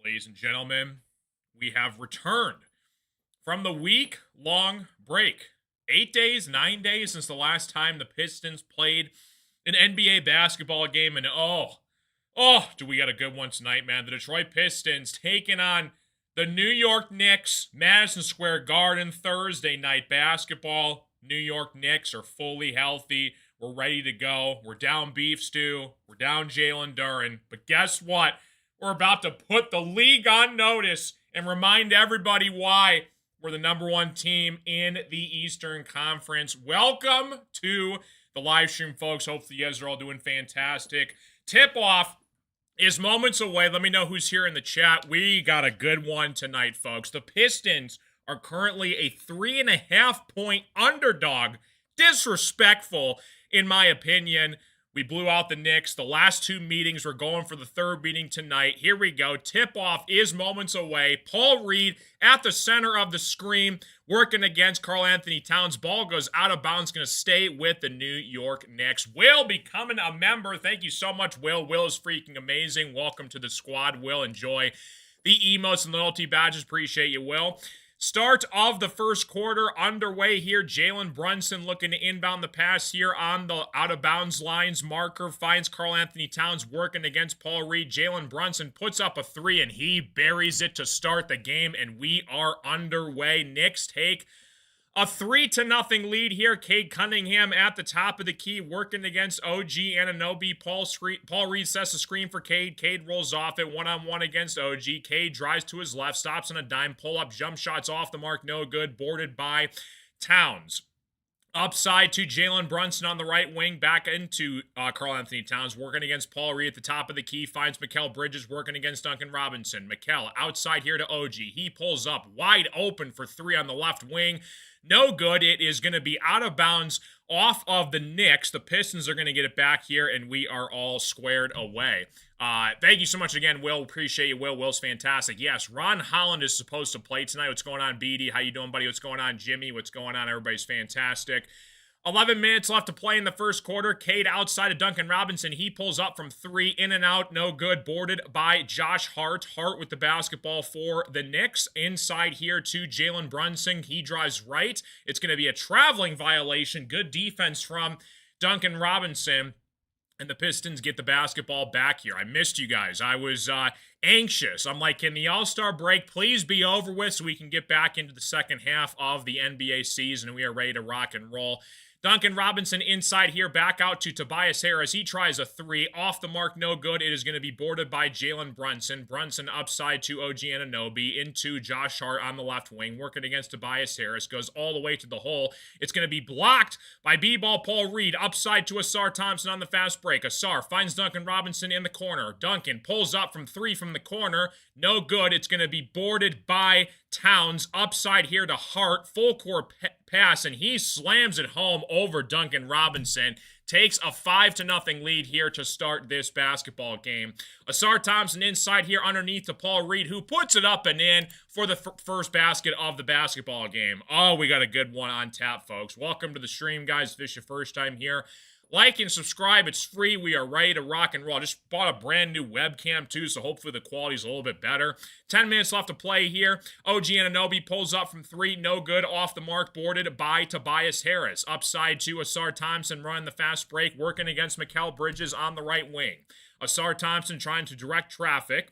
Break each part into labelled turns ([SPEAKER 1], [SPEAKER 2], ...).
[SPEAKER 1] Ladies and gentlemen, we have returned from the week-long break. 8 days, 9 days since the last time the Pistons played an NBA basketball game, and do we got a good one tonight, man. The Detroit Pistons taking on the New York Knicks, Madison Square Garden, Thursday night basketball. New York Knicks are fully healthy. We're ready to go. We're down Beef Stew. We're down Jalen Duren. But guess what? We're about to put the league on notice and remind everybody why we're the number one team in the Eastern Conference. Welcome to the live stream, folks. Hopefully you guys are all doing fantastic. Tip-off is moments away. Let me know who's here in the chat. We got a good one tonight, folks. The Pistons are currently a 3.5-point underdog. Disrespectful, in my opinion. We blew out the Knicks. The last two meetings, we're going for the third meeting tonight. Here we go. Tip-off is moments away. Paul Reed at the center of the screen, working against Karl-Anthony Towns. Ball goes out of bounds. Going to stay with the New York Knicks. Will becoming a member. Thank you so much, Will. Will is freaking amazing. Welcome to the squad, Will. Enjoy the emotes and loyalty badges. Appreciate you, Will. Start of the first quarter underway here. Jalen Brunson looking to inbound the pass here on the out-of-bounds lines. Marker finds Karl-Anthony Towns working against Paul Reed. Jalen Brunson puts up a three, and he buries it to start the game, and we are underway. Knicks take a 3-0 lead here. Cade Cunningham at the top of the key, working against OG Anunoby. Paul Reed sets the screen for Cade. Cade rolls off it one-on-one against OG. Cade drives to his left, stops on a dime, pull-up, jump shots off the mark, no good, boarded by Towns. Upside to Jalen Brunson on the right wing, back into Karl-Anthony Towns, working against Paul Reed at the top of the key, finds Mikal Bridges working against Duncan Robinson. Mikal outside here to OG. He pulls up wide open for three on the left wing. No good. It is going to be out of bounds off of the Knicks. The Pistons are going to get it back here, and we are all squared away. Thank you so much again, Will. Appreciate you, Will. Will's fantastic. Yes, Ron Holland is supposed to play tonight. What's going on, BD? How you doing, buddy? What's going on, Jimmy? What's going on? Everybody's fantastic. 11 minutes left to play in the first quarter. Cade outside of Duncan Robinson. He pulls up from three, in and out, no good. Boarded by Josh Hart. Hart with the basketball for the Knicks. Inside here to Jalen Brunson. He drives right. It's going to be a traveling violation. Good defense from Duncan Robinson. And the Pistons get the basketball back here. I missed you guys. I was anxious. I'm like, can the All-Star break please be over with so we can get back into the second half of the NBA season and we are ready to rock and roll. Duncan Robinson inside here, back out to Tobias Harris. He tries a three, off the mark, no good. It is going to be boarded by Jalen Brunson. Brunson upside to OG Anunoby, into Josh Hart on the left wing, working against Tobias Harris, goes all the way to the hole. It's going to be blocked by B-ball Paul Reed, upside to Asar Thompson on the fast break. Asar finds Duncan Robinson in the corner. Duncan pulls up from three from the corner, no good. It's going to be boarded by Towns, upside here to Hart, full court pass, and he slams it home over Duncan Robinson. Takes a 5-0 lead here to start this basketball game. Asar Thompson inside here underneath to Paul Reed, who puts it up and in for the first basket of the basketball game. Oh, we got a good one on tap, folks. Welcome to the stream, guys. If this is your first time here, like and subscribe. It's free. We are ready to rock and roll. I just bought a brand new webcam too, so hopefully the quality's a little bit better. 10 minutes left to play here. OG Anunoby pulls up from three. No good. Off the mark. Boarded by Tobias Harris. Upside to Asar Thompson running the fast break, working against Mikal Bridges on the right wing. Asar Thompson trying to direct traffic.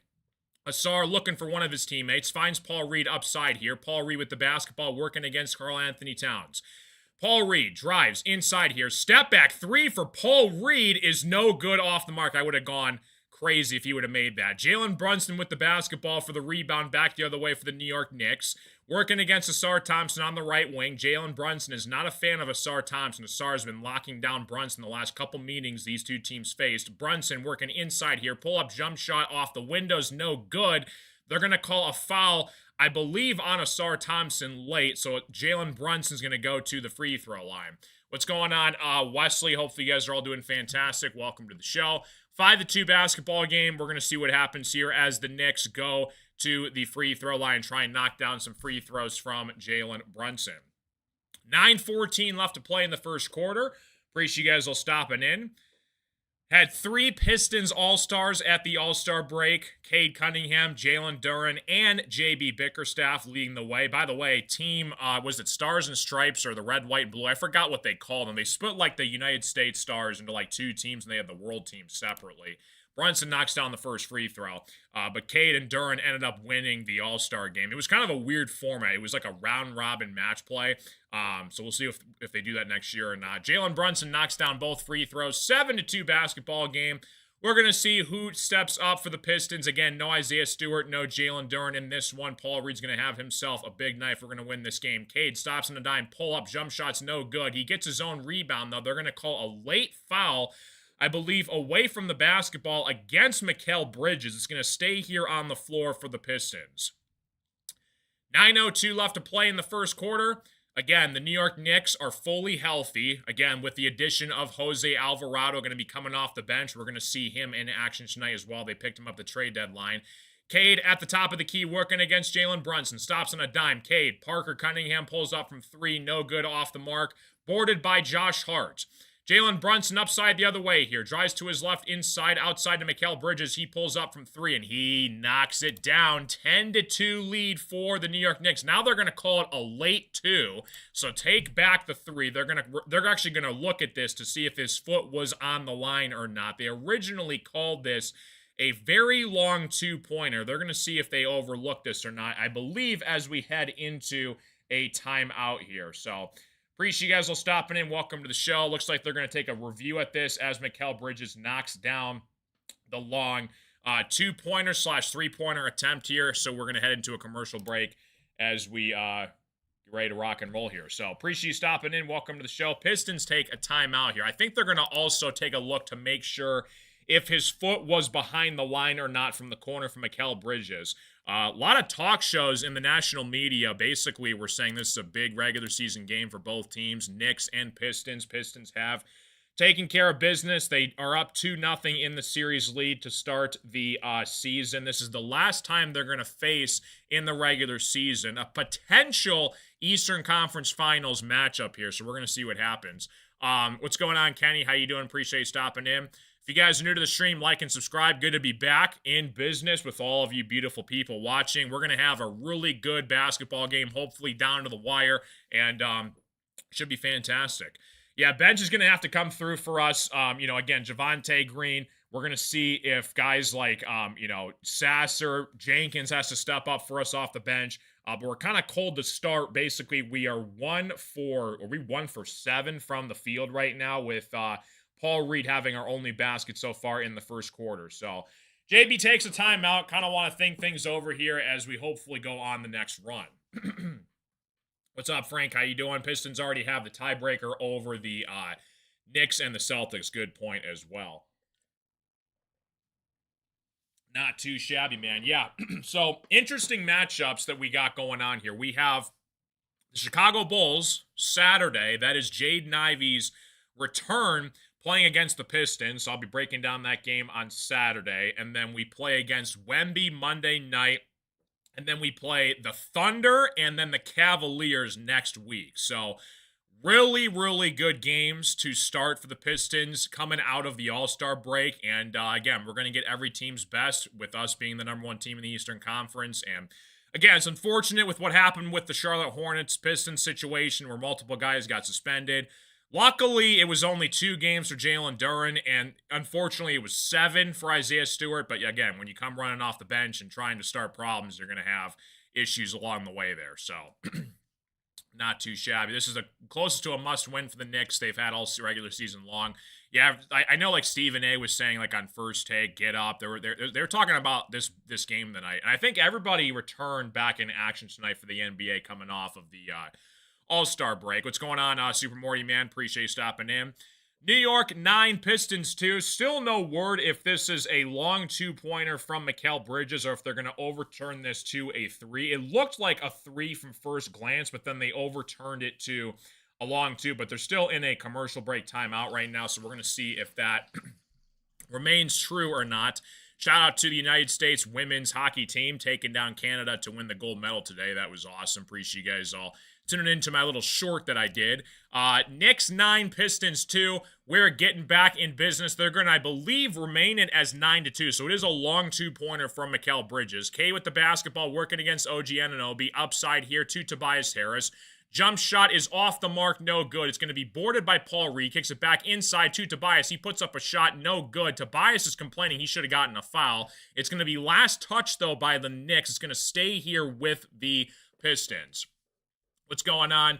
[SPEAKER 1] Asar looking for one of his teammates. Finds Paul Reed upside here. Paul Reed with the basketball, working against Karl-Anthony Towns. Paul Reed drives inside here. Step back three for Paul Reed is no good, off the mark. I would have gone crazy if he would have made that. Jalen Brunson with the basketball for the rebound, back the other way for the New York Knicks. Working against Asar Thompson on the right wing. Jalen Brunson is not a fan of Asar Thompson. Asar has been locking down Brunson the last couple meetings these two teams faced. Brunson working inside here. Pull up jump shot off the windows, no good. They're going to call a foul, I believe, on Asar Thompson late, so Jalen Brunson's going to go to the free throw line. What's going on, Wesley? Hopefully you guys are all doing fantastic. Welcome to the show. 5-2 basketball game. We're going to see what happens here as the Knicks go to the free throw line, try and knock down some free throws from Jalen Brunson. 9:14 left to play in the first quarter. Appreciate you guys all stopping in. Had three Pistons All-Stars at the All-Star break. Cade Cunningham, Jalen Duren, and JB Bickerstaff leading the way. By the way, team, was it Stars and Stripes or the Red, White, and Blue? I forgot what they called them. They split like the United States Stars into like two teams, and they had the World team separately. Brunson knocks down the first free throw, but Cade and Duren ended up winning the All-Star game. It was kind of a weird format. It was like a round-robin match play, so we'll see if they do that next year or not. Jalen Brunson knocks down both free throws. 7-2 basketball game. We're going to see who steps up for the Pistons. Again, no Isaiah Stewart, no Jalen Duren in this one. Paul Reed's going to have himself a big night. We're going to win this game. Cade stops on a dime, pull-up, jump shots, no good. He gets his own rebound, though. They're going to call a late foul, I believe, away from the basketball against Mikal Bridges. It's going to stay here on the floor for the Pistons. 9:02 left to play in the first quarter. Again, the New York Knicks are fully healthy. Again, with the addition of Jose Alvarado going to be coming off the bench. We're going to see him in action tonight as well. They picked him up the trade deadline. Cade at the top of the key working against Jalen Brunson. Stops on a dime. Cade. Parker Cunningham pulls up from three. No good, off the mark. Boarded by Josh Hart. Jalen Brunson upside the other way here. Drives to his left, inside, outside to Mikal Bridges. He pulls up from three, and he knocks it down. 10-2 lead for the New York Knicks. Now they're going to call it a late two. So take back the three. They're actually going to look at this to see if his foot was on the line or not. They originally called this a very long two-pointer. They're going to see if they overlook this or not, I believe, as we head into a timeout here. So appreciate you guys all stopping in. Welcome to the show. Looks like they're going to take a review at this as Mikal Bridges knocks down the long two-pointer / three-pointer attempt here. So we're going to head into a commercial break as we get ready to rock and roll here. So appreciate you stopping in. Welcome to the show. Pistons take a timeout here. I think they're going to also take a look to make sure if his foot was behind the line or not from the corner from Mikal Bridges. A lot of talk shows in the national media basically were saying this is a big regular season game for both teams, Knicks and Pistons. Pistons have taken care of business. They are up 2-0 in the series lead to start the season. This is the last time they're going to face in the regular season a potential Eastern Conference Finals matchup here, so we're going to see what happens. What's going on, Kenny? How you doing? Appreciate you stopping in. If you guys are new to the stream, like and subscribe. Good to be back in business with all of you beautiful people watching. We're going to have a really good basketball game, hopefully down to the wire, and should be fantastic. Yeah, bench is going to have to come through for us. Again, Javonte Green. We're going to see if guys like, Sasser, Jenkins has to step up for us off the bench. But we're kind of cold to start. Basically, we 1 for 7 from the field right now with Paul Reed having our only basket so far in the first quarter. So JB takes a timeout. Kind of want to think things over here as we hopefully go on the next run. What's up, Frank? How you doing? Pistons already have the tiebreaker over the Knicks and the Celtics. Good point as well. Not too shabby, man. Yeah. So interesting matchups that we got going on here. We have the Chicago Bulls Saturday. That is Jaden Ivey's return playing against the Pistons. So I'll be breaking down that game on Saturday. And then we play against Wemby Monday night. And then we play the Thunder and then the Cavaliers next week. So really, really good games to start for the Pistons coming out of the All-Star break. And again, we're going to get every team's best with us being the number one team in the Eastern Conference. And again, it's unfortunate with what happened with the Charlotte Hornets Pistons situation where multiple guys got suspended. Luckily, it was only 2 games for Jalen Duren, and unfortunately, it was 7 for Isaiah Stewart. But again, when you come running off the bench and trying to start problems, you're going to have issues along the way there. So not too shabby. This is the closest to a must-win for the Knicks they've had all regular season long. Yeah, I know like Stephen A. was saying like on First Take, get up. They were talking about this game tonight. And I think everybody returned back in action tonight for the NBA coming off of the All-Star break. What's going on, Super Morty, man? Appreciate you stopping in. New York 9, Pistons 2. Still no word if this is a long two-pointer from Mikal Bridges or if they're going to overturn this to a 3. It looked like a 3 from first glance, but then they overturned it to a long 2. But they're still in a commercial break timeout right now, so we're going to see if that remains true or not. Shout out to the United States women's hockey team taking down Canada to win the gold medal today. That was awesome. Appreciate you guys all tuning into my little short that I did. Knicks 9, Pistons 2. We're getting back in business. They're going to, I believe, remain it as 9-2. So it is a long two-pointer from Mikal Bridges. K with the basketball, working against OG Anunoby. Upside here to Tobias Harris. Jump shot is off the mark, no good. It's going to be boarded by Paul Reed. Kicks it back inside to Tobias. He puts up a shot, no good. Tobias is complaining he should have gotten a foul. It's going to be last touch, though, by the Knicks. It's going to stay here with the Pistons. What's going on?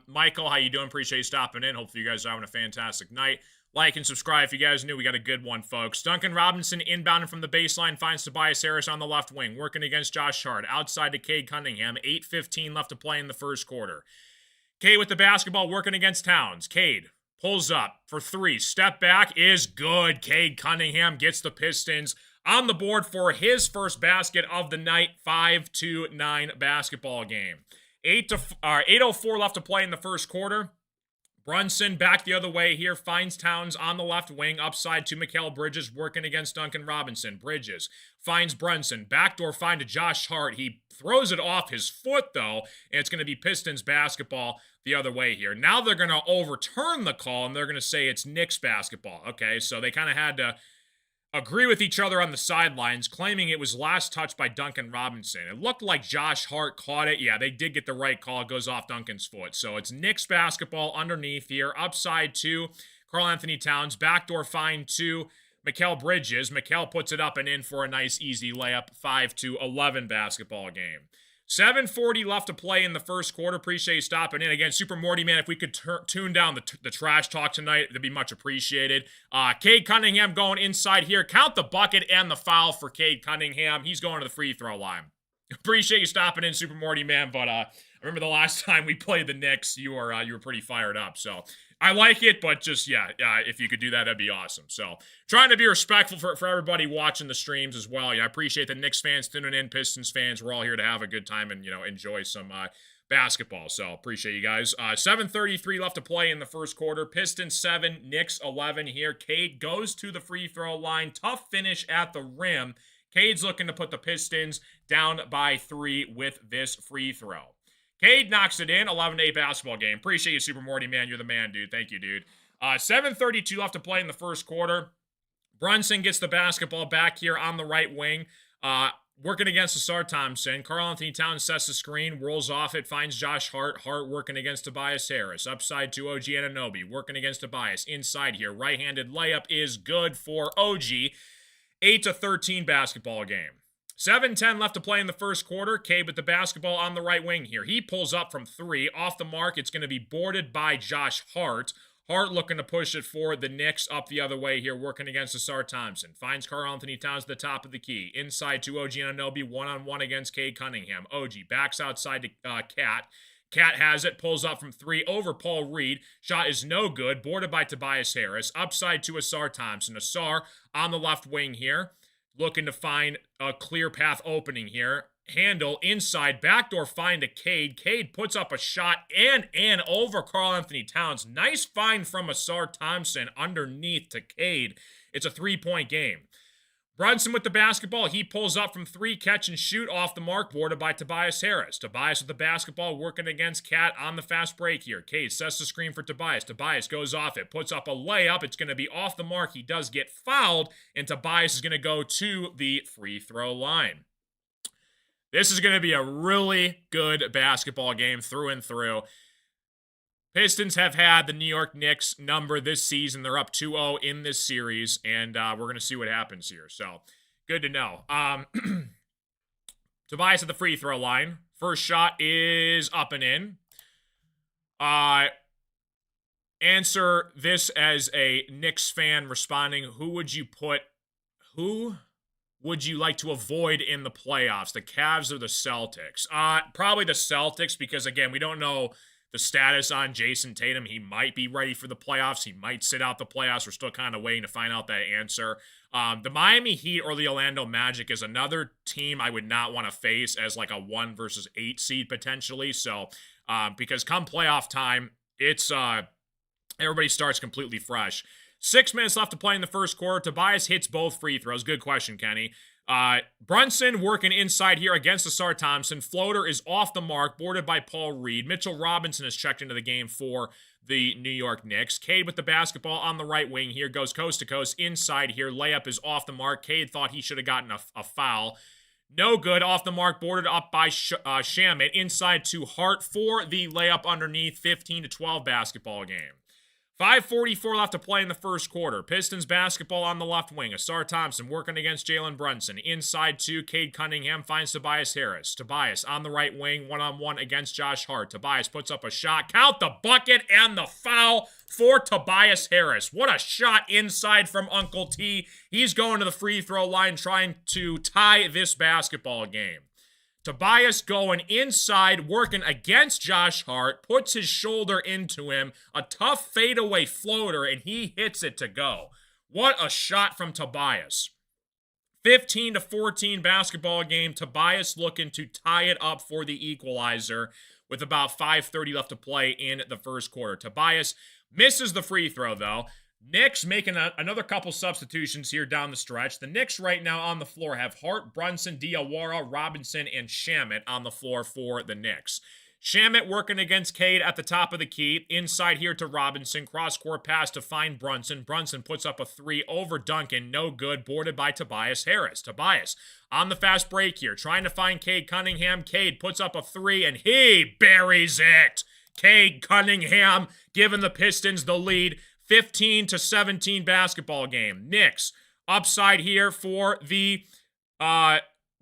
[SPEAKER 1] Michael, how you doing? Appreciate you stopping in. Hopefully you guys are having a fantastic night. Like and subscribe if you guys knew. We got a good one, folks. Duncan Robinson inbounding from the baseline finds Tobias Harris on the left wing, working against Josh Hart. Outside to Cade Cunningham. 8:15 left to play in the first quarter. Cade with the basketball, working against Towns. Cade pulls up for 3. Step back is good. Cade Cunningham gets the Pistons on the board for his first basket of the night. 5-9 basketball game. 8:04 left to play in the first quarter. Brunson back the other way here, finds Towns on the left wing, upside to Mikal Bridges, working against Duncan Robinson. Bridges finds Brunson, backdoor find to Josh Hart. He throws it off his foot, though, and it's going to be Pistons basketball the other way here. Now they're going to overturn the call, and they're going to say it's Knicks basketball. Okay, so they kind of had to agree with each other on the sidelines, claiming it was last touched by Duncan Robinson. It looked like Josh Hart caught it. Yeah, they did get the right call. It goes off Duncan's foot. So it's Knicks basketball underneath here. Upside to Karl-Anthony Towns. Backdoor find to Mikal Bridges. Mikal puts it up and in for a nice easy layup. 5-11 basketball game. 7:40 left to play in the first quarter. Appreciate you stopping in. Again, Super Morty, man, if we could tune down the trash talk tonight, that'd be much appreciated. Cade Cunningham going inside here. Count the bucket and the foul for Cade Cunningham. He's going to the free throw line. Appreciate you stopping in, Super Morty, man, but I remember the last time we played the Knicks, you were pretty fired up, so I like it, but just, if you could do that, that'd be awesome. So, trying to be respectful for everybody watching the streams as well. Yeah, I appreciate the Knicks fans tuning in, Pistons fans. We're all here to have a good time and, enjoy some basketball. So, appreciate you guys. 7:33 left to play in the first quarter. Pistons 7, Knicks 11 here. Cade goes to the free throw line. Tough finish at the rim. Cade's looking to put the Pistons down by 3 with this free throw. Cade knocks it in. 11-8 basketball game. Appreciate you, Super Morty, man. You're the man, dude. Thank you, dude. 7:32 left to play in the first quarter. Brunson gets the basketball back here on the right wing. Working against Asar Thompson. Karl-Anthony Towns sets the screen. Rolls off it. Finds Josh Hart. Hart working against Tobias Harris. Upside to OG Anunoby. Working against Tobias. Inside here. Right-handed layup is good for OG. 8-13 basketball game. 7:10 left to play in the first quarter. Cade with the basketball on the right wing here. He pulls up from 3. Off the mark. It's going to be boarded by Josh Hart. Hart looking to push it for the Knicks up the other way here, working against Asar Thompson. Finds Karl-Anthony Towns at the top of the key. Inside to OG Anunoby, one-on-one against Cade Cunningham. OG backs outside to Cat. Cat has it, pulls up from 3 over Paul Reed. Shot is no good, boarded by Tobias Harris. Upside to Asar Thompson. Asar on the left wing here, looking to find a clear path opening here. Handle inside, backdoor find to Cade. Cade puts up a shot and in over Karl-Anthony Towns. Nice find from Asar Thompson underneath to Cade. It's a 3-point game. Brunson with the basketball. He pulls up from 3, catch and shoot off the mark, boarded by Tobias Harris. Tobias with the basketball, working against Cat on the fast break here. Cade sets the screen for Tobias. Tobias goes off it, puts up a layup. It's going to be off the mark. He does get fouled, and Tobias is going to go to the free throw line. This is going to be a really good basketball game through and through. Pistons have had the New York Knicks number this season. They're up 2-0 in this series, and we're going to see what happens here. So, good to know. Tobias at the free throw line. First shot is up and in. Answer this as a Knicks fan responding. Who would you like to avoid in the playoffs? The Cavs or the Celtics? Probably the Celtics because, again, we don't know the status on Jason Tatum. He might be ready for the playoffs. He might sit out the playoffs. We're still kind of waiting to find out that answer. The Miami Heat or the Orlando Magic is another team I would not want to face as like a 1 versus 8 seed potentially. So, because come playoff time, it's everybody starts completely fresh. 6 minutes left to play in the first quarter. Tobias hits both free throws. Good question, Kenny. Brunson working inside here against Asar Thompson. Floater is off the mark, boarded by Paul Reed. Mitchell Robinson has checked into the game for the New York Knicks. Cade with the basketball on the right wing here, goes coast to coast inside here. Layup is off the mark. Cade thought he should have gotten a foul. No good. Off the mark, boarded up by Shamet. Inside to Hart for the layup underneath. 15-12 basketball game. 5:44 left to play in the first quarter. Pistons basketball on the left wing. Asar Thompson working against Jalen Brunson. Inside to Cade Cunningham finds Tobias Harris. Tobias on the right wing, one-on-one against Josh Hart. Tobias puts up a shot. Count the bucket and the foul for Tobias Harris. What a shot inside from Uncle T. He's going to the free throw line trying to tie this basketball game. Tobias going inside, working against Josh Hart, puts his shoulder into him, a tough fadeaway floater, and he hits it to go. What a shot from Tobias. 15-14 basketball game. Tobias looking to tie it up for the equalizer with about 5:30 left to play in the first quarter. Tobias misses the free throw, though. Knicks making another couple substitutions here down the stretch. The Knicks right now on the floor have Hart, Brunson, Diawara, Robinson, and Shamet on the floor for the Knicks. Shamet working against Cade at the top of the key. Inside here to Robinson. Cross-court pass to find Brunson. Brunson puts up a three over Duncan. No good. Boarded by Tobias Harris. Tobias on the fast break here. Trying to find Cade Cunningham. Cade puts up a three, and he buries it. Cade Cunningham giving the Pistons the lead. 15-17 basketball game. Knicks upside here for the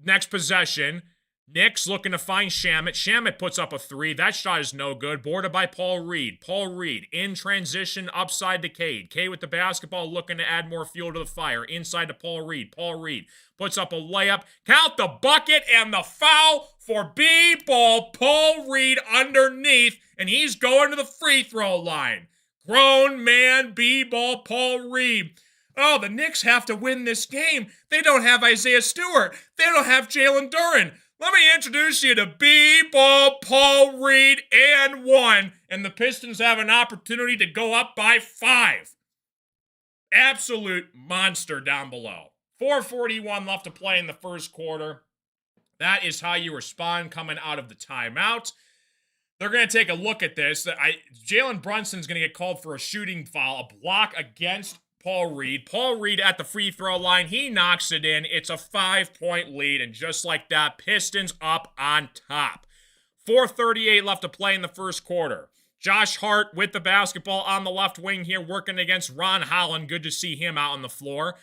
[SPEAKER 1] next possession. Knicks looking to find Shamet. Shamet puts up a three. That shot is no good. Boarded by Paul Reed. Paul Reed in transition upside to Cade. Cade with the basketball looking to add more fuel to the fire. Inside to Paul Reed. Paul Reed puts up a layup. Count the bucket and the foul for B-ball. Paul Reed underneath, and he's going to the free throw line. Grown man, B-ball, Paul Reed. Oh, the Knicks have to win this game. They don't have Isaiah Stewart. They don't have Jalen Duren. Let me introduce you to B-ball, Paul Reed, and one. And the Pistons have an opportunity to go up by 5. Absolute monster down below. 4:41 left to play in the first quarter. That is how you respond coming out of the timeout. They're going to take a look at this. Jalen Brunson's going to get called for a shooting foul, a block against Paul Reed. Paul Reed at the free throw line. He knocks it in. It's a 5-point lead, and just like that, Pistons up on top. 4:38 left to play in the first quarter. Josh Hart with the basketball on the left wing here, working against Ron Holland. Good to see him out on the floor.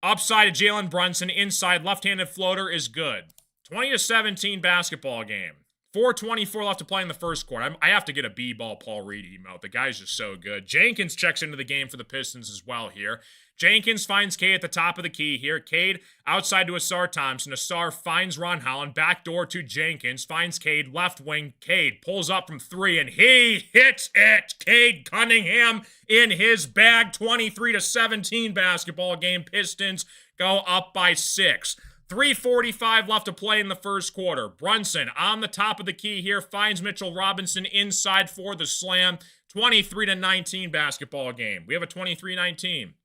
[SPEAKER 1] Upside to Jalen Brunson. Inside, left-handed floater is good. 20-17 basketball game. 4:24 left to play in the first quarter. I have to get a B-ball Paul Reed emote. The guy's just so good. Jenkins checks into the game for the Pistons as well here. Jenkins finds Cade at the top of the key here. Cade outside to Asar Thompson. Asar finds Ron Holland. Backdoor to Jenkins. Finds Cade. Left wing. Cade pulls up from 3, and he hits it. Cade Cunningham in his bag. 23-17 basketball game. Pistons go up by 6. 3:45 left to play in the first quarter. Brunson on the top of the key here finds Mitchell Robinson inside for the slam. 23-19 basketball game. We have a 23-19.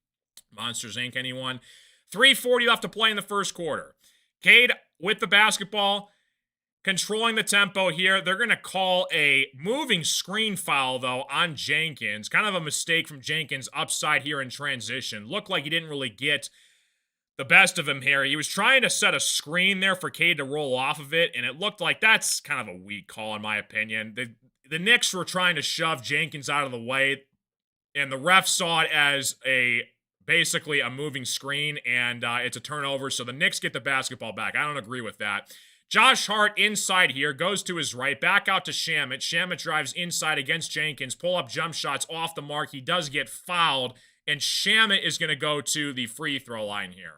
[SPEAKER 1] Monsters Inc. anyone? 3:40 left to play in the first quarter. Cade with the basketball, controlling the tempo here. They're going to call a moving screen foul, though, on Jenkins. Kind of a mistake from Jenkins upside here in transition. Looked like he didn't really get the best of him here. He was trying to set a screen there for Cade to roll off of it, and it looked like that's kind of a weak call in my opinion. The Knicks were trying to shove Jenkins out of the way, and the ref saw it as basically a moving screen, and it's a turnover, so the Knicks get the basketball back. I don't agree with that. Josh Hart inside here, goes to his right, back out to Shamet. Shamet drives inside against Jenkins, pull-up jump shots off the mark. He does get fouled, and Shamet is going to go to the free throw line here.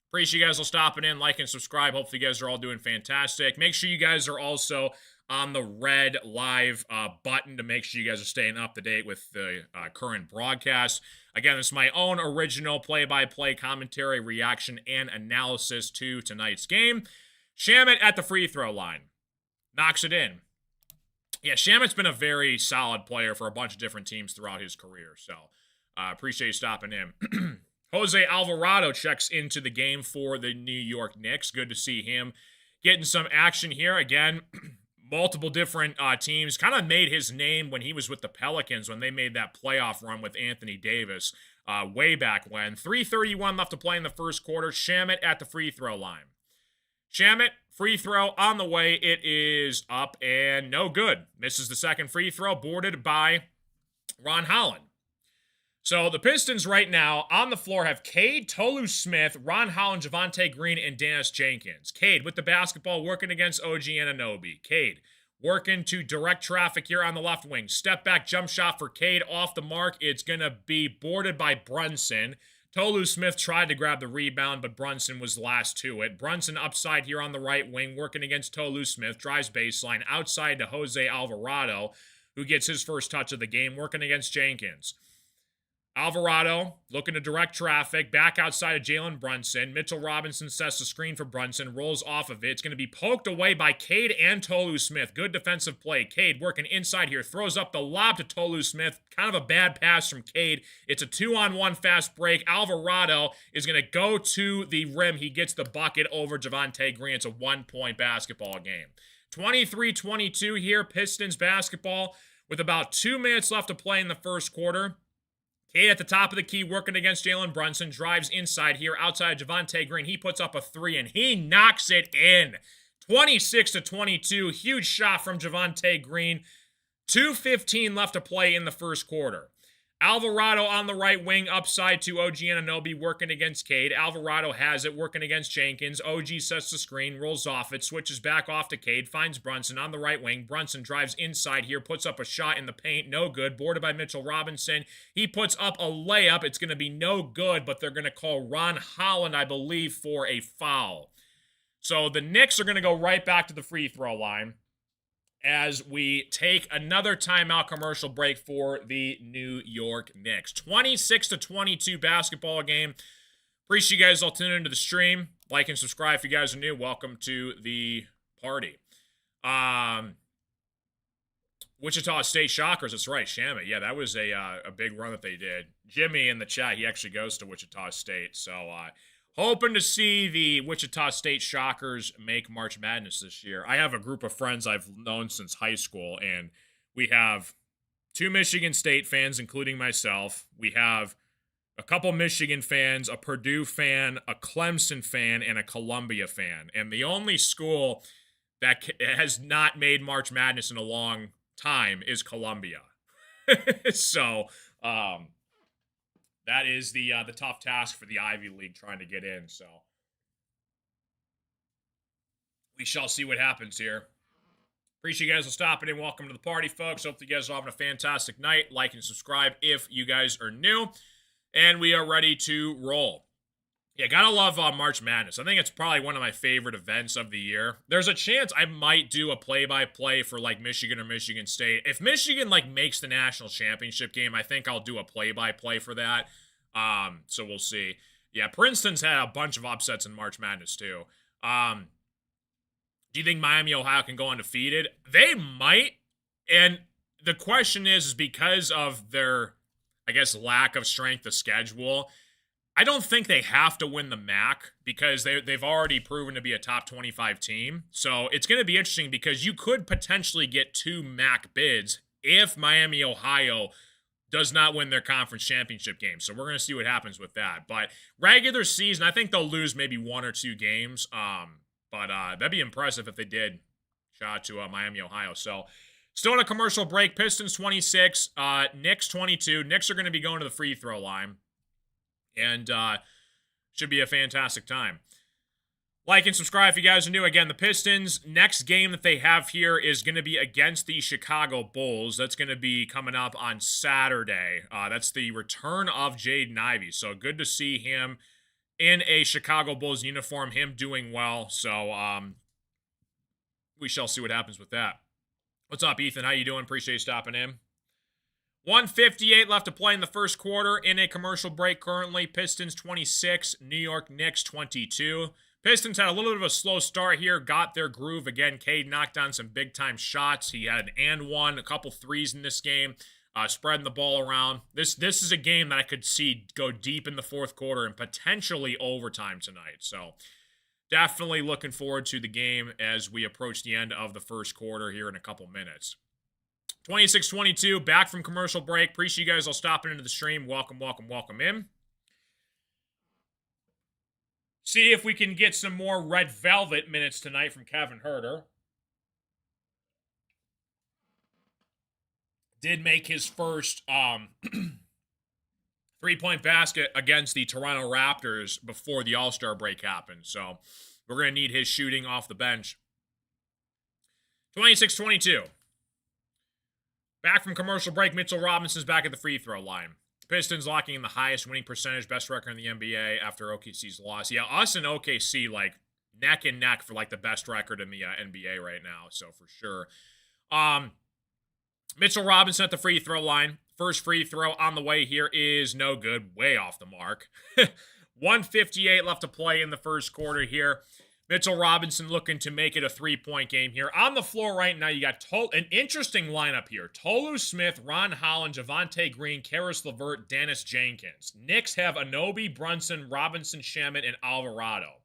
[SPEAKER 1] Appreciate you guys all stopping in, like and subscribe. Hopefully you guys are all doing fantastic. Make sure you guys are also on the red live button to make sure you guys are staying up to date with the current broadcast. Again, this is my own original play-by-play commentary, reaction, and analysis to tonight's game. Shamet at the free throw line. Knocks it in. Yeah, Shamet's been a very solid player for a bunch of different teams throughout his career, so appreciate you stopping in. Jose Alvarado checks into the game for the New York Knicks. Good to see him getting some action here. Again, multiple different teams. Kind of made his name when he was with the Pelicans when they made that playoff run with Anthony Davis way back when. 3:31 left to play in the first quarter. Shamet at the free throw line. Shamet, free throw on the way. It is up and no good. Misses the second free throw, boarded by Ron Holland. So the Pistons right now on the floor have Cade, Tolu Smith, Ron Holland, Javonte Green, and Dennis Jenkins. Cade with the basketball working against OG Anunoby. Cade working to direct traffic here on the left wing. Step back jump shot for Cade off the mark. It's going to be boarded by Brunson. Tolu Smith tried to grab the rebound, but Brunson was last to it. Brunson upside here on the right wing working against Tolu Smith. Drives baseline outside to Jose Alvarado, who gets his first touch of the game working against Jenkins. Alvarado looking to direct traffic, back outside of Jalen Brunson. Mitchell Robinson sets the screen for Brunson, rolls off of it. It's going to be poked away by Cade and Tolu Smith. Good defensive play. Cade working inside here, throws up the lob to Tolu Smith. Kind of a bad pass from Cade. It's a 2-on-1 fast break. Alvarado is going to go to the rim. He gets the bucket over Javonte Green. It's a 1-point basketball game. 23-22 here, Pistons basketball with about 2 minutes left to play in the first quarter. Cade at the top of the key working against Jalen Brunson. Drives inside here outside Javonte Green. He puts up a three and he knocks it in. 26-22. Huge shot from Javonte Green. 2:15 left to play in the first quarter. Alvarado on the right wing upside to OG Anunoby working against Cade. Alvarado has it working against Jenkins. OG sets the screen, rolls off it, switches back off to Cade, finds Brunson on the right wing. Brunson drives inside here, puts up a shot in the paint, no good. Boarded by Mitchell Robinson. He puts up a layup. It's going to be no good, but they're going to call Ron Holland, I believe, for a foul. So the Knicks are going to go right back to the free throw line as we take another timeout commercial break for the New York Knicks. 26-22 basketball game. Appreciate you guys all tuning into the stream. Like and subscribe if you guys are new. Welcome to the party. Wichita State Shockers, that's right, Shamet. Yeah, that was a big run that they did. Jimmy in the chat, he actually goes to Wichita State. So, hoping to see the Wichita State Shockers make March Madness this year. I have a group of friends I've known since high school, and we have 2 Michigan State fans, including myself. We have a couple Michigan fans, a Purdue fan, a Clemson fan, and a Columbia fan. And the only school that has not made March Madness in a long time is Columbia. So, that is the tough task for the Ivy League trying to get in. So we shall see what happens here. Appreciate you guys for stopping in. Welcome to the party, folks. Hope you guys are having a fantastic night. Like and subscribe if you guys are new. And we are ready to roll. Yeah, gotta love March Madness. I think it's probably one of my favorite events of the year. There's a chance I might do a play-by-play for like Michigan or Michigan State. If Michigan like makes the national championship game, I think I'll do a play-by-play for that. So we'll see. Yeah, Princeton's had a bunch of upsets in March Madness too. Do you think Miami, Ohio can go undefeated? They might. And the question is because of their, I guess, lack of strength of schedule, I don't think they have to win the MAC because they've already proven to be a top 25 team. So it's going to be interesting because you could potentially get 2 MAC bids if Miami, Ohio does not win their conference championship game. So we're going to see what happens with that. But regular season, I think they'll lose maybe 1 or 2 games. But that'd be impressive if they did. Shout out to Miami, Ohio. So still on a commercial break. Pistons 26, Knicks 22. Knicks are going to be going to the free throw line. And should be a fantastic time. Like and subscribe if you guys are new. Again, the Pistons' next game that they have here is going to be against the Chicago Bulls. That's going to be coming up on Saturday. That's the return of Jaden Ivey. So good to see him in a Chicago Bulls uniform, him doing well. So we shall see what happens with that. What's up, Ethan? How you doing? Appreciate you stopping in. 1:58 left to play in the first quarter in a commercial break currently. Pistons 26, New York Knicks 22. Pistons had a little bit of a slow start here, got their groove. Again, Cade knocked down some big-time shots. He had an and one, a couple threes in this game. spreading the ball around. This is a game that I could see go deep in the fourth quarter and potentially overtime tonight. So definitely looking forward to the game as we approach the end of the first quarter here in a couple minutes. 26-22, back from commercial break. Appreciate you guys all stopping into the stream. Welcome in. See if we can get some more Red Velvet minutes tonight from Kevin Huerter. Did make his first three-point basket against the Toronto Raptors before the All-Star break happened. So we're going to need his shooting off the bench. 26-22. Back from commercial break, Mitchell Robinson's back at the free throw line. Pistons locking in the highest winning percentage, best record in the NBA after OKC's loss. Yeah, us and OKC like neck and neck for like the best record in the NBA right now. So for sure. Mitchell Robinson at the free throw line. First free throw on the way here is no good. Way off the mark. 1:58 left to play in the first quarter here. Mitchell Robinson looking to make it a three-point game here. On the floor right now, you got an interesting lineup here. Tolu Smith, Ron Holland, Javonte Green, Karis LeVert, Dennis Jenkins. Knicks have Anunoby, Brunson, Robinson, Shamet, and Alvarado.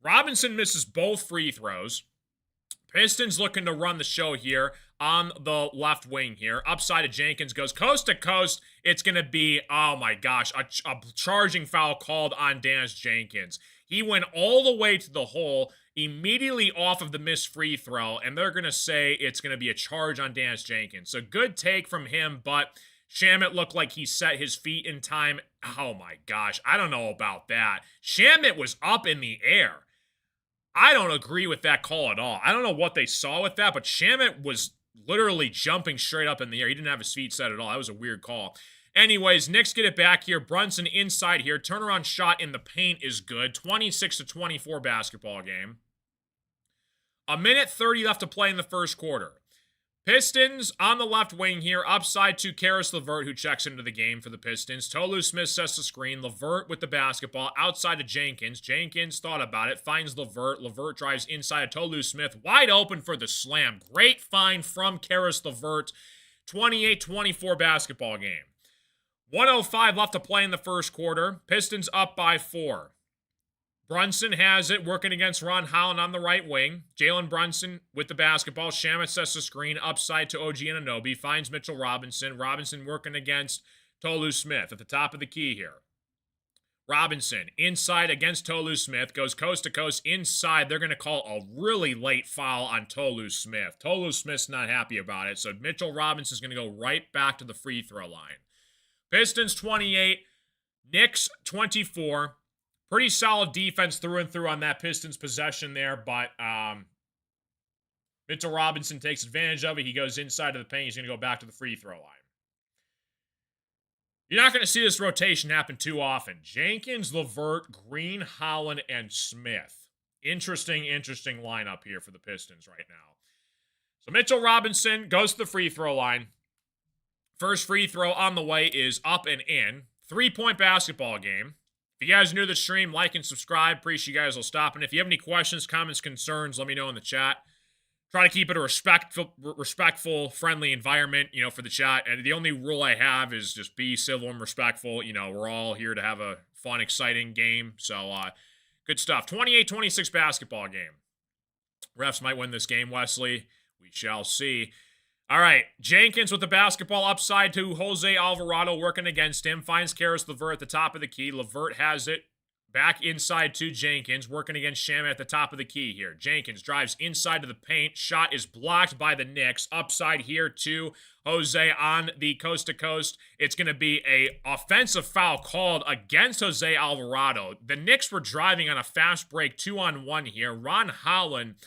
[SPEAKER 1] Robinson misses both free throws. Pistons looking to run the show here on the left wing here. Upside of Jenkins goes coast to coast. It's going to be, oh my gosh, a charging foul called on Dennis Jenkins. He went all the way to the hole immediately off of the missed free throw, and they're going to say it's going to be a charge on Dennis Jenkins. So good take from him, but Shamet looked like he set his feet in time. Oh my gosh, I don't know about that. Shamet was up in the air. I don't agree with that call at all. I don't know what they saw with that, but Shamet was literally jumping straight up in the air. He didn't have his feet set at all. That was a weird call. Anyways, Knicks get it back here. Brunson inside here. Turnaround shot in the paint is good. 26-24 basketball game. 1:30 left to play in the first quarter. Pistons on the left wing here. Upside to Karis LeVert, who checks into the game for the Pistons. Tolu Smith sets the screen. LeVert with the basketball outside of Jenkins. Jenkins thought about it. Finds LeVert. LeVert drives inside of Tolu Smith. Wide open for the slam. Great find from Karis LeVert. 28-24 basketball game. 1:05 left to play in the first quarter. Pistons up by 4. Brunson has it, working against Ron Holland on the right wing. Jalen Brunson with the basketball. Shamet sets the screen upside to OG Anunoby. Finds Mitchell Robinson. Robinson working against Tolu Smith at the top of the key here. Robinson inside against Tolu Smith. Goes coast to coast inside. They're going to call a really late foul on Tolu Smith. Tolu Smith's not happy about it. So Mitchell Robinson's going to go right back to the free throw line. Pistons 28, Knicks 24. Pretty solid defense through and through on that Pistons possession there, but Mitchell Robinson takes advantage of it. He goes inside of the paint. He's going to go back to the free throw line. You're not going to see this rotation happen too often. Jenkins, LeVert, Green, Holland, and Smith. Interesting lineup here for the Pistons right now. So Mitchell Robinson goes to the free throw line. First free throw on the way is up and in. 3-point basketball game. If you guys are new to the stream, like and subscribe. Appreciate you guys will stop. And if you have any questions, comments, concerns, let me know in the chat. Try to keep it a respectful, friendly environment, for the chat. And the only rule I have is just be civil and respectful. We're all here to have a fun, exciting game. So, good stuff. 28-26 basketball game. Refs might win this game, Wesley. We shall see. All right, Jenkins with the basketball upside to Jose Alvarado working against him. Finds Karis LeVert at the top of the key. LeVert has it back inside to Jenkins, working against Shamet at the top of the key here. Jenkins drives inside to the paint. Shot is blocked by the Knicks. Upside here to Jose on the coast-to-coast. It's going to be a offensive foul called against Jose Alvarado. The Knicks were driving on a fast break 2-on-1 here. Ron Holland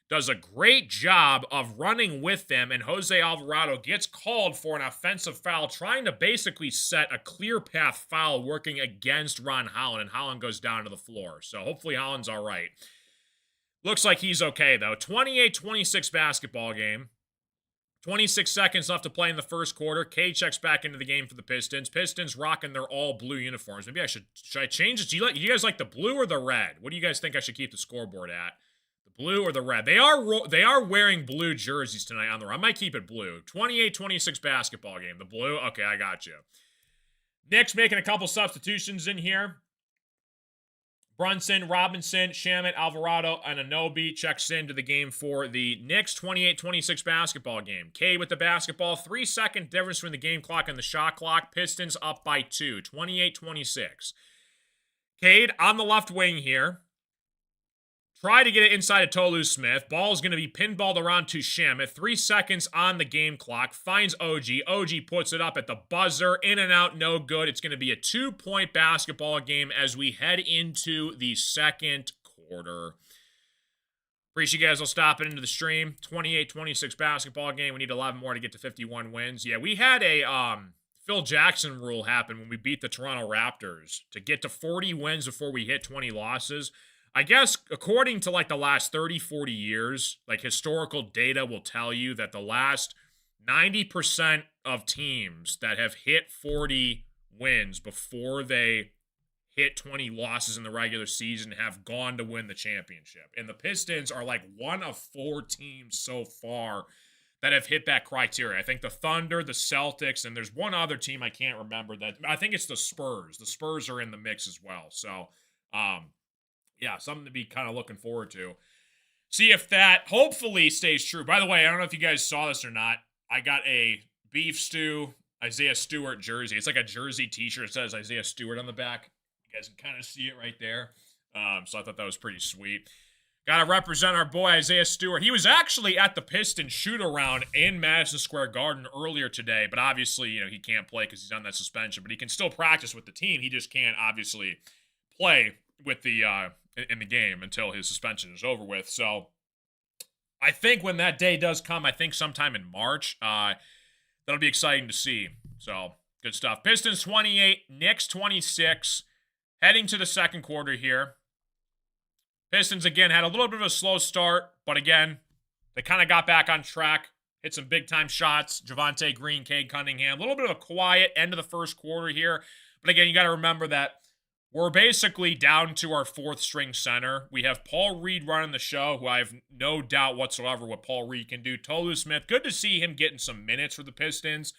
[SPEAKER 1] does a great job of running with them, and Jose Alvarado gets called for an offensive foul, trying to basically set a clear path foul working against Ron Holland, and Holland goes down to the floor. So hopefully Holland's all right. Looks like he's okay, though. 28-26 basketball game. 26 seconds left to play in the first quarter. K checks back into the game for the Pistons. Pistons rocking their all-blue uniforms. Maybe should I change it? Do you guys like the blue or the red? What do you guys think I should keep the scoreboard at? Blue or the red? They are wearing blue jerseys tonight on the road. I might keep it blue. 28-26 basketball game. The blue? Okay, I got you. Knicks making a couple substitutions in here. Brunson, Robinson, Shamet, Alvarado, and Anunoby checks into the game for the Knicks 28-26 basketball game. Cade with the basketball. 3-second difference between the game clock and the shot clock. Pistons up by 2, 28-26. Cade on the left wing here. Try to get it inside of Tolu Smith. Ball's going to be pinballed around to Shamet. 3 seconds on the game clock. Finds OG. OG puts it up at the buzzer. In and out, no good. It's going to be a 2-point basketball game as we head into the second quarter. Appreciate you guys will stop it into the stream. 28-26 basketball game. We need 11 more to get to 51 wins. Yeah, we had a Phil Jackson rule happen when we beat the Toronto Raptors to get to 40 wins before we hit 20 losses. I guess according to like the last 30, 40 years, like historical data will tell you that the last 90% of teams that have hit 40 wins before they hit 20 losses in the regular season have gone to win the championship. And the Pistons are like one of 4 teams so far that have hit that criteria. I think the Thunder, the Celtics, and there's one other team I can't remember that. I think it's the Spurs. The Spurs are in the mix as well. So, yeah, something to be kind of looking forward to. See if that hopefully stays true. By the way, I don't know if you guys saw this or not. I got a Beef Stew Isaiah Stewart jersey. It's like a jersey t-shirt. It says Isaiah Stewart on the back. You guys can kind of see it right there. So I thought that was pretty sweet. Got to represent our boy Isaiah Stewart. He was actually at the Pistons shoot-around in Madison Square Garden earlier today, but obviously, he can't play because he's on that suspension. But he can still practice with the team. He just can't obviously play with the in the game until his suspension is over with. So I think when that day does come, I think sometime in March, that'll be exciting to see. So good stuff. Pistons 28, Knicks 26. Heading to the second quarter here. Pistons, again, had a little bit of a slow start, but again, they kind of got back on track, hit some big-time shots. Javonte Green, Cade Cunningham. A little bit of a quiet end of the first quarter here. But again, you got to remember that we're basically down to our 4th-string center. We have Paul Reed running the show, who I have no doubt whatsoever what Paul Reed can do. Tolu Smith, good to see him getting some minutes for the Pistons.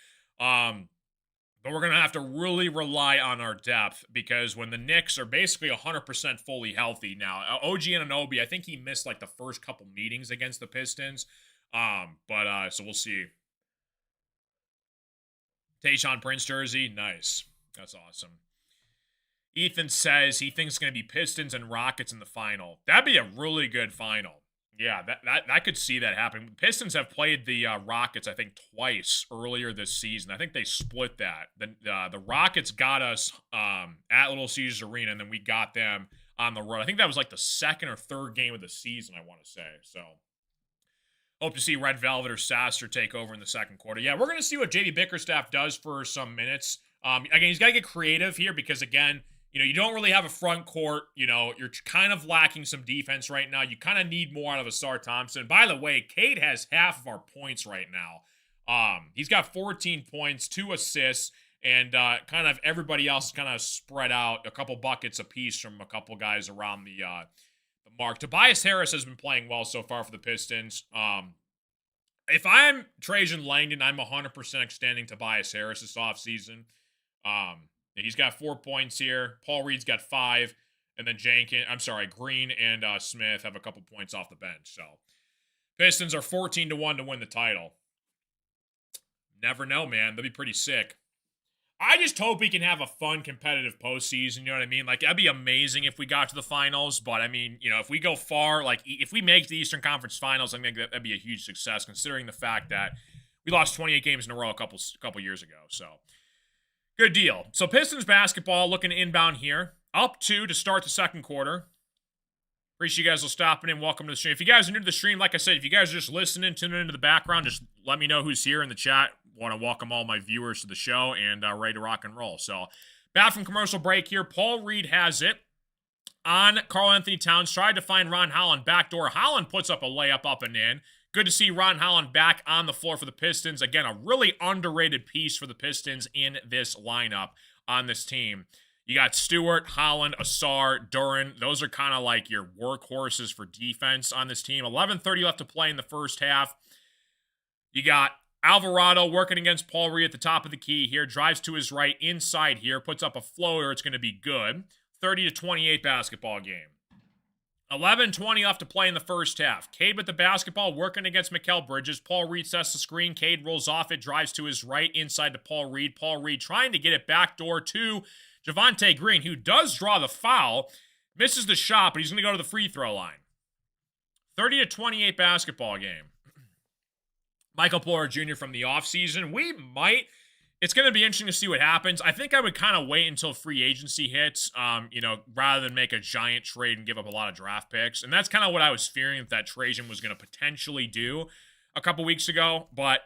[SPEAKER 1] But we're going to have to really rely on our depth because when the Knicks are basically 100% fully healthy now, OG Anunoby, I think he missed like the first couple meetings against the Pistons. So we'll see. Tayshaun Prince jersey, nice. That's awesome. Ethan says he thinks it's going to be Pistons and Rockets in the final. That'd be a really good final. Yeah, I could see that happening. Pistons have played the Rockets, I think, twice earlier this season. I think they split that. The Rockets got us at Little Caesars Arena, and then we got them on the road. I think that was like the second or third game of the season, I want to say. So, hope to see Red Velvet or Sasser take over in the second quarter. Yeah, we're going to see what JD Bickerstaff does for some minutes. Again, he's got to get creative here because, again, you don't really have a front court. You're kind of lacking some defense right now. You kind of need more out of Asar Thompson. By the way, Cade has half of our points right now. He's got 14 points, 2 assists, and kind of everybody else is kind of spread out, a couple buckets apiece from a couple guys around the mark. Tobias Harris has been playing well so far for the Pistons. If I'm Trajan Langdon, I'm 100% extending Tobias Harris this offseason. He's got 4 points here. Paul Reed's got 5. And then Green and Smith have a couple points off the bench. So, Pistons are 14-1 to win the title. Never know, man. They'll be pretty sick. I just hope we can have a fun, competitive postseason. You know what I mean? Like, that'd be amazing if we got to the finals. But, I mean, if we go far, like, if we make the Eastern Conference Finals, I think that'd be a huge success, considering the fact that we lost 28 games in a row a couple years ago. So, good deal. So Pistons basketball looking inbound here. Up 2 to start the second quarter. Appreciate you guys will stop in. Welcome to the stream. If you guys are new to the stream, like I said, if you guys are just listening, tuning into the background, just let me know who's here in the chat. Want to welcome all my viewers to the show and ready to rock and roll. So back from commercial break here. Paul Reed has it on Karl Anthony Towns. Tried to find Ron Holland backdoor. Holland puts up a layup up and in. Good to see Ron Holland back on the floor for the Pistons. Again, a really underrated piece for the Pistons in this lineup on this team. You got Stewart, Holland, Asar, Duran. Those are kind of like your workhorses for defense on this team. 11:30 left to play in the first half. You got Alvarado working against Paul Reed at the top of the key here. Drives to his right, inside here. Puts up a floater. It's going to be good. 30-28 basketball game. 11:20 left to play in the first half. Cade with the basketball, working against Mikal Bridges. Paul Reed sets the screen. Cade rolls off it, drives to his right, inside to Paul Reed. Paul Reed trying to get it backdoor to Javonte Green, who does draw the foul. Misses the shot, but he's going to go to the free throw line. 30-28 basketball game. Michael Porter Jr. from the offseason. It's going to be interesting to see what happens. I think I would kind of wait until free agency hits, rather than make a giant trade and give up a lot of draft picks. And that's kind of what I was fearing that Trajan was going to potentially do a couple weeks ago. But,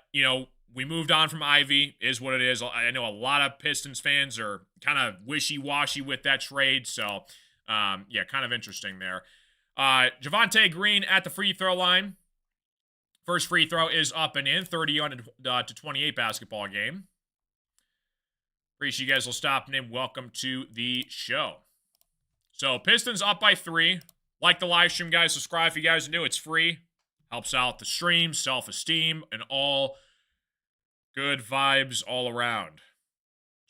[SPEAKER 1] we moved on from Ivy, is what it is. I know a lot of Pistons fans are kind of wishy-washy with that trade. So, kind of interesting there. Javonte Green at the free throw line. First free throw is up and in. 30-28 basketball game. Appreciate you guys will stop in. Welcome to the show. So, Pistons up by 3. Like the live stream, guys. Subscribe if you guys are new. It's free. Helps out the stream, self-esteem, and all good vibes all around.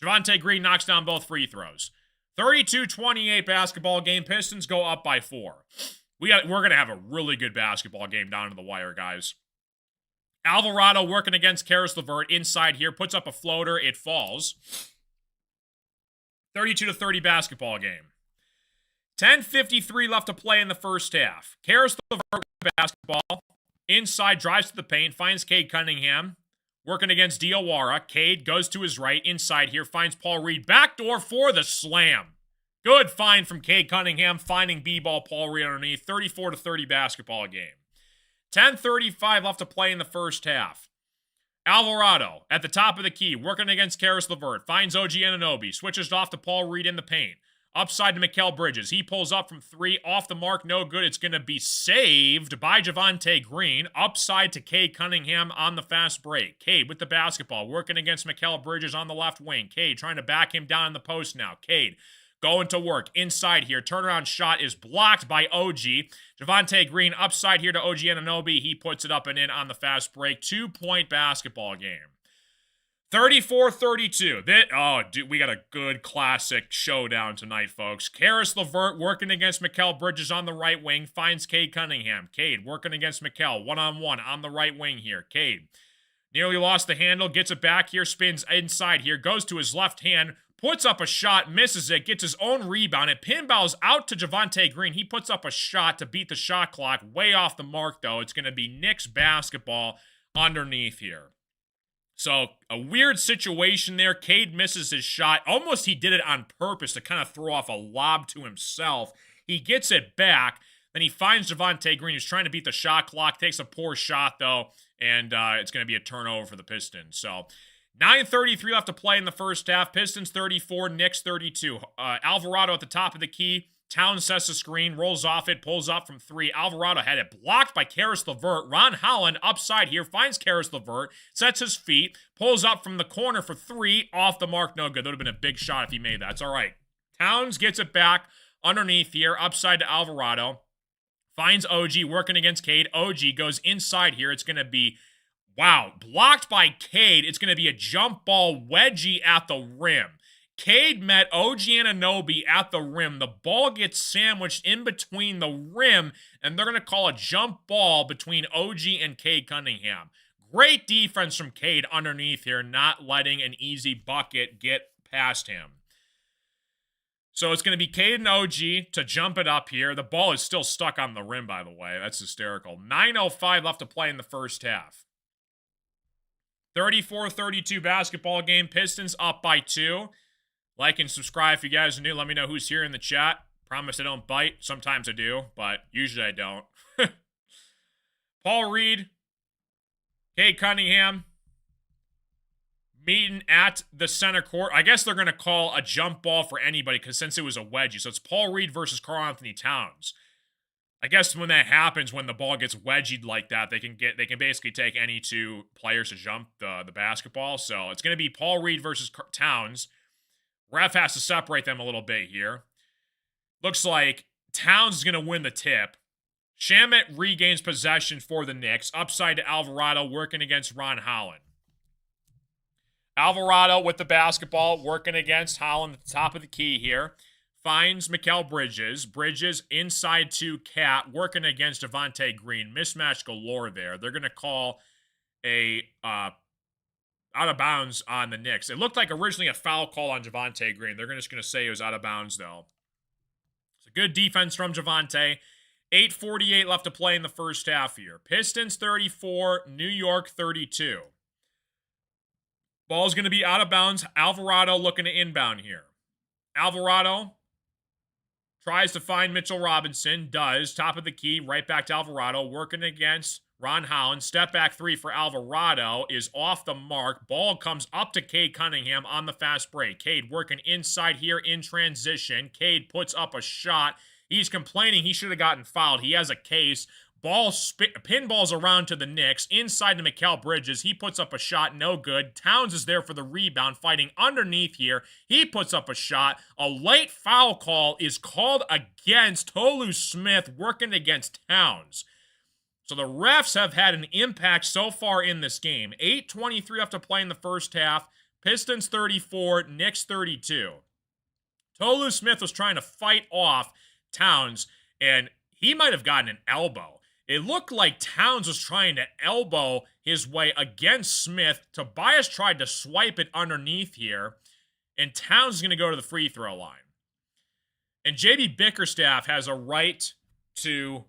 [SPEAKER 1] Javonte Green knocks down both free throws. 32-28 basketball game. Pistons go up by 4. We're going to have a really good basketball game down to the wire, guys. Alvarado working against Karis LeVert inside here. Puts up a floater. It falls. 32-30 basketball game. 10:53 left to play in the first half. Karis LeVert with basketball. Inside, drives to the paint. Finds Cade Cunningham. Working against Diawara. Cade goes to his right. Inside here. Finds Paul Reed. Backdoor for the slam. Good find from Cade Cunningham. Finding B-ball Paul Reed underneath. 34-30 basketball game. 10:35 left to play in the first half. Alvarado at the top of the key, working against Karis LeVert. Finds OG Anunoby. Switches off to Paul Reed in the paint. Upside to Mikal Bridges. He pulls up from 3. Off the mark, no good. It's going to be saved by Javonte Green. Upside to Cade Cunningham on the fast break. Cade with the basketball, working against Mikal Bridges on the left wing. Cade trying to back him down in the post now. Cade going to work inside here. Turnaround shot is blocked by OG. Javonte Green upside here to OG Anunoby. He puts it up and in on the fast break. 2-point basketball game. 34-32. We got a good classic showdown tonight, folks. Karis LeVert working against Mikal Bridges on the right wing. Finds Cade Cunningham. Cade working against Mikal. One-on-one on the right wing here. Cade nearly lost the handle. Gets it back here. Spins inside here. Goes to his left hand. Puts up a shot, misses it, gets his own rebound. It pinballs out to Javonte Green. He puts up a shot to beat the shot clock. Way off the mark, though. It's going to be Knicks basketball underneath here. So, a weird situation there. Cade misses his shot. Almost he did it on purpose to kind of throw off a lob to himself. He gets it back. Then he finds Javonte Green, who's trying to beat the shot clock. Takes a poor shot, though. And it's going to be a turnover for the Pistons. So, 9:33 left to play in the first half. Pistons 34, Knicks 32. Alvarado at the top of the key. Towns sets the screen, rolls off it, pulls up from 3. Alvarado had it blocked by Karis LeVert. Ron Holland upside here, finds Karis LeVert, sets his feet, pulls up from the corner for 3. Off the mark, no good. That would have been a big shot if he made that. It's all right. Towns gets it back underneath here, upside to Alvarado. Finds OG working against Cade. OG goes inside here. It's going to be blocked by Cade. It's going to be a jump ball wedgie at the rim. Cade met OG Anunoby at the rim. The ball gets sandwiched in between the rim, and they're going to call a jump ball between OG and Cade Cunningham. Great defense from Cade underneath here, not letting an easy bucket get past him. So it's going to be Cade and OG to jump it up here. The ball is still stuck on the rim, by the way. That's hysterical. 9:05 left to play in the first half. 34-32 basketball game. Pistons up by 2. Like and subscribe if you guys are new. Let me know who's here in the chat. Promise I don't bite. Sometimes I do, but usually I don't. Paul Reed, Cade Cunningham, meeting at the center court. I guess they're going to call a jump ball for anybody because since it was a wedgie. So it's Paul Reed versus Karl-Anthony Towns. I guess when that happens, when the ball gets wedgied like that, they can basically take any 2 players to jump the basketball. So it's going to be Paul Reed versus Towns. Ref has to separate them a little bit here. Looks like Towns is going to win the tip. Shamet regains possession for the Knicks. Upside to Alvarado working against Ron Holland. Alvarado with the basketball working against Holland at the top of the key here. Finds Mikal Bridges. Bridges inside to Cat working against Javonte Green. Mismatch galore there. They're going to call a out of bounds on the Knicks. It looked like originally a foul call on Javonte Green. They're just going to say it was out of bounds though. So good defense from Javonte. 8:48 left to play in the first half here. Pistons 34, New York 32. Ball's going to be out of bounds. Alvarado looking to inbound here. Alvarado tries to find Mitchell Robinson. Does. Top of the key. Right back to Alvarado. Working against Ron Holland. Step back three for Alvarado is off the mark. Ball comes up to Cade Cunningham on the fast break. Cade working inside here in transition. Cade puts up a shot. He's complaining he should have gotten fouled. He has a case. Ball pinballs around to the Knicks. Inside to Mikal Bridges. He puts up a shot. No good. Towns is there for the rebound. Fighting underneath here. He puts up a shot. A late foul call is called against Tolu Smith working against Towns. So the refs have had an impact so far in this game. 8:23 left to play in the first half. Pistons 34. Knicks 32. Tolu Smith was trying to fight off Towns, and he might have gotten an elbow. It looked like Towns was trying to elbow his way against Smith. Tobias tried to swipe it underneath here, and Towns is going to go to the free throw line. And JB Bickerstaff has a right to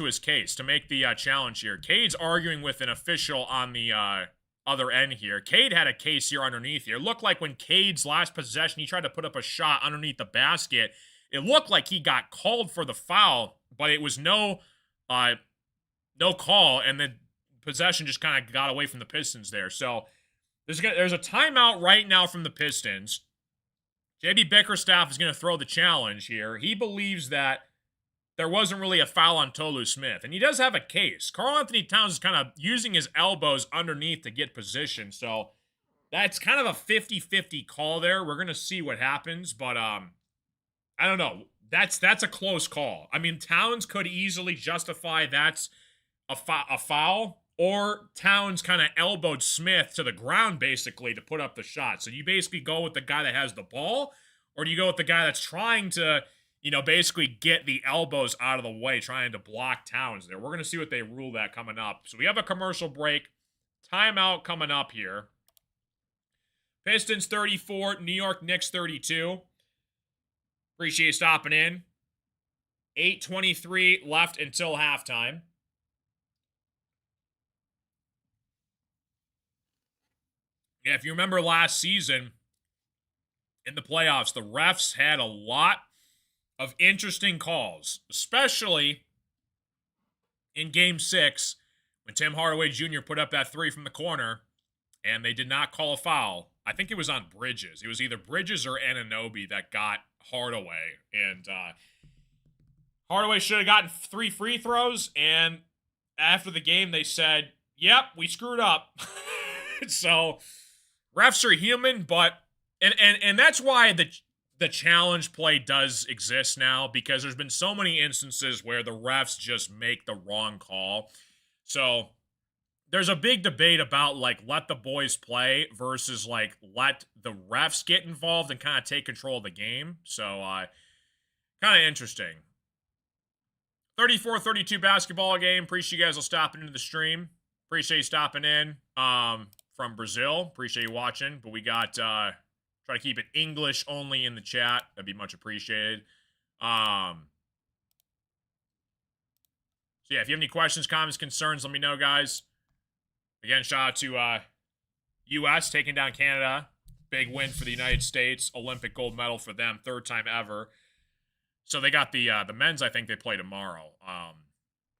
[SPEAKER 1] his case to make the challenge here. Cade's arguing with an official on the other end here. Cade had a case here underneath here. It looked like when Cade's last possession, he tried to put up a shot underneath the basket. It looked like he got called for the foul, but it was no call, and the possession just kind of got away from the Pistons there. So there's a timeout right now from the Pistons. JB Bickerstaff is going to throw the challenge here. He believes that there wasn't really a foul on Tolu Smith, and he does have a case. Karl-Anthony Towns is kind of using his elbows underneath to get position, so that's kind of a 50-50 call there. We're going to see what happens, but I don't know. That's a close call. I mean, Towns could easily justify that's a foul, or Towns kind of elbowed Smith to the ground basically to put up the shot. So you basically go with the guy that has the ball, or do you go with the guy that's trying to, basically get the elbows out of the way, trying to block Towns there? We're going to see what they rule that coming up. So we have a commercial break. Timeout coming up here. Pistons 34, New York Knicks 32. Appreciate you stopping in. 8:23 left until halftime. Yeah, if you remember last season in the playoffs, the refs had a lot of interesting calls, especially in Game 6 when Tim Hardaway Jr. put up that three from the corner and they did not call a foul. I think it was on Bridges. It was either Bridges or Anunoby that got Hardaway. And Hardaway should have gotten 3 free throws. And after the game, they said, yep, we screwed up. So refs are human, but and that's why the challenge play does exist now, because there's been so many instances where the refs just make the wrong call. So there's a big debate about, let the boys play versus, let the refs get involved and kind of take control of the game. So, kind of interesting. 34-32 basketball game. Appreciate you guys all stopping into the stream. Appreciate you stopping in from Brazil. Appreciate you watching. But we got, try to keep it English only in the chat. That'd be much appreciated. So, yeah, if you have any questions, comments, concerns, let me know, guys. Again, shout out to U.S. taking down Canada. Big win for the United States. Olympic gold medal for them. 3rd time ever. So they got the men's, I think they play tomorrow.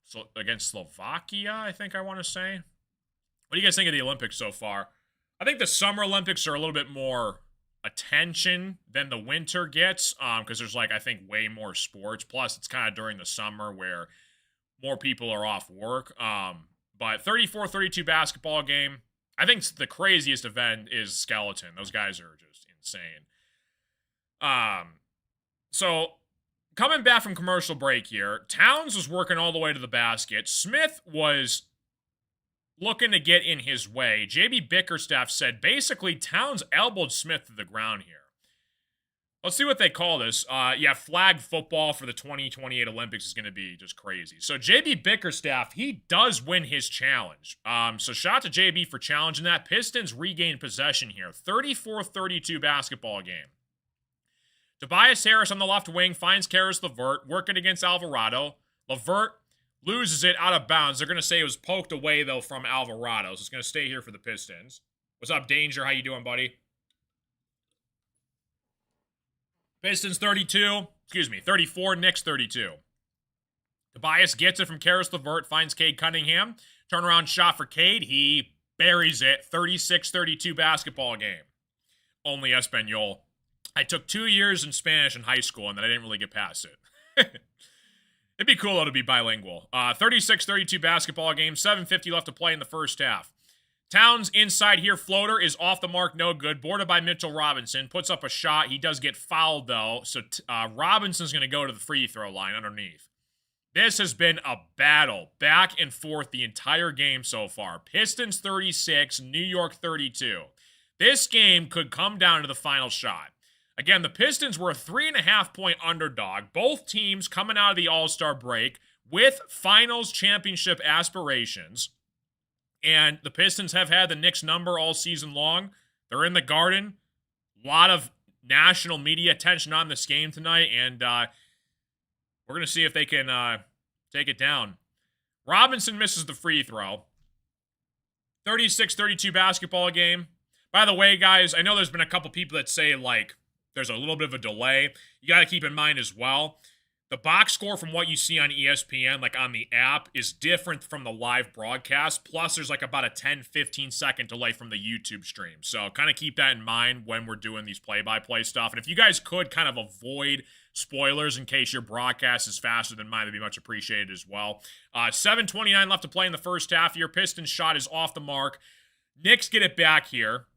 [SPEAKER 1] So against Slovakia, I think I want to say. What do you guys think of the Olympics so far? I think the Summer Olympics are a little bit more attention than the winter gets. Because there's, I think, way more sports. Plus, it's kind of during the summer where more people are off work. But 34-32 basketball game. I think the craziest event is skeleton. Those guys are just insane. So coming back from commercial break here, Towns was working all the way to the basket. Smith was looking to get in his way. JB Bickerstaff said basically Towns elbowed Smith to the ground here. Let's see what they call this. Flag football for the 2028 Olympics is going to be just crazy. So JB Bickerstaff, he does win his challenge. So shout out to JB for challenging that. Pistons regain possession here. 34-32 basketball game. Tobias Harris on the left wing finds Karis LeVert working against Alvarado. LeVert loses it out of bounds. They're going to say it was poked away, though, from Alvarado. So it's going to stay here for the Pistons. What's up, Danger? How you doing, buddy? Pistons 34, Knicks 32. Tobias gets it from Karis LeVert, finds Cade Cunningham. Turnaround shot for Cade. He buries it. 36-32 basketball game. Only Espanol. I took 2 years in Spanish in high school, and then I didn't really get past it. It'd be cool, though, to be bilingual. 36-32 basketball game. 7:50 left to play in the first half. Towns inside here. Floater is off the mark. No good. Boarded by Mitchell Robinson. Puts up a shot. He does get fouled, though. So Robinson's going to go to the free throw line underneath. This has been a battle. Back and forth the entire game so far. Pistons 36. New York 32. This game could come down to the final shot. Again, the Pistons were a 3.5-point underdog. Both teams coming out of the All-Star break with finals championship aspirations. And the Pistons have had the Knicks number all season long. They're in the Garden. A lot of national media attention on this game tonight. And we're going to see if they can take it down. Robinson misses the free throw. 36-32 basketball game. By the way, guys, I know there's been a couple people that say, like, there's a little bit of a delay. You got to keep in mind as well, the box score from what you see on ESPN, like on the app, is different from the live broadcast. Plus, there's like about a 10-15 second delay from the YouTube stream. So kind of keep that in mind when we're doing these play-by-play stuff. And if you guys could kind of avoid spoilers in case your broadcast is faster than mine, that'd be much appreciated as well. 7:29 left to play in the first half. Your Pistons shot is off the mark. Knicks get it back here.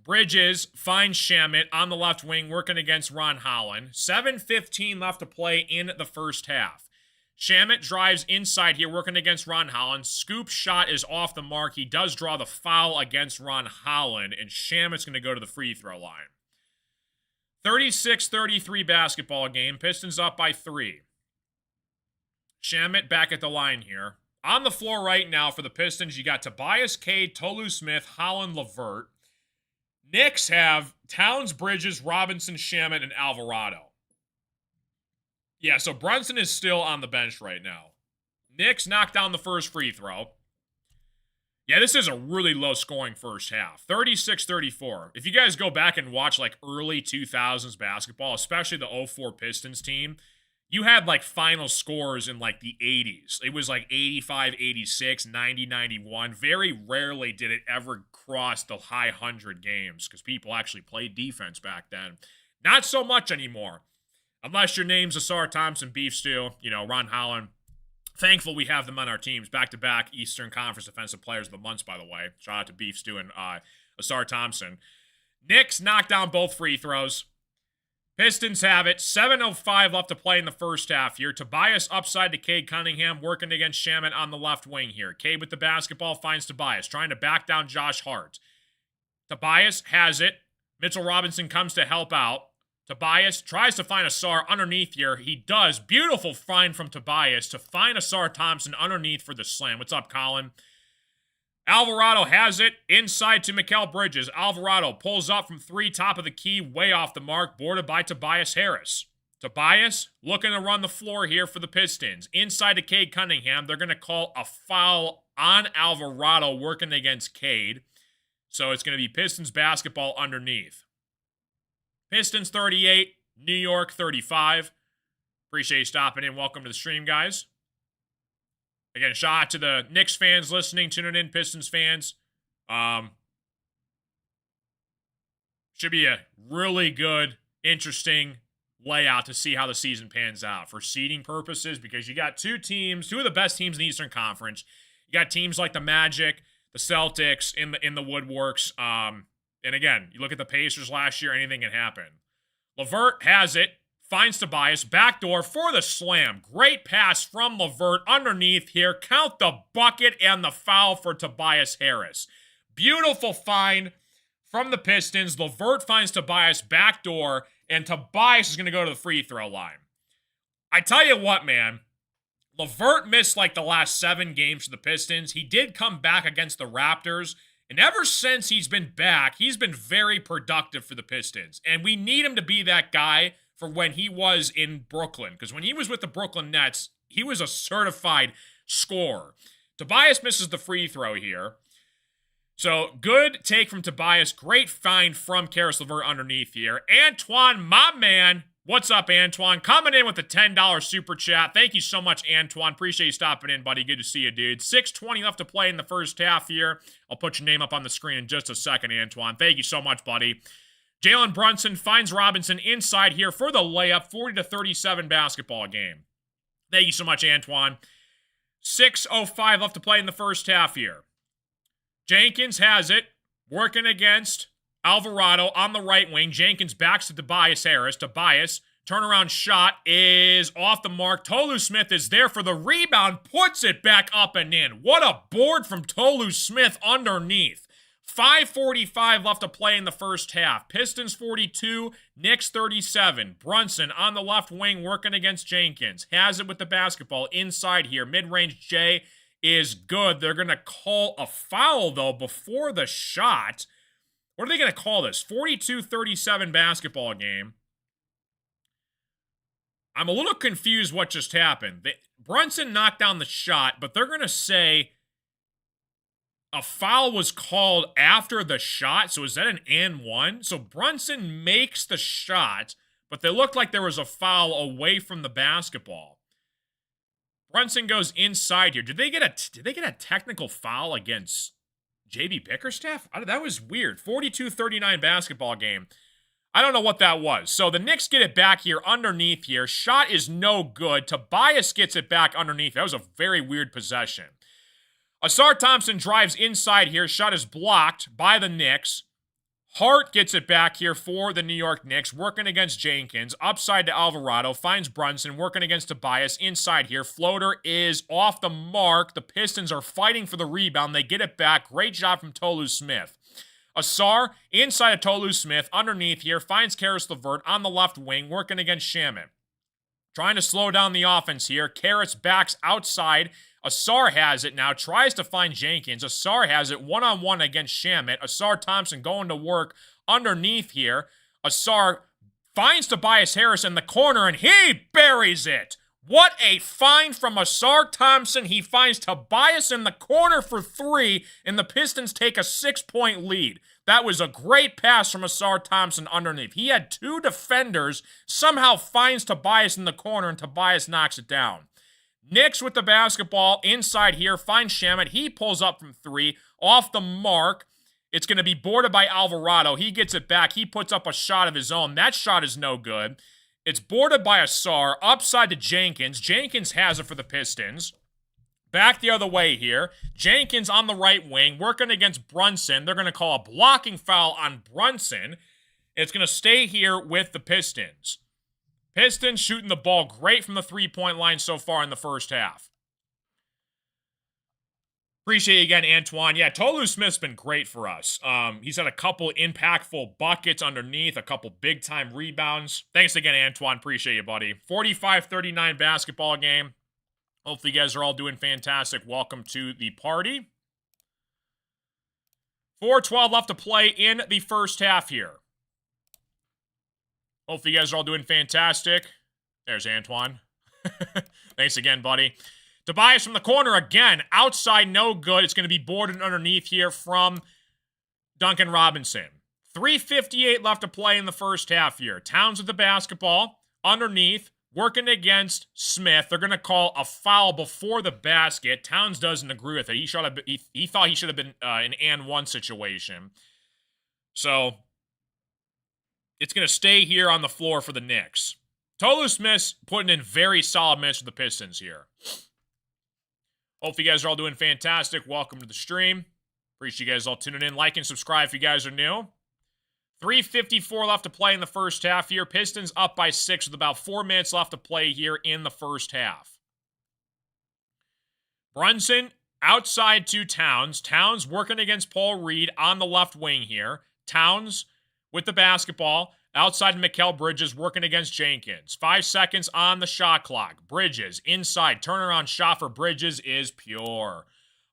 [SPEAKER 1] Bridges finds Shamet on the left wing working against Ron Holland. 7:15 left to play in the first half. Shamet drives inside here working against Ron Holland. Scoop shot is off the mark. He does draw the foul against Ron Holland, and Shamet's going to go to the free throw line. 36-33 basketball game. Pistons up by 3. Shamet back at the line here. On the floor right now for the Pistons, you got Tobias, Cade, Tolu Smith, Holland, LeVert. Knicks have Towns, Bridges, Robinson, Shamet, and Alvarado. Yeah, so Brunson is still on the bench right now. Knicks knocked down the first free throw. Yeah, this is a really low-scoring first half. 36-34. If you guys go back and watch, like, early 2000s basketball, especially the 04 Pistons team, you had, like, final scores in, like, the 80s. It was, like, 85, 86, 90, 91. Very rarely did it ever cross the high 100 games because people actually played defense back then. Not so much anymore. Unless your name's Asar Thompson, Beef Stew, Ron Holland. Thankful we have them on our teams. Back-to-back Eastern Conference Defensive Players of the Month, by the way. Shout out to Beef Stew and Asar Thompson. Knicks knocked down both free throws. Pistons have it. 7:05 left to play in the first half here. Tobias upside to Cade Cunningham, working against Shamet on the left wing here. Cade with the basketball finds Tobias, trying to back down Josh Hart. Tobias has it. Mitchell Robinson comes to help out. Tobias tries to find Asar underneath here. He does. Beautiful find from Tobias to find Asar Thompson underneath for the slam. What's up, Colin? Alvarado has it inside to Mikal Bridges. Alvarado pulls up from 3, top of the key, way off the mark, boarded by Tobias Harris. Tobias looking to run the floor here for the Pistons. Inside to Cade Cunningham. They're going to call a foul on Alvarado working against Cade. So it's going to be Pistons basketball underneath. Pistons 38, New York 35. Appreciate you stopping in. Welcome to the stream, guys. Again, shout out to the Knicks fans listening, tuning in, Pistons fans. Should be a really good, interesting layout to see how the season pans out for seeding purposes, because you got two of the best teams in the Eastern Conference. You got teams like the Magic, the Celtics in the woodworks. And again, you look at the Pacers last year, anything can happen. LeVert has it, finds Tobias, backdoor for the slam. Great pass from LeVert underneath here. Count the bucket and the foul for Tobias Harris. Beautiful find from the Pistons. LeVert finds Tobias backdoor, and Tobias is going to go to the free throw line. I tell you what, man. LeVert missed like the last 7 games for the Pistons. He did come back against the Raptors. And ever since he's been back, he's been very productive for the Pistons. And we need him to be that guy for when he was in Brooklyn. Because when he was with the Brooklyn Nets, he was a certified scorer. Tobias misses the free throw here. So, good take from Tobias. Great find from Caris LeVert underneath here. Antoine, my man. What's up, Antoine? Coming in with a $10 super chat. Thank you so much, Antoine. Appreciate you stopping in, buddy. Good to see you, dude. 6:20 left to play in the first half here. I'll put your name up on the screen in just a second, Antoine. Thank you so much, buddy. Jalen Brunson finds Robinson inside here for the layup. 40-37 basketball game. Thank you so much, Antoine. 6:05 left to play in the first half here. Jenkins has it. Working against Alvarado on the right wing. Jenkins backs to Tobias Harris. Tobias, turnaround shot is off the mark. Tolu Smith is there for the rebound. Puts it back up and in. What a board from Tolu Smith underneath. 5:45 left to play in the first half. Pistons 42, Knicks 37. Brunson on the left wing working against Jenkins. Has it with the basketball inside here. Mid-range J is good. They're going to call a foul, though, before the shot. What are they going to call this? 42-37 basketball game. I'm a little confused what just happened. Brunson knocked down the shot, but they're going to say a foul was called after the shot. So is that an and one? So Brunson makes the shot, but they looked like there was a foul away from the basketball. Brunson goes inside here. Did they get a technical foul against JB Bickerstaff? That was weird. 42-39 basketball game. I don't know what that was. So the Knicks get it back here underneath here. Shot is no good. Tobias gets it back underneath. That was a very weird possession. Asar Thompson drives inside here. Shot is blocked by the Knicks. Hart gets it back here for the New York Knicks, working against Jenkins. Upside to Alvarado, finds Brunson, working against Tobias. Inside here, floater is off the mark. The Pistons are fighting for the rebound. They get it back. Great job from Tolu Smith. Asar, inside of Tolu Smith, underneath here, finds Caris LeVert on the left wing, working against Shaman. Trying to slow down the offense here. Caris backs outside. Asar has it now, tries to find Jenkins. Asar has it one-on-one against Shamet. Asar Thompson going to work underneath here. Asar finds Tobias Harris in the corner, and he buries it. What a find from Asar Thompson. He finds Tobias in the corner for 3, and the Pistons take a 6-point lead. That was a great pass from Asar Thompson underneath. He had 2 defenders, somehow finds Tobias in the corner, and Tobias knocks it down. Knicks with the basketball inside here, finds Shamet. He pulls up from 3, off the mark. It's going to be boarded by Alvarado. He gets it back. He puts up a shot of his own. That shot is no good. It's boarded by Asar, upside to Jenkins. Jenkins has it for the Pistons. Back the other way here. Jenkins on the right wing, working against Brunson. They're going to call a blocking foul on Brunson. It's going to stay here with the Pistons. Pistons shooting the ball great from the three-point line so far in the first half. Appreciate you again, Antoine. Yeah, Tolu Smith's been great for us. He's had a couple impactful buckets underneath, a couple big-time rebounds. Thanks again, Antoine. Appreciate you, buddy. 45-39 basketball game. Hopefully you guys are all doing fantastic. Welcome to the party. 4:12 left to play in the first half here. Hopefully you guys are all doing fantastic. There's Antoine. Thanks again, buddy. Tobias from the corner again. Outside, no good. It's going to be boarded underneath here from Duncan Robinson. 3:58 left to play in the first half here. Towns with the basketball. Underneath, working against Smith. They're going to call a foul before the basket. Towns doesn't agree with it. He thought he should have been an and one situation. So it's going to stay here on the floor for the Knicks. Tolu Smith's putting in very solid minutes for the Pistons here. Hopefully you guys are all doing fantastic. Welcome to the stream. Appreciate you guys all tuning in. Like and subscribe if you guys are new. 3:54 left to play in the first half here. Pistons up by 6 with about 4 minutes left to play here in the first half. Brunson outside to Towns. Towns working against Paul Reed on the left wing here. Towns with the basketball. Outside to Mikal Bridges working against Jenkins. 5 seconds on the shot clock. Bridges inside. Turnaround shot for Bridges is pure.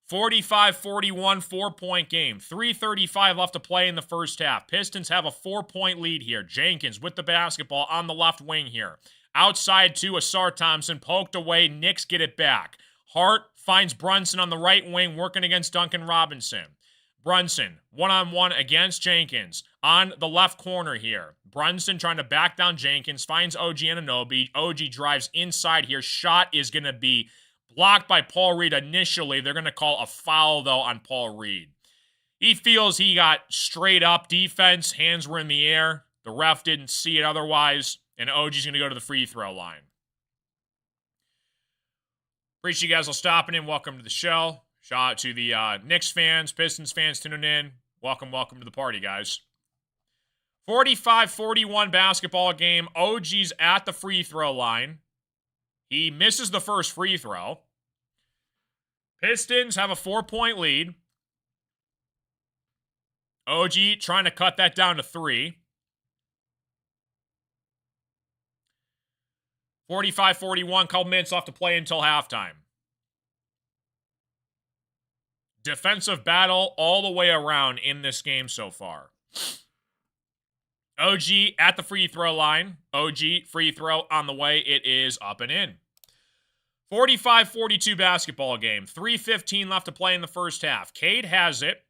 [SPEAKER 1] 45-41, 4-point game. 3:35 left to play in the first half. Pistons have a 4-point lead here. Jenkins with the basketball on the left wing here. Outside to Asar Thompson. Poked away. Knicks get it back. Hart finds Brunson on the right wing working against Duncan Robinson. Brunson, one-on-one against Jenkins on the left corner here. Brunson trying to back down Jenkins, finds OG Anunoby. OG drives inside here. Shot is going to be blocked by Paul Reed initially. They're going to call a foul, though, on Paul Reed. He feels he got straight up defense. Hands were in the air. The ref didn't see it otherwise, and OG's going to go to the free throw line. Appreciate you guys all stopping in. Welcome to the show. Shout out to the Knicks fans, Pistons fans tuning in. Welcome to the party, guys. 45-41 basketball game. OG's at the free throw line. He misses the first free throw. Pistons have a 4-point lead. OG trying to cut that down to 3. 45-41, couple minutes left to play until halftime. Defensive battle all the way around in this game so far. OG at the free throw line. OG free throw on the way. It is up and in. 45-42 basketball game. 3:15 left to play in the first half. Cade has it.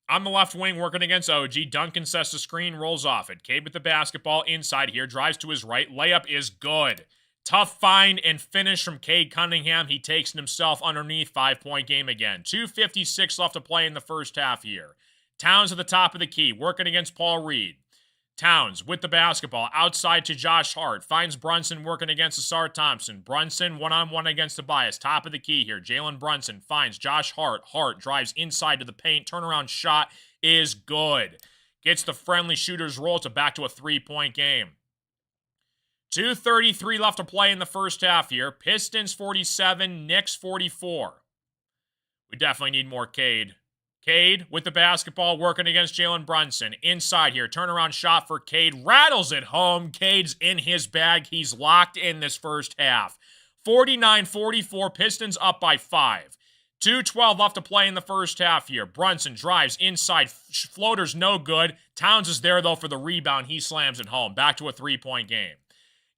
[SPEAKER 1] On the left wing working against OG. Duncan sets the screen, rolls off it. Cade with the basketball inside here. Drives to his right. Layup is good. Tough find and finish from Cade Cunningham. He takes it himself underneath. 5-point game again. 2:56 left to play in the first half here. Towns at the top of the key, working against Paul Reed. Towns with the basketball outside to Josh Hart. Finds Brunson working against Asar Thompson. Brunson one-on-one against Tobias. Top of the key here. Jalen Brunson finds Josh Hart. Hart drives inside to the paint. Turnaround shot is good. Gets the friendly shooter's roll to back to a 3-point game. 2:33 left to play in the first half here. Pistons 47, Knicks 44. We definitely need more Cade. Cade with the basketball working against Jalen Brunson. Inside here, turnaround shot for Cade. Rattles it home. Cade's in his bag. He's locked in this first half. 49-44, Pistons up by 5. 2:12 left to play in the first half here. Brunson drives inside. Floater's no good. Towns is there, though, for the rebound. He slams it home. Back to a 3-point game.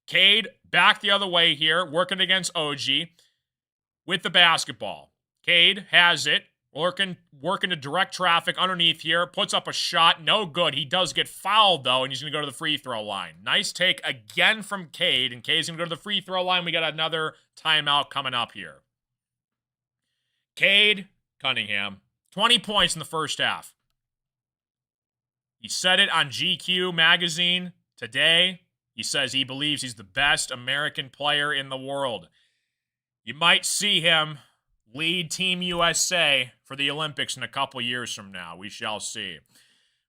[SPEAKER 1] Cade back the other way here, working against OG with the basketball. Cade has it, working to direct traffic underneath here, puts up a shot, no good. He does get fouled, though, and he's going to go to the free throw line. Nice take again from Cade, and Cade's going to go to the free throw line. We got another timeout coming up here. Cade Cunningham, 20 points in the first half. He said it on GQ magazine today. He says he believes he's the best American player in the world. You might see him lead Team USA for the Olympics in a couple years from now. We shall see.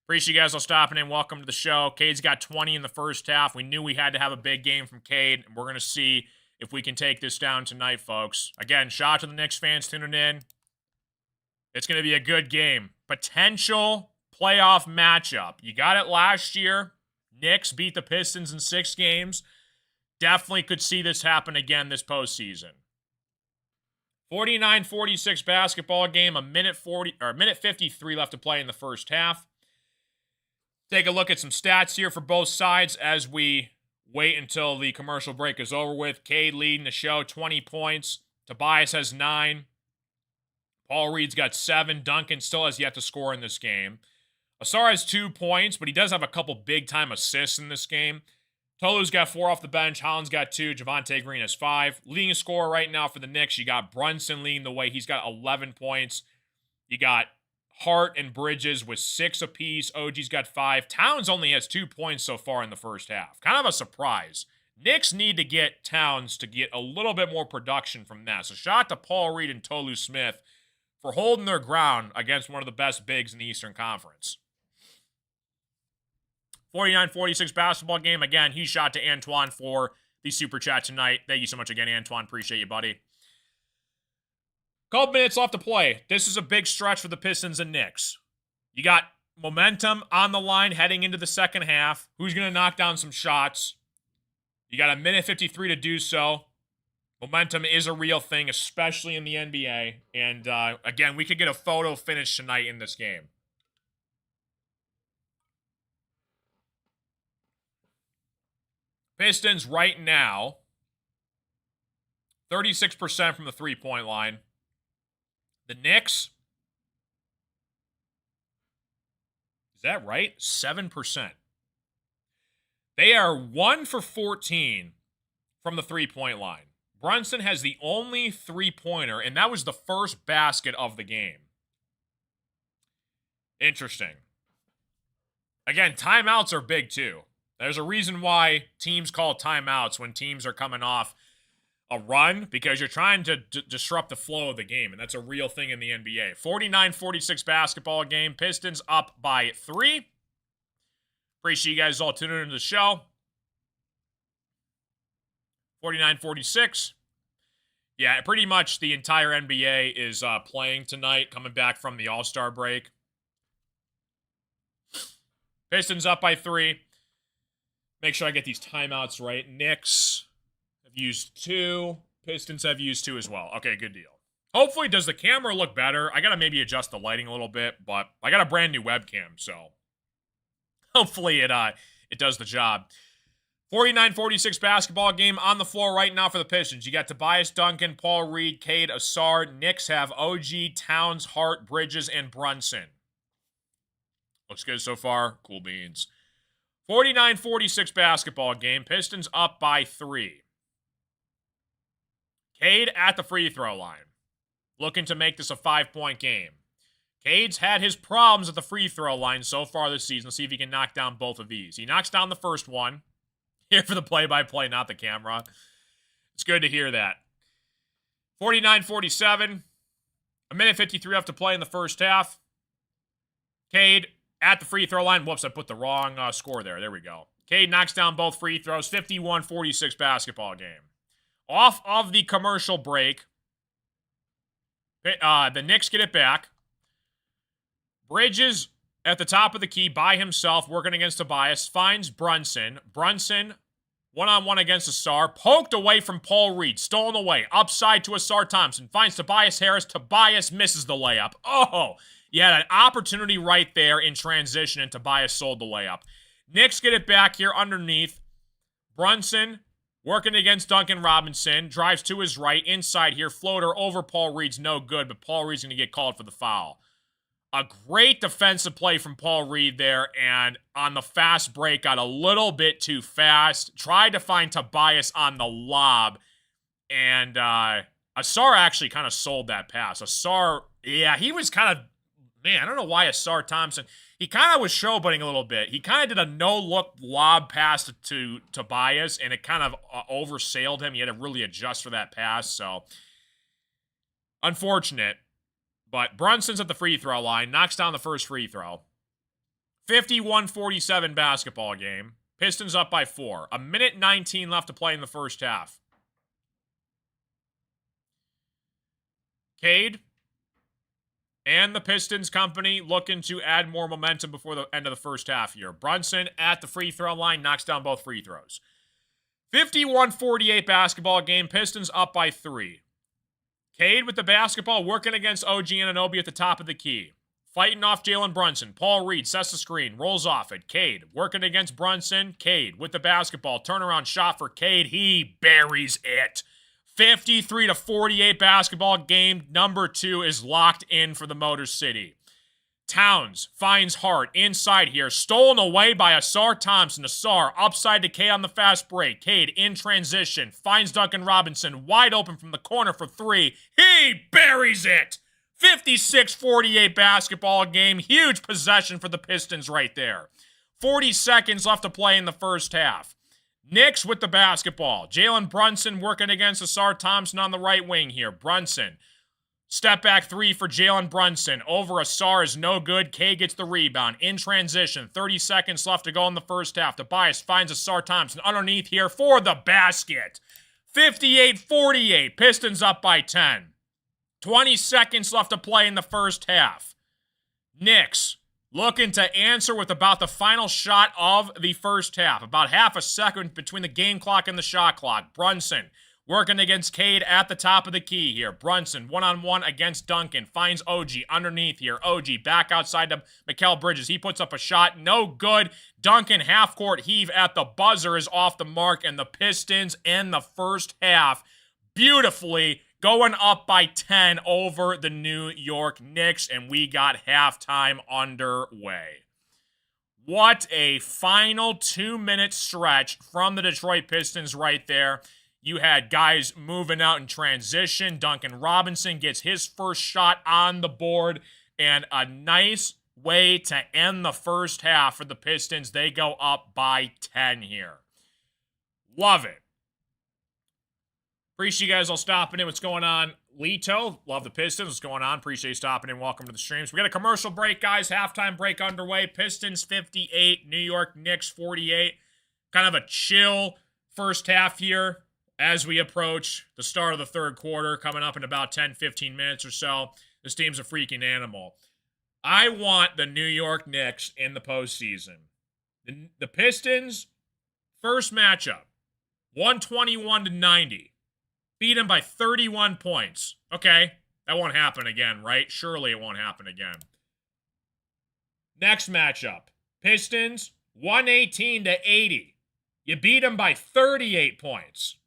[SPEAKER 1] Appreciate you guys all stopping in. Welcome to the show. Cade's got 20 in the first half. We knew we had to have a big game from Cade, and we're going to see if we can take this down tonight, folks. Again, shout out to the Knicks fans tuning in. It's going to be a good game. Potential playoff matchup. You got it last year. Knicks beat the Pistons in 6 games. Definitely could see this happen again this postseason. 49-46 basketball game. A minute 53 left to play in the first half. Take a look at some stats here for both sides as we wait until the commercial break is over with. Cade leading the show, 20 points. Tobias has 9. Paul Reed's got 7. Duncan still has yet to score in this game. Asar has 2 points, but he does have a couple big-time assists in this game. Tolu's got 4 off the bench. Holland's got 2. Javonte Green has 5. Leading scorer right now for the Knicks, you got Brunson leading the way. He's got 11 points. You got Hart and Bridges with 6 apiece. OG's got 5. Towns only has 2 points so far in the first half. Kind of a surprise. Knicks need to get Towns to get a little bit more production from that. So shout out to Paul Reed and Tolu Smith for holding their ground against one of the best bigs in the Eastern Conference. 49-46 basketball game. Again, huge shot to Antoine for the super chat tonight. Thank you so much again, Antoine. Appreciate you, buddy. Couple minutes left to play. This is a big stretch for the Pistons and Knicks. You got momentum on the line heading into the second half. Who's going to knock down some shots? You got a minute 53 to do so. Momentum is a real thing, especially in the NBA. And again, we could get a photo finish tonight in this game. Pistons right now, 36% from the three-point line. The Knicks, is that right? 7%. They are 1 for 14 from the three-point line. Brunson has the only three-pointer, and that was the first basket of the game. Interesting. Again, timeouts are big too. There's a reason why teams call timeouts when teams are coming off a run, because you're trying to disrupt the flow of the game, and that's a real thing in the NBA. 49-46 basketball game. Pistons up by 3. Appreciate you guys all tuning into the show. 49-46. Yeah, pretty much the entire NBA is playing tonight, coming back from the All-Star break. Pistons up by 3. Make sure I get these timeouts right. Knicks have used 2. Pistons have used 2 as well. Okay, good deal. Hopefully, does the camera look better? I got to maybe adjust the lighting a little bit, but I got a brand new webcam, so hopefully it does the job. 49-46 basketball game on the floor right now for the Pistons. You got Tobias Duncan, Paul Reed, Cade, Asar. Knicks have OG, Towns, Hart, Bridges, and Brunson. Looks good so far. Cool beans. 49-46 basketball game. Pistons up by 3. Cade at the free throw line. Looking to make this a 5-point game. Cade's had his problems at the free throw line so far this season. Let's see if he can knock down both of these. He knocks down the first one. Here for the play-by-play, not the camera. It's good to hear that. 49-47. A minute 53 left to play in the first half. Cade at the free throw line. Whoops, I put the wrong score there. There we go. Cade knocks down both free throws. 51-46 basketball game. Off of the commercial break, the Knicks get it back. Bridges at the top of the key by himself, working against Tobias, finds Brunson. Brunson, one-on-one against Asar, poked away from Paul Reed, stolen away, upside to Asar Thompson, finds Tobias Harris. Tobias misses the layup. Oh, you had an opportunity right there in transition, and Tobias sold the layup. Knicks get it back here underneath. Brunson, working against Duncan Robinson, drives to his right, inside here, floater over Paul Reed's no good, but Paul Reed's going to get called for the foul. A great defensive play from Paul Reed there, and on the fast break, got a little bit too fast. Tried to find Tobias on the lob, and Asar actually kind of sold that pass. Asar, yeah, he was kind of, man, I don't know why Asar Thompson, he kind of was showboating a little bit. He kind of did a no-look lob pass to Tobias, and it kind of oversailed him. He had to really adjust for that pass, so unfortunate. But Brunson's at the free throw line, knocks down the first free throw. 51-47 basketball game. Pistons up by 4. A minute 19 left to play in the first half. Cade and the Pistons company looking to add more momentum before the end of the first half here. Brunson at the free throw line, knocks down both free throws. 51-48 basketball game. Pistons up by 3. Cade with the basketball, working against OG Anunoby at the top of the key. Fighting off Jalen Brunson. Paul Reed sets the screen, rolls off it. Cade working against Brunson. Cade with the basketball. Turnaround shot for Cade. He buries it. 53-48 basketball game. Number 2 is locked in for the Motor City. Towns finds Hart inside here. Stolen away by Asar Thompson. Asar upside to Cade on the fast break. Cade in transition. Finds Duncan Robinson wide open from the corner for 3. He buries it. 56-48 basketball game. Huge possession for the Pistons right there. 40 seconds left to play in the first half. Knicks with the basketball. Jalen Brunson working against Asar Thompson on the right wing here. Brunson Step back three for Jalen Brunson. Over Asar is no good. K gets the rebound. In transition, 30 seconds left to go in the first half. Tobias finds Asar Thompson underneath here for the basket. 58-48. Pistons up by 10. 20 seconds left to play in the first half. Knicks looking to answer with about the final shot of the first half. About half a second between the game clock and the shot clock. Brunson working against Cade at the top of the key here. Brunson one-on-one against Duncan. Finds OG underneath here. OG back outside to Mikal Bridges. He puts up a shot. No good. Duncan half-court heave at the buzzer is off the mark. And the Pistons end the first half beautifully, going up by 10 over the New York Knicks. And we got halftime underway. What a final 2-minute stretch from the Detroit Pistons right there. You had guys moving out in transition. Duncan Robinson gets his first shot on the board. And a nice way to end the first half for the Pistons. They go up by 10 here. Love it. Appreciate you guys all stopping in. What's going on? Lito, love the Pistons. What's going on? Appreciate you stopping in. Welcome to the streams. We got a commercial break, guys. Halftime break underway. Pistons 58, New York Knicks 48. Kind of a chill first half here as we approach the start of the third quarter, coming up in about 10-15 minutes or so. This team's a freaking animal. I want the New York Knicks in the postseason. The Pistons, first matchup, 121-90. Beat them by 31 points. Okay, that won't happen again, right? Surely it won't happen again. Next matchup, Pistons, 118-80. You beat them by 38 points.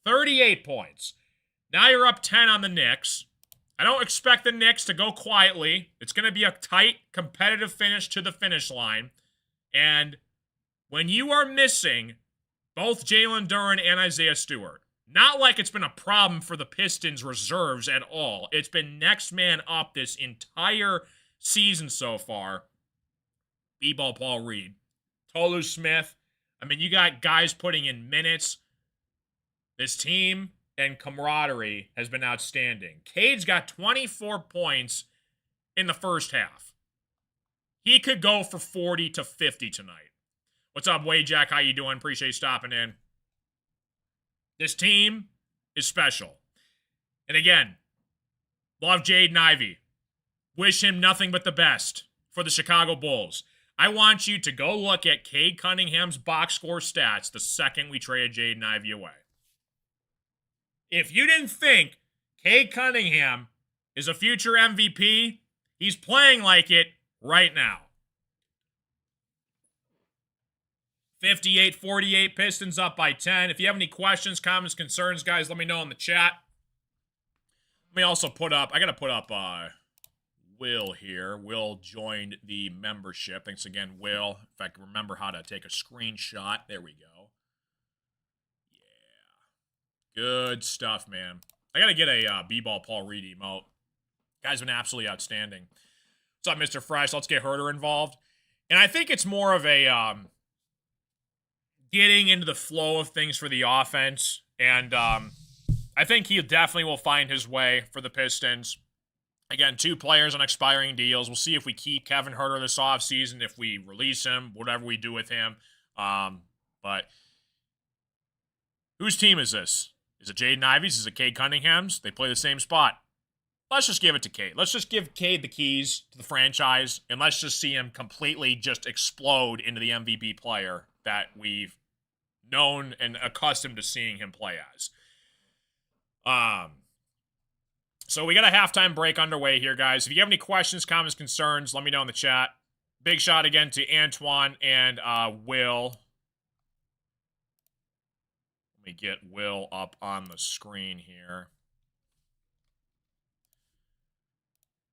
[SPEAKER 1] 38 points. Now you're up 10 on the Knicks. I don't expect the Knicks to go quietly. It's going to be a tight, competitive finish to the finish line. And when you are missing both Jalen Duren and Isaiah Stewart, not like it's been a problem for the Pistons reserves at all. It's been next man up this entire season so far. B-ball Paul Reed. Tolu Smith. I mean, you got guys putting in minutes. This team and camaraderie has been outstanding. Cade's got 24 points in the first half. He could go for 40 to 50 tonight. What's up, Wayjack? How you doing? Appreciate you stopping in. This team is special. And again, love Jaden Ivey. Wish him nothing but the best for the Chicago Bulls. I want you to go look at Cade Cunningham's box score stats the second we traded Jaden Ivey away. If you didn't think Cade Cunningham is a future MVP, he's playing like it right now. 58-48, Pistons up by 10. If you have any questions, comments, concerns, guys, let me know in the chat. Let me also put up, I got to put up Will here. Will joined the membership. Thanks again, Will. If I can remember how to take a screenshot. There we go. Good stuff, man. I got to get a B-ball Paul Reed emote. Guy's been absolutely outstanding. What's up, Mr. Fresh? Let's get Herter involved. And I think it's more of a getting into the flow of things for the offense. And I think he definitely will find his way for the Pistons. Again, 2 players on expiring deals. We'll see if we keep Kevin Herter this offseason, if we release him, whatever we do with him. But whose team is this? Is it Jaden Ivey's? Is it Cade Cunningham's? They play the same spot. Let's just give it to Cade. Let's just give Cade the keys to the franchise, and let's just see him completely just explode into the MVP player that we've known and accustomed to seeing him play as. So we got a halftime break underway here, guys. If you have any questions, comments, concerns, let me know in the chat. Big shout again to Antoine and Will. Let me get Will up on the screen here.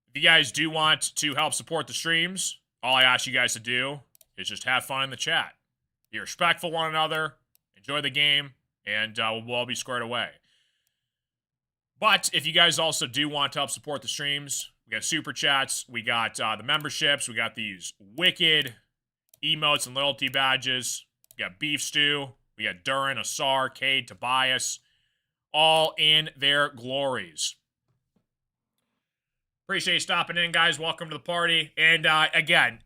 [SPEAKER 1] If you guys do want to help support the streams, all I ask you guys to do is just have fun in the chat. Be respectful of one another, enjoy the game, and we'll all be squared away. But if you guys also do want to help support the streams, we got super chats, we got the memberships, we got these wicked emotes and loyalty badges, we got Beef Stew, we got Duren, Asar, Cade, Tobias, all in their glories. Appreciate you stopping in, guys. Welcome to the party. And again,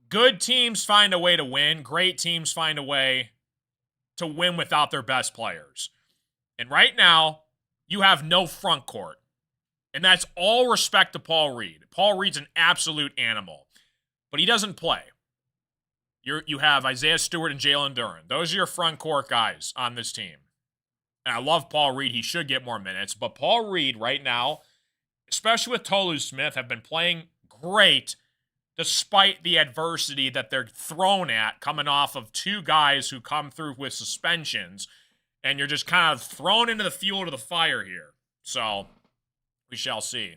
[SPEAKER 1] good teams find a way to win. Great teams find a way to win without their best players. And right now, you have no front court. And that's all respect to Paul Reed. Paul Reed's an absolute animal. But he doesn't play. You have Isaiah Stewart and Jalen Duren. Those are your front court guys on this team. And I love Paul Reed. He should get more minutes. But Paul Reed right now, especially with Tolu Smith, have been playing great despite the adversity that they're thrown at coming off of two guys who come through with suspensions. And you're just kind of thrown into the fuel to the fire here. So we shall see.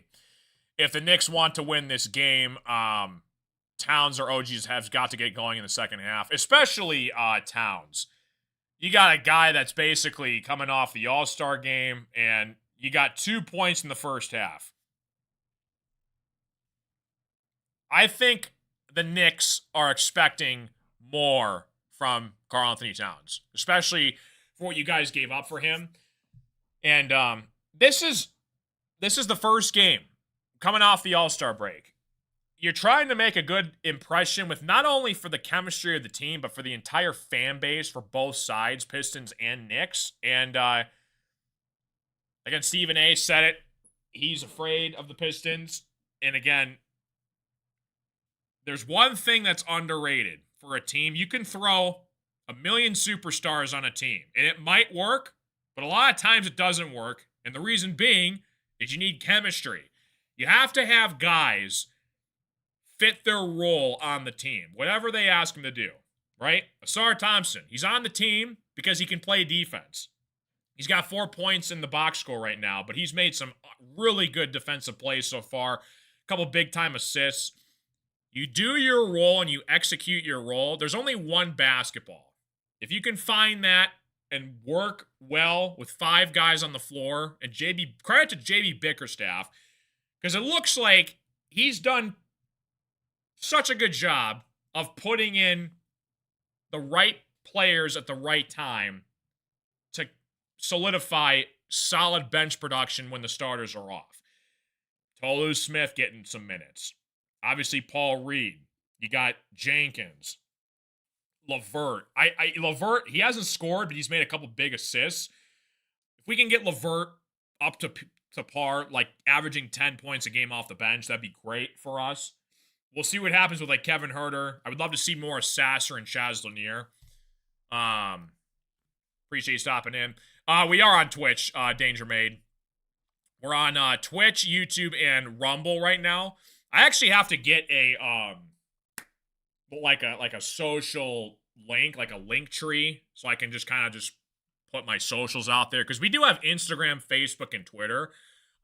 [SPEAKER 1] If the Knicks want to win this game, Towns or OGs have got to get going in the second half, especially Towns. You got a guy that's basically coming off the All-Star game, and you got 2 points in the first half. I think the Knicks are expecting more from Karl Anthony Towns, especially for what you guys gave up for him. And this is the first game coming off the All-Star break. You're trying to make a good impression with not only for the chemistry of the team, but for the entire fan base for both sides, Pistons and Knicks. And again, Stephen A. said it. He's afraid of the Pistons. And again, there's one thing that's underrated for a team. You can throw a million superstars on a team, and it might work, but a lot of times it doesn't work. And the reason being is you need chemistry. You have to have guys fit their role on the team, whatever they ask him to do, right? Asar Thompson, he's on the team because he can play defense. He's got 4 points in the box score right now, but he's made some really good defensive plays so far, a couple big-time assists. You do your role and you execute your role. There's only one basketball. If you can find that and work well with 5 guys on the floor, and credit to JB Bickerstaff, because it looks like he's done such a good job of putting in the right players at the right time to solidify solid bench production when the starters are off. Tolu Smith getting some minutes. Obviously, Paul Reed. You got Jenkins. LeVert. LeVert, he hasn't scored, but he's made a couple big assists. If we can get LeVert up to par, like averaging 10 points a game off the bench, that'd be great for us. We'll see what happens with like Kevin Huerter. I would love to see more of Sasser and Chaz Lanier. Appreciate you stopping in. We are on Twitch, Danger Maid. We're on Twitch, YouTube, and Rumble right now. I actually have to get a like a social link, like a link tree, so I can just kind of just put my socials out there, because we do have Instagram, Facebook, and Twitter.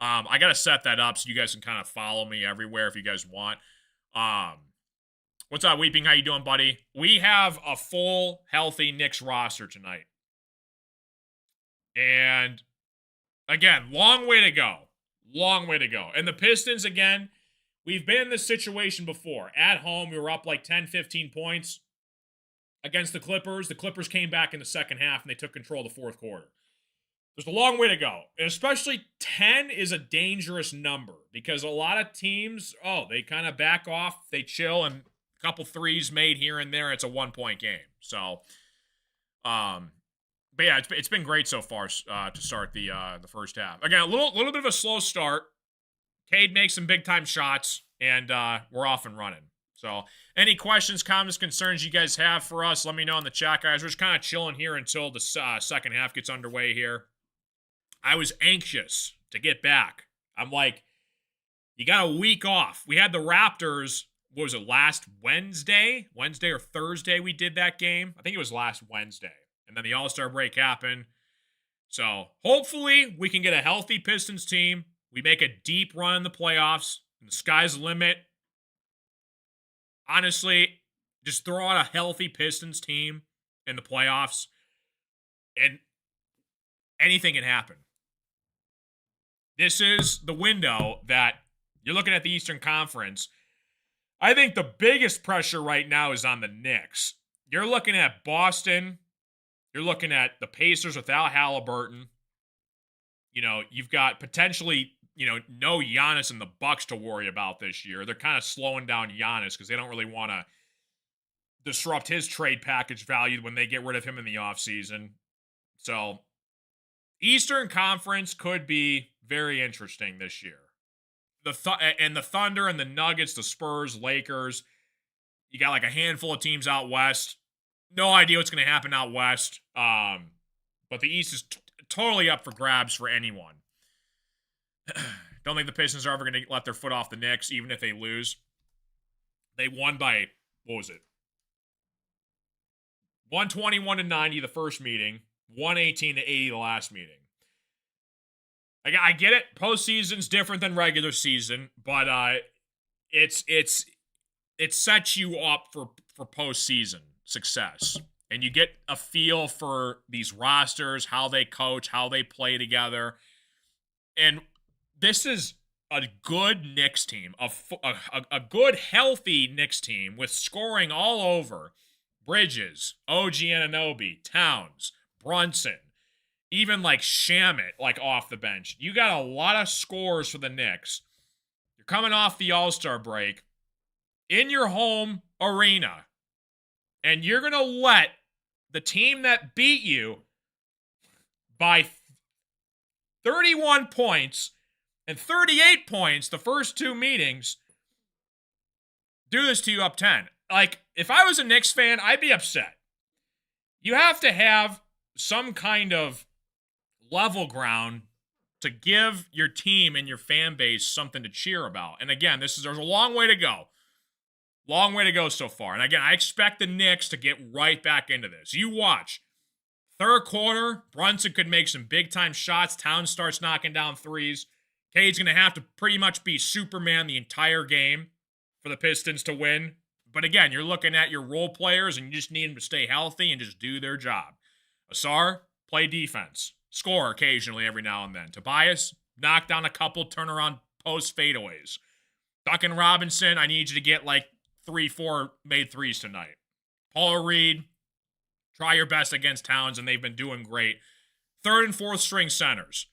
[SPEAKER 1] I gotta set that up so you guys can kind of follow me everywhere if you guys want. What's up, Weeping? How you doing, buddy? We have a full, healthy Knicks roster tonight. And again, long way to go. Long way to go. And the Pistons, again, we've been in this situation before. At home, we were up like 10, 15 points against the Clippers. The Clippers came back in the second half, and they took control of the fourth quarter. There's a long way to go. And especially 10 is a dangerous number, because a lot of teams, they kind of back off, they chill, and a couple threes made here and there. It's a 1-point game. So, but yeah, it's been great so far to start the first half. Again, a little bit of a slow start. Cade makes some big-time shots, and we're off and running. So, any questions, comments, concerns you guys have for us, let me know in the chat, guys. We're just kind of chilling here until the second half gets underway here. I was anxious to get back. I'm like, you got a week off. We had the Raptors, what was it, last Wednesday? Wednesday or Thursday we did that game? I think it was last Wednesday. And then the All-Star break happened. So, hopefully, we can get a healthy Pistons team. We make a deep run in the playoffs. And the sky's the limit. Honestly, just throw out a healthy Pistons team in the playoffs, and anything can happen. This is the window that you're looking at the Eastern Conference. I think the biggest pressure right now is on the Knicks. You're looking at Boston. You're looking at the Pacers without Halliburton. You know, you've got potentially no Giannis and the Bucks to worry about this year. They're kind of slowing down Giannis because they don't really want to disrupt his trade package value when they get rid of him in the offseason. So Eastern Conference could be very interesting this year. And the Thunder and the Nuggets, the Spurs, Lakers, you got like a handful of teams out west. No idea what's going to happen out west. But the East is totally up for grabs for anyone. Don't think the Pistons are ever going to let their foot off the Knicks, even if they lose. They won by, what was it? 121-90 the first meeting, 118-80 the last meeting. I get it. Postseason's different than regular season, but it sets you up for postseason success. And you get a feel for these rosters, how they coach, how they play together. And this is a good Knicks team, a good, healthy Knicks team with scoring all over. Bridges, OG Anunoby, Towns, Brunson, even like Shamet, like off the bench. You got a lot of scores for the Knicks. You're coming off the All-Star break in your home arena, and you're going to let the team that beat you by 31 points and 38 points the first two meetings do this to you up 10. Like, if I was a Knicks fan, I'd be upset. You have to have some kind of level ground to give your team and your fan base something to cheer about. And again, there's a long way to go. Long way to go so far. And again, I expect the Knicks to get right back into this. You watch. Third quarter, Brunson could make some big-time shots. Towns starts knocking down threes. Cade's going to have to pretty much be Superman the entire game for the Pistons to win. But again, you're looking at your role players, and you just need them to stay healthy and just do their job. Asar, play defense. Score occasionally every now and then. Tobias, knock down a couple turnaround post fadeaways. Duncan Robinson, I need you to get like 3-4 made threes tonight. Paul Reed, try your best against Towns, and they've been doing great. Third and fourth string centers.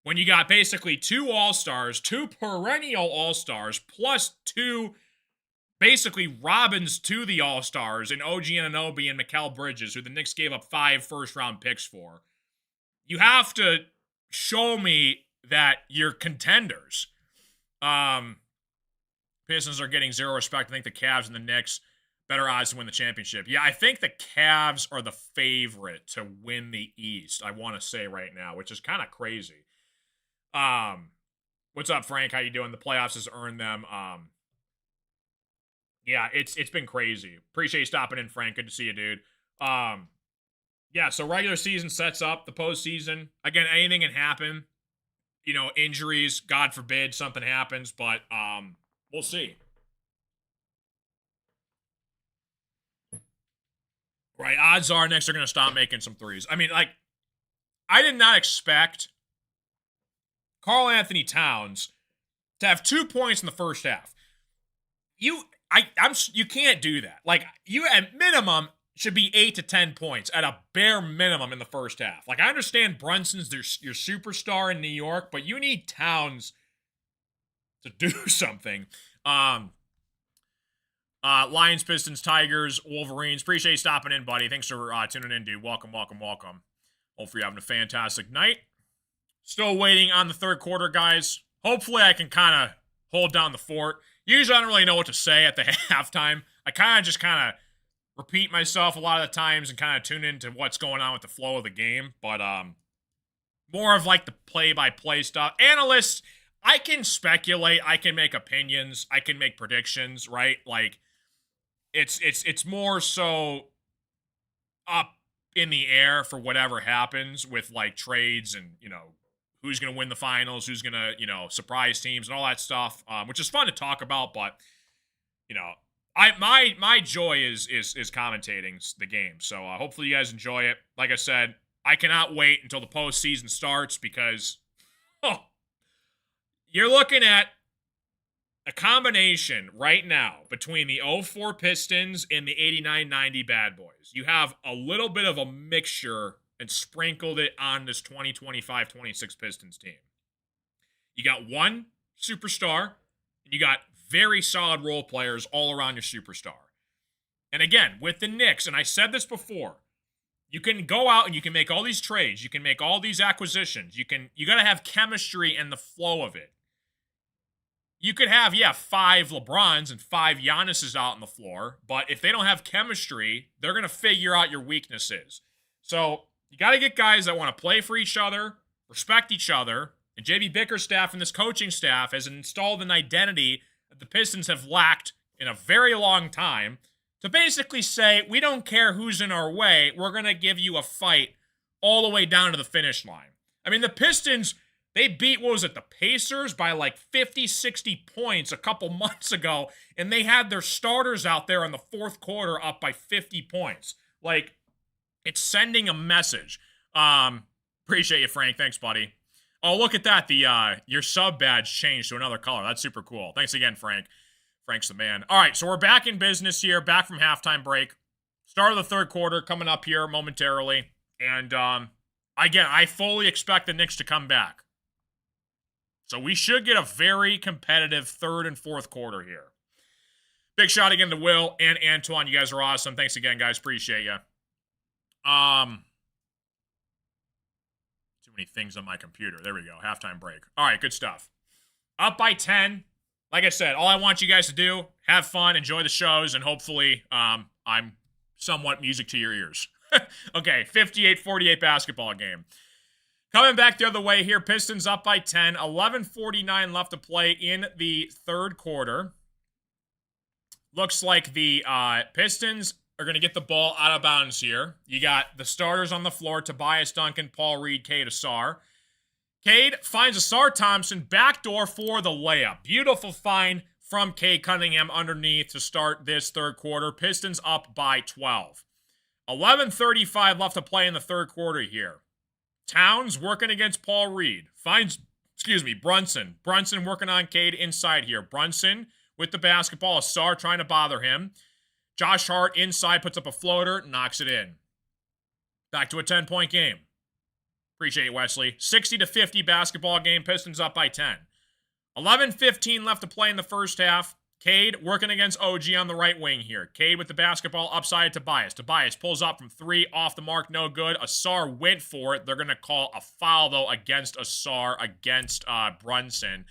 [SPEAKER 1] When you got basically two All-Stars, two perennial All-Stars, plus two basically Robins to the All-Stars in OG Anunoby and Mikal Bridges, who the Knicks gave up 5 first-round picks for. You have to show me that you're contenders. Pistons are getting zero respect. I think the Cavs and the Knicks, better odds to win the championship. Yeah, I think the Cavs are the favorite to win the East, I want to say right now, which is kind of crazy. What's up, Frank? How you doing? The playoffs has earned them. Yeah, it's been crazy. Appreciate you stopping in, Frank. Good to see you, dude. Yeah, so regular season sets up the postseason. Again, anything can happen. Injuries, God forbid something happens, but we'll see. Right, odds are Knicks are going to stop making some threes. I mean, I did not expect Karl Anthony Towns to have 2 points in the first half. You can't do that. You at minimum should be 8 to 10 points at a bare minimum in the first half. I understand Brunson's your superstar in New York, but you need Towns to do something. Lions, Pistons, Tigers, Wolverines. Appreciate you stopping in, buddy. Thanks for tuning in, dude. Welcome. Hopefully you're having a fantastic night. Still waiting on the third quarter, guys. Hopefully I can kind of hold down the fort. Usually I don't really know what to say at the halftime. I kind of repeat myself a lot of the times and kind of tune into what's going on with the flow of the game. But more of the play-by-play stuff. Analysts, I can speculate. I can make opinions. I can make predictions, right? It's more so up in the air for whatever happens with trades and, who's going to win the finals, who's going to, surprise teams and all that stuff, which is fun to talk about. But, my joy is commentating the game. So hopefully you guys enjoy it. Like I said, I cannot wait until the postseason starts because, you're looking at a combination right now between the 04 Pistons and the 89-90 Bad Boys. You have a little bit of a mixture and sprinkled it on this 2025-26 Pistons team. You got one superstar, and you got very solid role players all around your superstar. And again, with the Knicks, and I said this before, you can go out and you can make all these trades. You can make all these acquisitions. You got to have chemistry and the flow of it. You could have, 5 LeBrons and 5 Giannis's out on the floor, but if they don't have chemistry, they're going to figure out your weaknesses. So you got to get guys that want to play for each other, respect each other, and JB Bickerstaff and this coaching staff has installed an identity that the Pistons have lacked in a very long time to basically say, we don't care who's in our way, we're going to give you a fight all the way down to the finish line. I mean, the Pistons, they beat, the Pacers by like 50, 60 points a couple months ago, and they had their starters out there in the fourth quarter up by 50 points. Like, it's sending a message. Appreciate you, Frank. Thanks, buddy. Oh, look at that. Your sub badge changed to another color. That's super cool. Thanks again, Frank. Frank's the man. All right, so we're back in business here, back from halftime break. Start of the third quarter coming up here momentarily. And, again, I fully expect the Knicks to come back. So we should get a very competitive third and fourth quarter here. Big shout again to Will and Antoine. You guys are awesome. Thanks again, guys. Appreciate you. Too many things on my computer. There we go. Halftime break. All right, good stuff. Up by 10. Like I said, all I want you guys to do, have fun, enjoy the shows, and hopefully I'm somewhat music to your ears. Okay, 58-48 basketball game. Coming back the other way here, Pistons up by 10. 11:49 left to play in the third quarter. Looks like the Pistons are going to get the ball out of bounds here. You got the starters on the floor, Tobias Duncan, Paul Reed, Cade Asar. Cade finds Asar Thompson, backdoor for the layup. Beautiful find from Cade Cunningham underneath to start this third quarter. Pistons up by 12. 11:35 left to play in the third quarter here. Towns working against Paul Reed. Finds, Brunson. Brunson working on Cade inside here. Brunson with the basketball. Asar trying to bother him. Josh Hart inside, puts up a floater, knocks it in. Back to a 10-point game. Appreciate it, Wesley. 60-50 basketball game. Pistons up by 10. 11:15 left to play in the first half. Cade working against OG on the right wing here. Cade with the basketball upside to Tobias. Tobias pulls up from 3, off the mark, no good. Asar went for it. They're going to call a foul, though, against Asar, against Brunson.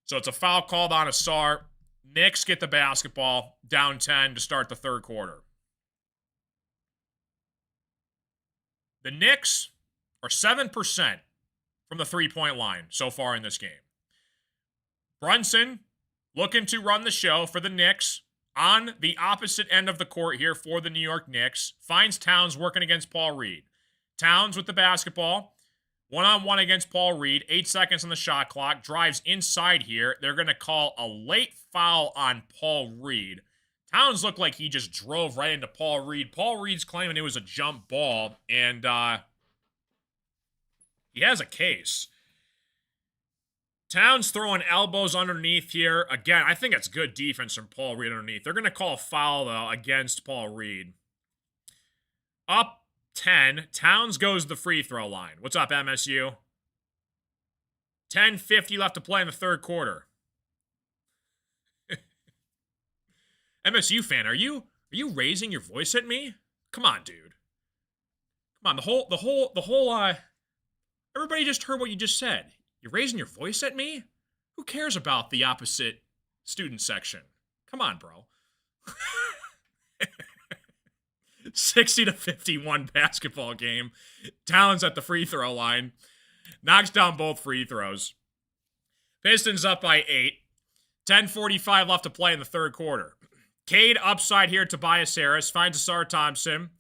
[SPEAKER 1] So it's a foul called on Asar. Knicks get the basketball, down 10 to start the third quarter. The Knicks are 7% from the three-point line so far in this game. Brunson looking to run the show for the Knicks on the opposite end of the court here for the New York Knicks. Finds Towns working against Paul Reed. Towns with the basketball. One-on-one against Paul Reed. 8 seconds on the shot clock. Drives inside here. They're going to call a late foul on Paul Reed. Towns looked like he just drove right into Paul Reed. Paul Reed's claiming it was a jump ball, and he has a case. Towns throwing elbows underneath here. Again, I think it's good defense from Paul Reed underneath. They're going to call a foul, though, against Paul Reed. Up 10. Towns goes to the free throw line. What's up, MSU? 10:50 left to play in the third quarter. MSU fan, are you raising your voice at me? Come on, dude. Come on, the whole everybody just heard what you just said. You're raising your voice at me? Who cares about the opposite student section? Come on, bro. 60-51 basketball game. Towns at the free throw line. Knocks down both free throws. Pistons up by 8. 10:45 left to play in the third quarter. Cade upside here, Tobias Harris. Finds Asar Thompson.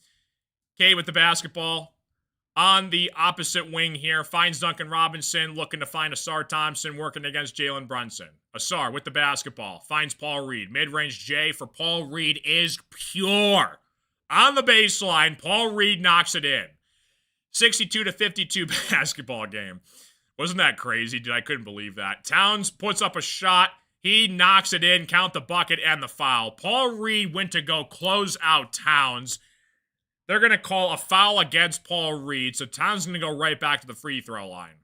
[SPEAKER 1] Cade with the basketball. On the opposite wing here, finds Duncan Robinson, looking to find Asar Thompson, working against Jalen Brunson. Asar with the basketball, finds Paul Reed. Mid-range J for Paul Reed is pure. On the baseline, Paul Reed knocks it in. 62-52 basketball game. Wasn't that crazy, dude? I couldn't believe that. Towns puts up a shot. He knocks it in, count the bucket and the foul. Paul Reed went to go close out Towns. They're going to call a foul against Paul Reed, so Towns is going to go right back to the free throw line.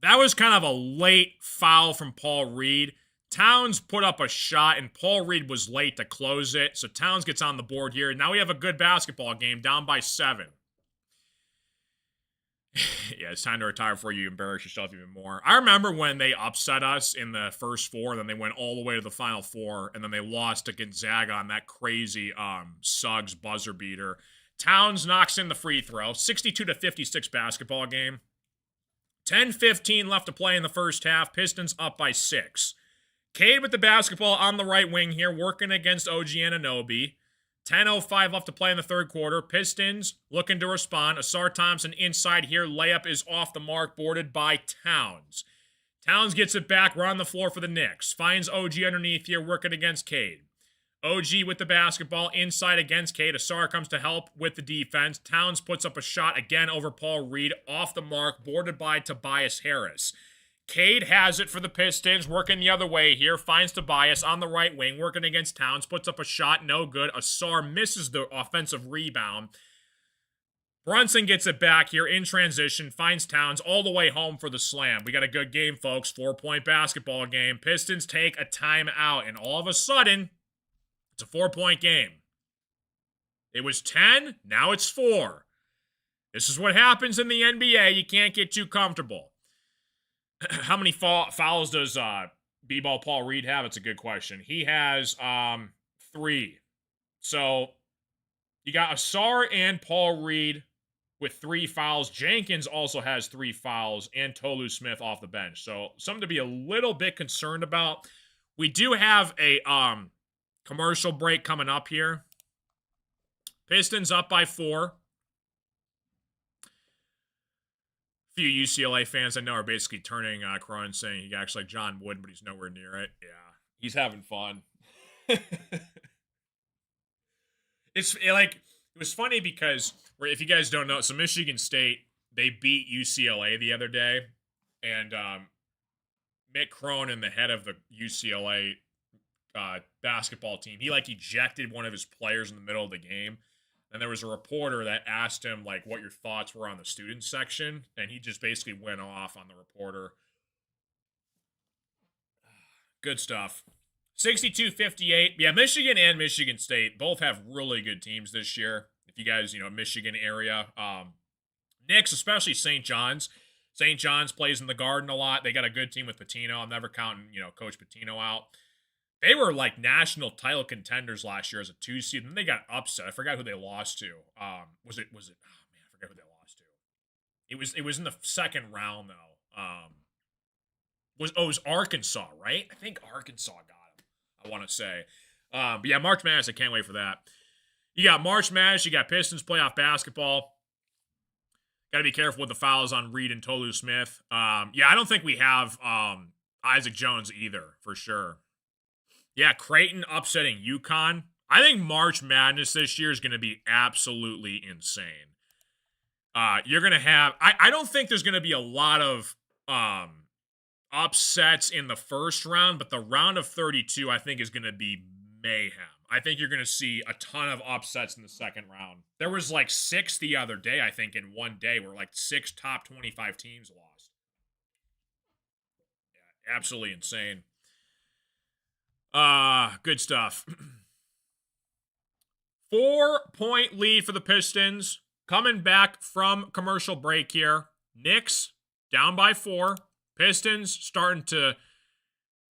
[SPEAKER 1] That was kind of a late foul from Paul Reed. Towns put up a shot, and Paul Reed was late to close it. So Towns gets on the board here. Now we have a good basketball game, down by 7. Yeah, it's time to retire before you embarrass yourself even more. I remember when they upset us in the first 4, and then they went all the way to the final 4, and then they lost to Gonzaga on that crazy Suggs buzzer beater. Towns knocks in the free throw. 62-56 basketball game. 10:15 left to play in the first half. Pistons up by 6. Cade with the basketball on the right wing here, working against OG Anunoby. 10:05 left to play in the third quarter. Pistons looking to respond. Asar Thompson inside here. Layup is off the mark, boarded by Towns. Towns gets it back. We're on the floor for the Knicks. Finds OG underneath here, working against Cade. OG with the basketball inside against Cade. Asar comes to help with the defense. Towns puts up a shot again over Paul Reed. Off the mark, boarded by Tobias Harris. Cade has it for the Pistons, working the other way here. Finds Tobias on the right wing, working against Towns. Puts up a shot, no good. Asar misses the offensive rebound. Brunson gets it back here in transition. Finds Towns all the way home for the slam. We got a good game, folks. 4-point basketball game. Pistons take a timeout, and all of a sudden, it's a 4-point game. It was 10, now it's 4. This is what happens in the NBA. You can't get too comfortable. How many fouls does B-Ball Paul Reed have? It's a good question. He has 3. So you got Asar and Paul Reed with 3 fouls. Jenkins also has 3 fouls, and Tolu Smith off the bench. So something to be a little bit concerned about. We do have a commercial break coming up here. Pistons up by 4. Few UCLA fans I know are basically turning Crow and saying he acts like John Wooden, but he's nowhere near it. Yeah, he's having fun. It was funny because if you guys don't know, so Michigan State, they beat UCLA the other day, and Mick Cronin, the head of the UCLA basketball team, he ejected one of his players in the middle of the game. And there was a reporter that asked him, what your thoughts were on the student section. And he just basically went off on the reporter. Good stuff. 62-58. Yeah, Michigan and Michigan State both have really good teams this year. If you guys, Michigan area. Knicks, especially St. John's. St. John's plays in the Garden a lot. They got a good team with Pitino. I'm never counting, Coach Pitino out. They were national title contenders last year as a 2 seed, and then they got upset. I forgot who they lost to. Was it? Oh man, I forgot who they lost to. It was in the second round though. It was Arkansas, right? I think Arkansas got him. I want to say. But yeah, March Madness. I can't wait for that. You got March Madness. You got Pistons playoff basketball. Got to be careful with the fouls on Reed and Tolu Smith. Yeah, I don't think we have Isaac Jones either for sure. Yeah, Creighton upsetting UConn. I think March Madness this year is going to be absolutely insane. You're going to have... I don't think there's going to be a lot of upsets in the first round, but the round of 32, I think, is going to be mayhem. I think you're going to see a ton of upsets in the second round. There was 6 the other day, I think, in one day, where 6 top 25 teams lost. Yeah, absolutely insane. Good stuff. 4-point lead for the Pistons. Coming back from commercial break here. Knicks down by 4. Pistons starting to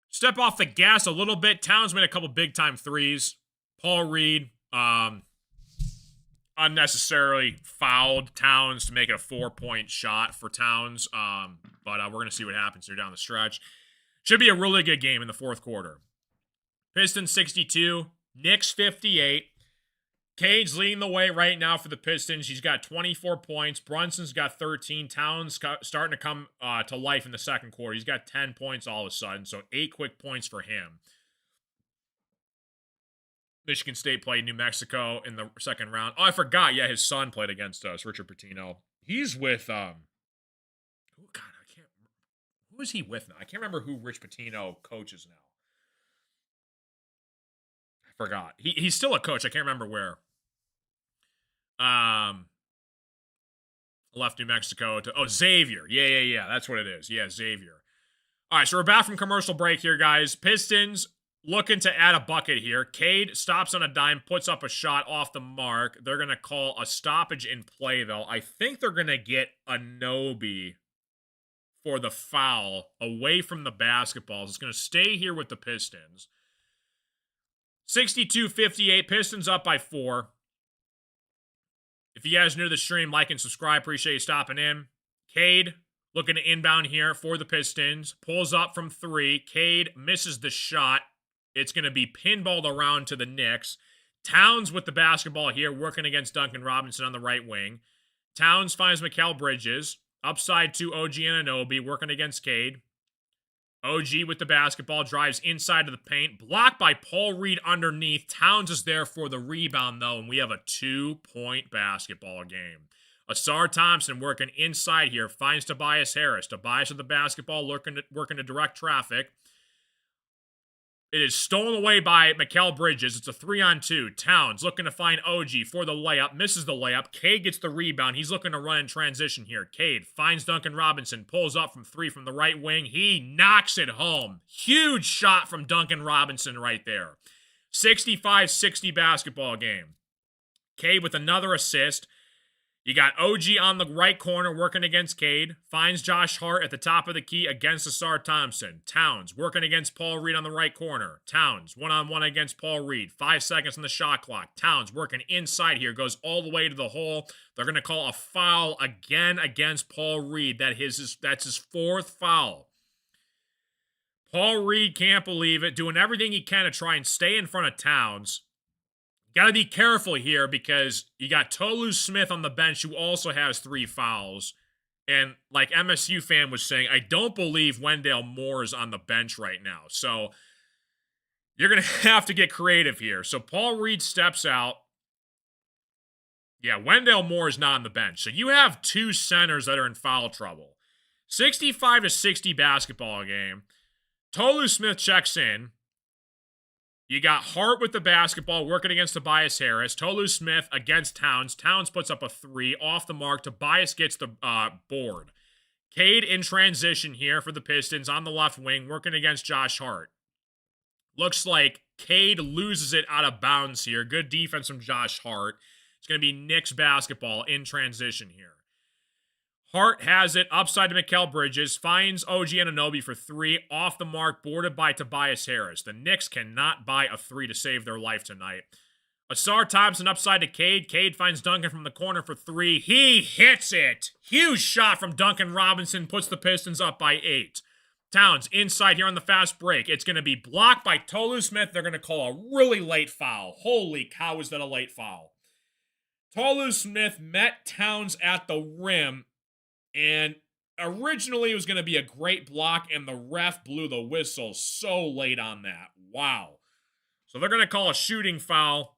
[SPEAKER 1] step off the gas a little bit. Towns made a couple big-time threes. Paul Reed unnecessarily fouled Towns to make it a 4-point shot for Towns. But we're going to see what happens here down the stretch. Should be a really good game in the fourth quarter. Pistons 62, Knicks 58. Cade's leading the way right now for the Pistons. He's got 24 points. Brunson's got 13. Towns starting to come to life in the second quarter. He's got 10 points all of a sudden, so 8 quick points for him. Michigan State played New Mexico in the second round. Oh, I forgot. Yeah, his son played against us, Richard Pitino. He's with, who is he with now? I can't remember who Rich Pitino coaches now. Forgot. He's still a coach. I can't remember where. Left New Mexico to, Xavier. Yeah. That's what it is. Yeah, Xavier. All right, so we're back from commercial break here, guys. Pistons looking to add a bucket here. Cade stops on a dime, puts up a shot off the mark. They're going to call a stoppage in play, though. I think they're going to get Anunoby for the foul away from the basketballs. It's going to stay here with the Pistons. 62-58, Pistons up by 4. If you guys are new to the stream, like and subscribe. Appreciate you stopping in. Cade looking to inbound here for the Pistons. Pulls up from 3. Cade misses the shot. It's going to be pinballed around to the Knicks. Towns with the basketball here, working against Duncan Robinson on the right wing. Towns finds Mikal Bridges. Upside to OG Anunoby, working against Cade. OG with the basketball, drives inside of the paint. Blocked by Paul Reed underneath. Towns is there for the rebound, though, and we have a 2-point basketball game. Asar Thompson working inside here, finds Tobias Harris. Tobias with the basketball, working to direct traffic. It is stolen away by Mikal Bridges. It's a 3-on-2. Towns looking to find OG for the layup. Misses the layup. Cade gets the rebound. He's looking to run in transition here. Cade finds Duncan Robinson. Pulls up from 3 from the right wing. He knocks it home. Huge shot from Duncan Robinson right there. 65-60 basketball game. Cade with another assist. You got OG on the right corner working against Cade. Finds Josh Hart at the top of the key against Asar Thompson. Towns working against Paul Reed on the right corner. Towns one-on-one against Paul Reed. 5 seconds on the shot clock. Towns working inside here. Goes all the way to the hole. They're going to call a foul again against Paul Reed. That's his 4th foul. Paul Reed can't believe it. Doing everything he can to try and stay in front of Towns. Got to be careful here because you got Tolu Smith on the bench who also has 3 fouls. And like MSU fan was saying, I don't believe Wendell Moore is on the bench right now. So you're going to have to get creative here. So Paul Reed steps out. Yeah, Wendell Moore is not on the bench. So you have 2 centers that are in foul trouble. 65-60 basketball game. Tolu Smith checks in. You got Hart with the basketball working against Tobias Harris. Tolu Smith against Towns. Towns puts up a 3 off the mark. Tobias gets the board. Cade in transition here for the Pistons on the left wing working against Josh Hart. Looks like Cade loses it out of bounds here. Good defense from Josh Hart. It's going to be Knicks basketball in transition here. Hart has it upside to Mikal Bridges, finds OG Anunoby for 3, off the mark, boarded by Tobias Harris. The Knicks cannot buy a 3 to save their life tonight. Asar Thompson upside to Cade. Cade finds Duncan from the corner for 3. He hits it! Huge shot from Duncan Robinson, puts the Pistons up by 8. Towns inside here on the fast break. It's going to be blocked by Tolu Smith. They're going to call a really late foul. Holy cow, is that a late foul. Tolu Smith met Towns at the rim. And originally it was going to be a great block, and the ref blew the whistle so late on that. Wow. So they're going to call a shooting foul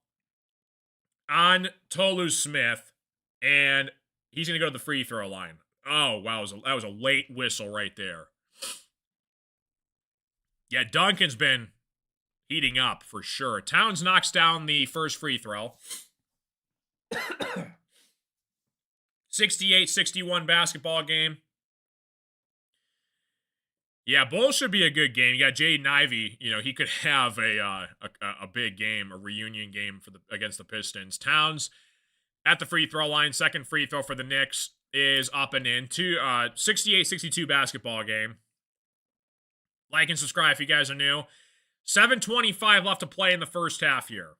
[SPEAKER 1] on Tolu Smith, and he's going to go to the free throw line. Oh, wow. That was a late whistle right there. Yeah, Duncan's been heating up for sure. Towns knocks down the first free throw. 68-61 basketball game. Yeah, both should be a good game. You got Jaden Ivey. He could have a big game, a reunion game against the Pistons. Towns at the free throw line. Second free throw for the Knicks is up and in. 68-62 basketball game. Like and subscribe if you guys are new. 7:25 left to play in the first half here.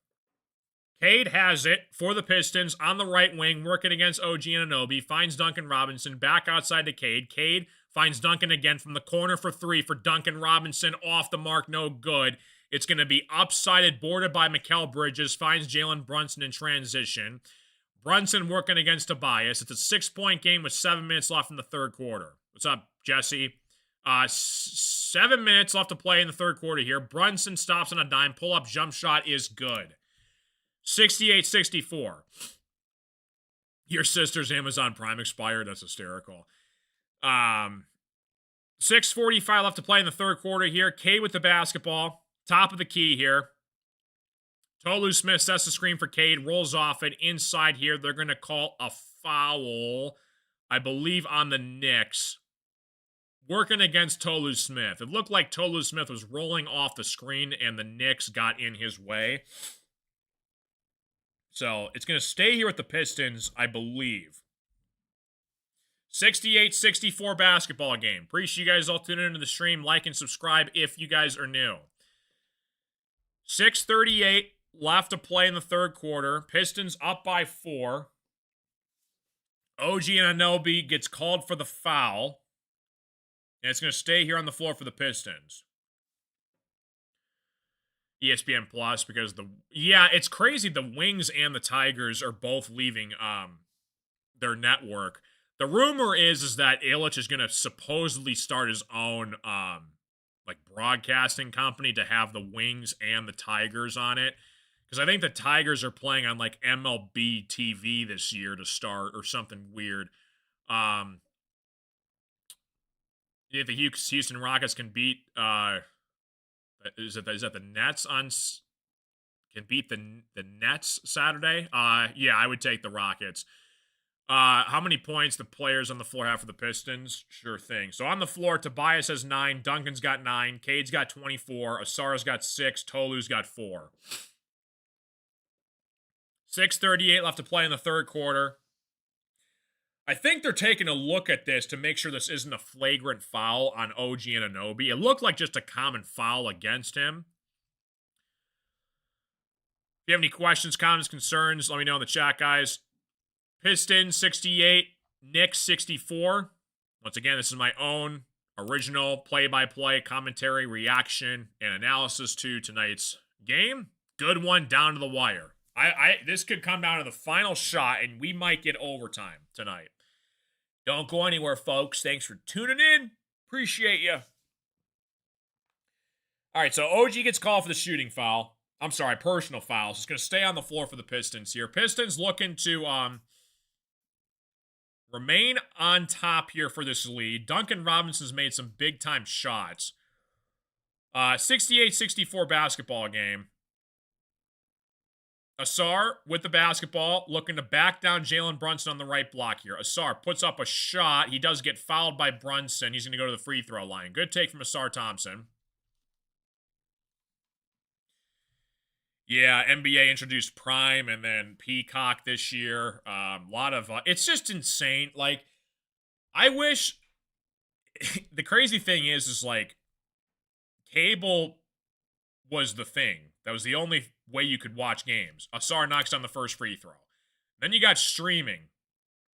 [SPEAKER 1] Cade has it for the Pistons on the right wing, working against OG Anunoby. Finds Duncan Robinson back outside to Cade. Cade finds Duncan again from the corner for 3 for Duncan Robinson. Off the mark, no good. It's going to be upsided, boarded by Mikal Bridges. Finds Jalen Brunson in transition. Brunson working against Tobias. It's a 6-point game with 7 minutes left in the third quarter. What's up, Jesse? 7 minutes left to play in the third quarter here. Brunson stops on a dime. Pull-up jump shot is good. 68-64. Your sister's Amazon Prime expired. That's hysterical. 6:45 left to play in the third quarter here. Cade with the basketball. Top of the key here. Tolu Smith sets the screen for Cade. Rolls off it inside here. They're going to call a foul I believe, on the Knicks, working against Tolu Smith. It looked like Tolu Smith was rolling off the screen and the Knicks got in his way. So it's going to stay here with the Pistons, I believe. 68-64 basketball game. Appreciate you guys all tuning into the stream. Like and subscribe if you guys are new. 6:38 left to play in the third quarter. Pistons up by 4. OG Anunoby gets called for the foul. And it's going to stay here on the floor for the Pistons. ESPN Plus, because it's crazy. The Wings and the Tigers are both leaving their network. The rumor is that Illich is going to supposedly start his own broadcasting company to have the Wings and the Tigers on it. Because I think the Tigers are playing on MLB TV this year to start or something weird. If the Houston Rockets can beat is that the Nets can beat the Nets Saturday? Yeah, I would take the Rockets. How many points the players on the floor have for the Pistons? Sure thing. So on the floor, Tobias has 9, Duncan's got 9, Cade's got 24, Asar's got 6, Tolu's got 4. 6:38 left to play in the third quarter. I think they're taking a look at this to make sure this isn't a flagrant foul on OG Anunoby. It looked like just a common foul against him. If you have any questions, comments, concerns, let me know in the chat, guys. Pistons 68, Knicks 64. Once again, this is my own original play-by-play commentary, reaction, and analysis to tonight's game. Good one down to the wire. This could come down to the final shot, and we might get overtime tonight. Don't go anywhere, folks. Thanks for tuning in. Appreciate you. All right, so OG gets called for the shooting foul. I'm sorry, personal foul. So it's going to stay on the floor for the Pistons here. Pistons looking to remain on top here for this lead. Duncan Robinson's made some big-time shots. 68-64 basketball game. Asar with the basketball, looking to back down Jalen Brunson on the right block here. Asar puts up a shot. He does get fouled by Brunson. He's going to go to the free throw line. Good take from Asar Thompson. Yeah, NBA introduced Prime and then Peacock this year. A lot of... it's just insane. I wish... the crazy thing is cable was the thing. That was the only way you could watch games. Asar knocks down the first free throw. Then you got streaming,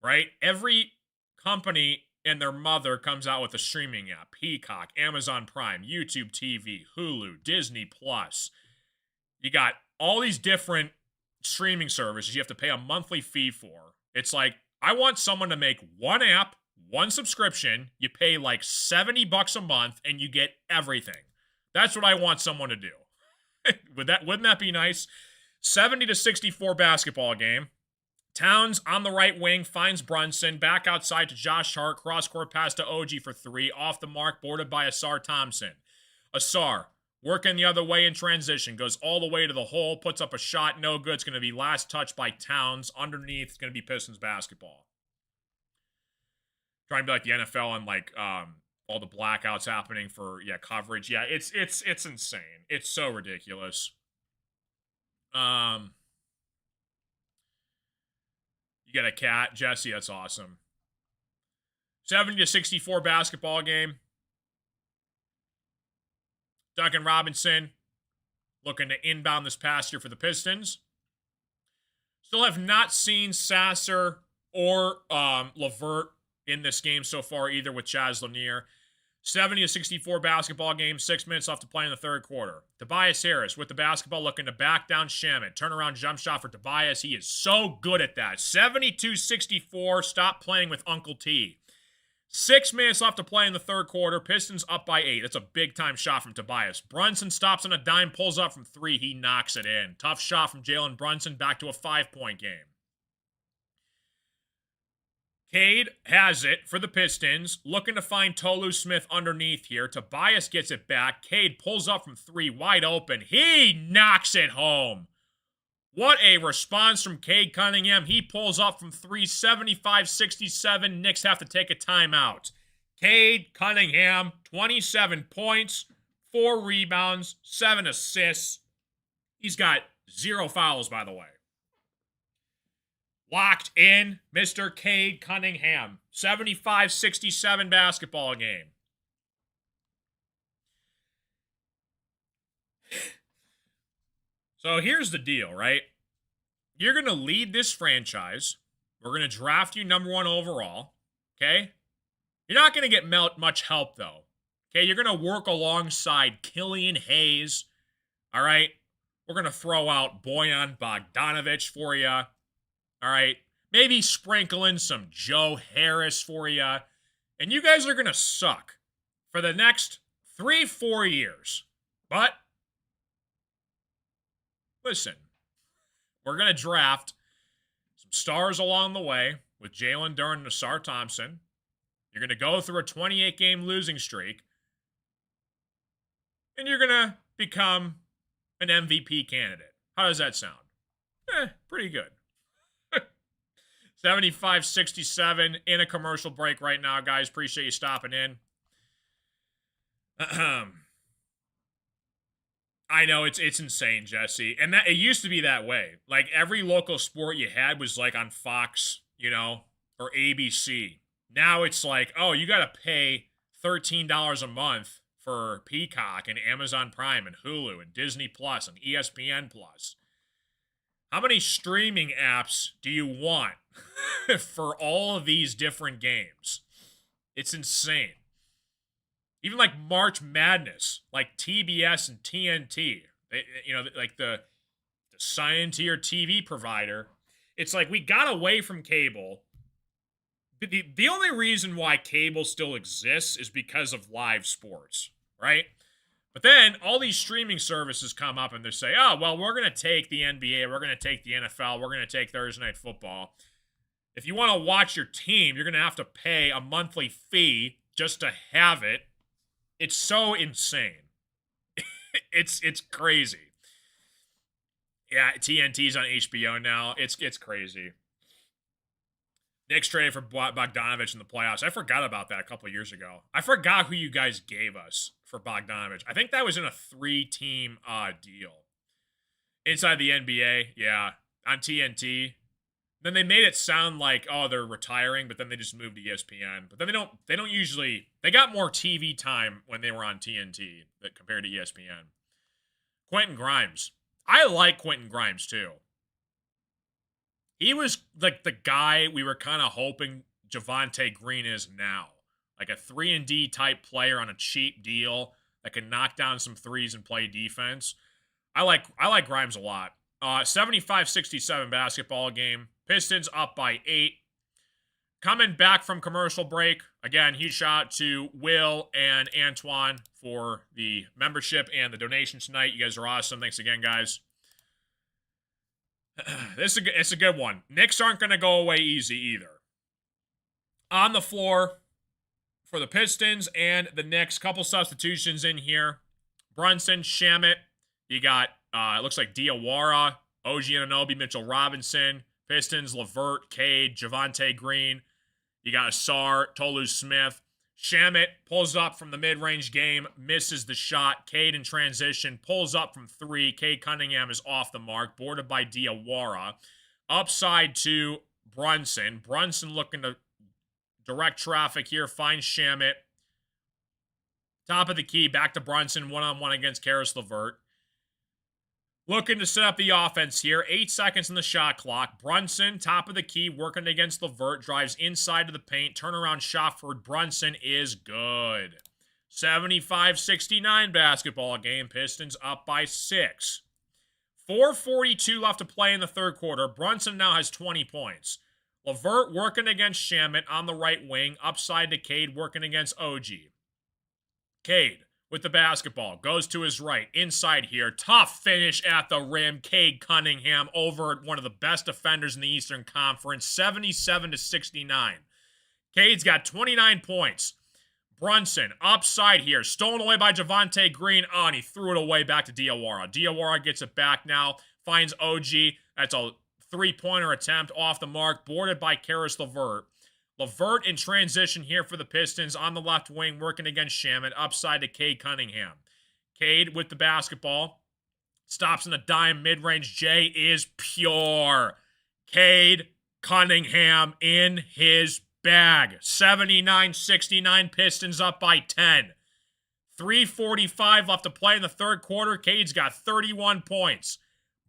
[SPEAKER 1] right? Every company and their mother comes out with a streaming app. Peacock, Amazon Prime, YouTube TV, Hulu, Disney Plus. You got all these different streaming services you have to pay a monthly fee for. It's I want someone to make one app, one subscription. You pay $70 a month and you get everything. That's what I want someone to do. Wouldn't that be nice? 70-64 basketball game. Towns on the right wing finds Brunson. Back outside to Josh Hart. Cross-court pass to OG for 3. Off the mark, boarded by Asar Thompson. Asar, working the other way in transition. Goes all the way to the hole. Puts up a shot. No good. It's going to be last touch by Towns. Underneath, it's going to be Pistons basketball. Trying to be like the NFL and all the blackouts happening for coverage. Yeah, it's insane. It's so ridiculous. You got a cat, Jesse. That's awesome. 70-64 basketball game. Duncan Robinson looking to inbound this pass here for the Pistons. Still have not seen Sasser or LeVert in this game so far, either with Chaz Lanier. 70-64 basketball game, 6 minutes left to play in the third quarter. Tobias Harris with the basketball looking to back down Shamet. Turnaround jump shot for Tobias. He is so good at that. 72-64, stop playing with Uncle T. 6 minutes left to play in the third quarter. Pistons up by 8. That's a big-time shot from Tobias. Brunson stops on a dime, pulls up from 3. He knocks it in. Tough shot from Jalen Brunson, back to a 5-point game. Cade has it for the Pistons, looking to find Tolu Smith underneath here. Tobias gets it back. Cade pulls up from 3, wide open. He knocks it home. What a response from Cade Cunningham. He pulls up from 3, 75-67. Knicks have to take a timeout. Cade Cunningham, 27 points, 4 rebounds, 7 assists. He's got 0 fouls, by the way. Locked in, Mr. Cade Cunningham. 75-67 basketball game. So here's the deal, right? You're going to lead this franchise. We're going to draft you number 1 overall, okay? You're not going to get much help, though. Okay, you're going to work alongside Killian Hayes, all right? We're going to throw out Bojan Bogdanovic for you, all right? Maybe sprinkle in some Joe Harris for you. And you guys are going to suck for the next 3-4 years. But listen, we're going to draft some stars along the way with Jalen Duren and Asar Thompson. You're going to go through a 28-game losing streak. And you're going to become an MVP candidate. How does that sound? Pretty good. 75-67 in a commercial break right now, guys. Appreciate you stopping in. I know it's insane, Jesse. And that it used to be that way. Like every local sport you had was like on Fox, or ABC. Now it's like, oh, you got to pay $13 a month for Peacock and Amazon Prime and Hulu and Disney Plus and ESPN Plus. How many streaming apps do you want for all of these different games? It's insane. Even like March Madness, like TBS and TNT, like the sign to your TV provider. It's like we got away from cable. The only reason why cable still exists is because of live sports, right? But then all these streaming services come up and they say, oh, well, we're going to take the NBA, we're going to take the NFL, we're going to take Thursday Night Football. If you want to watch your team, you're going to have to pay a monthly fee just to have it. It's so insane. It's crazy. Yeah, TNT's on HBO now. It's crazy. Knicks traded for Bogdanovic in the playoffs. I forgot about that a couple of years ago. I forgot who you guys gave us for Bogdanovic. I think that was in a 3-team deal. Inside the NBA, yeah, on TNT. Then they made it sound like, oh, they're retiring, but then they just moved to ESPN. But then they don't usually, they got more TV time when they were on TNT compared to ESPN. Quentin Grimes. I like Quentin Grimes too. He was like the guy we were kind of hoping Javonte Green is now. Like a 3-and-D type player on a cheap deal that can knock down some threes and play defense. I like Grimes a lot. 75-67 basketball game. Pistons up by 8. Coming back from commercial break. Again, huge shout out to Will and Antoine for the membership and the donation tonight. You guys are awesome. Thanks again, guys. It's a good one. Knicks aren't going to go away easy either. On the floor for the Pistons and the Knicks, couple substitutions in here. Brunson, Shamet. You got, it looks like Diawara, OG Anunoby, Mitchell Robinson. Pistons, LeVert, Cade, Javonte Green. You got Asar, Tolu Smith. Shamet pulls up from the mid-range game, misses the shot. Cade in transition, pulls up from 3. Cade Cunningham is off the mark, boarded by Diawara. Upside to Brunson. Brunson looking to direct traffic here, finds Shamet. Top of the key, back to Brunson, one-on-one against Karis LeVert. Looking to set up the offense here. 8 seconds in the shot clock. Brunson, top of the key, working against LeVert. Drives inside to the paint. Turnaround shot for Brunson is good. 75-69 basketball game. Pistons up by 6. 4:42 left to play in the third quarter. Brunson now has 20 points. LeVert working against Shamet on the right wing. Upside to Cade working against OG. Cade with the basketball, goes to his right, inside here, tough finish at the rim, Cade Cunningham over one of the best defenders in the Eastern Conference, 77-69. Cade's got 29 points. Brunson, upside here, stolen away by Javonte Green, and he threw it away back to Diawara. Diawara gets it back now, finds OG. That's a three-pointer attempt off the mark, boarded by Karis LeVert. LeVert in transition here for the Pistons on the left wing, working against Shamet, upside to Cade Cunningham. Cade with the basketball, stops in a dime, mid-range. J is pure. Cade Cunningham in his bag. 79-69, Pistons up by 10. 3:45 left to play in the third quarter. Cade's got 31 points.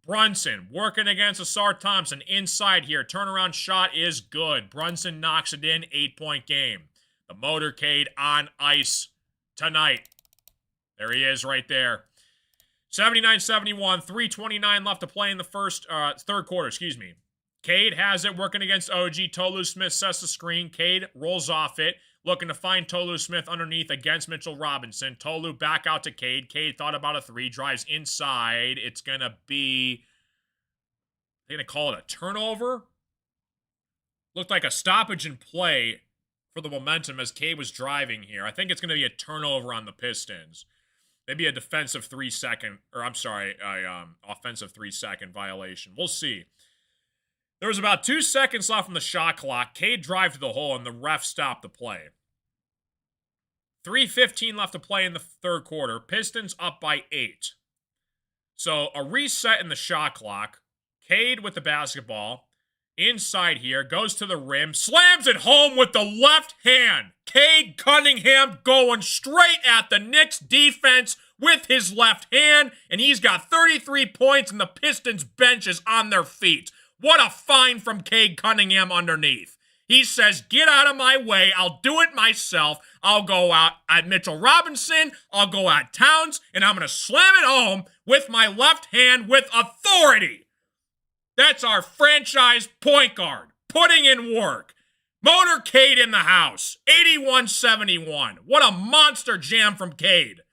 [SPEAKER 1] Brunson working against Asar Thompson inside here. Turnaround shot is good. Brunson knocks it in. 8-point game. The motorcade on ice tonight. There he is right there. 79-71. 3:29 left to play in the third quarter. Cade has it working against OG. Tolu Smith sets the screen. Cade rolls off it. Looking to find Tolu Smith underneath against Mitchell Robinson. Tolu back out to Cade. Cade thought about a three. Drives inside. It's going to be... They're going to call it a turnover? Looked like a stoppage in play for the momentum as Cade was driving here. I think it's going to be a turnover on the Pistons. Maybe a defensive 3-second... Or, I'm sorry, offensive 3-second violation. We'll see. There was about 2 seconds left on the shot clock. Cade drive to the hole, and the ref stopped the play. 3:15 left to play in the third quarter. Pistons up by 8. So a reset in the shot clock. Cade with the basketball. Inside here. Goes to the rim. Slams it home with the left hand. Cade Cunningham going straight at the Knicks defense with his left hand. And he's got 33 points, and the Pistons bench is on their feet. What a find from Cade Cunningham underneath. He says, get out of my way. I'll do it myself. I'll go out at Mitchell Robinson. I'll go at Towns. And I'm going to slam it home with my left hand with authority. That's our franchise point guard. Putting in work. Motorcade in the house. 81-71. What a monster jam from Cade.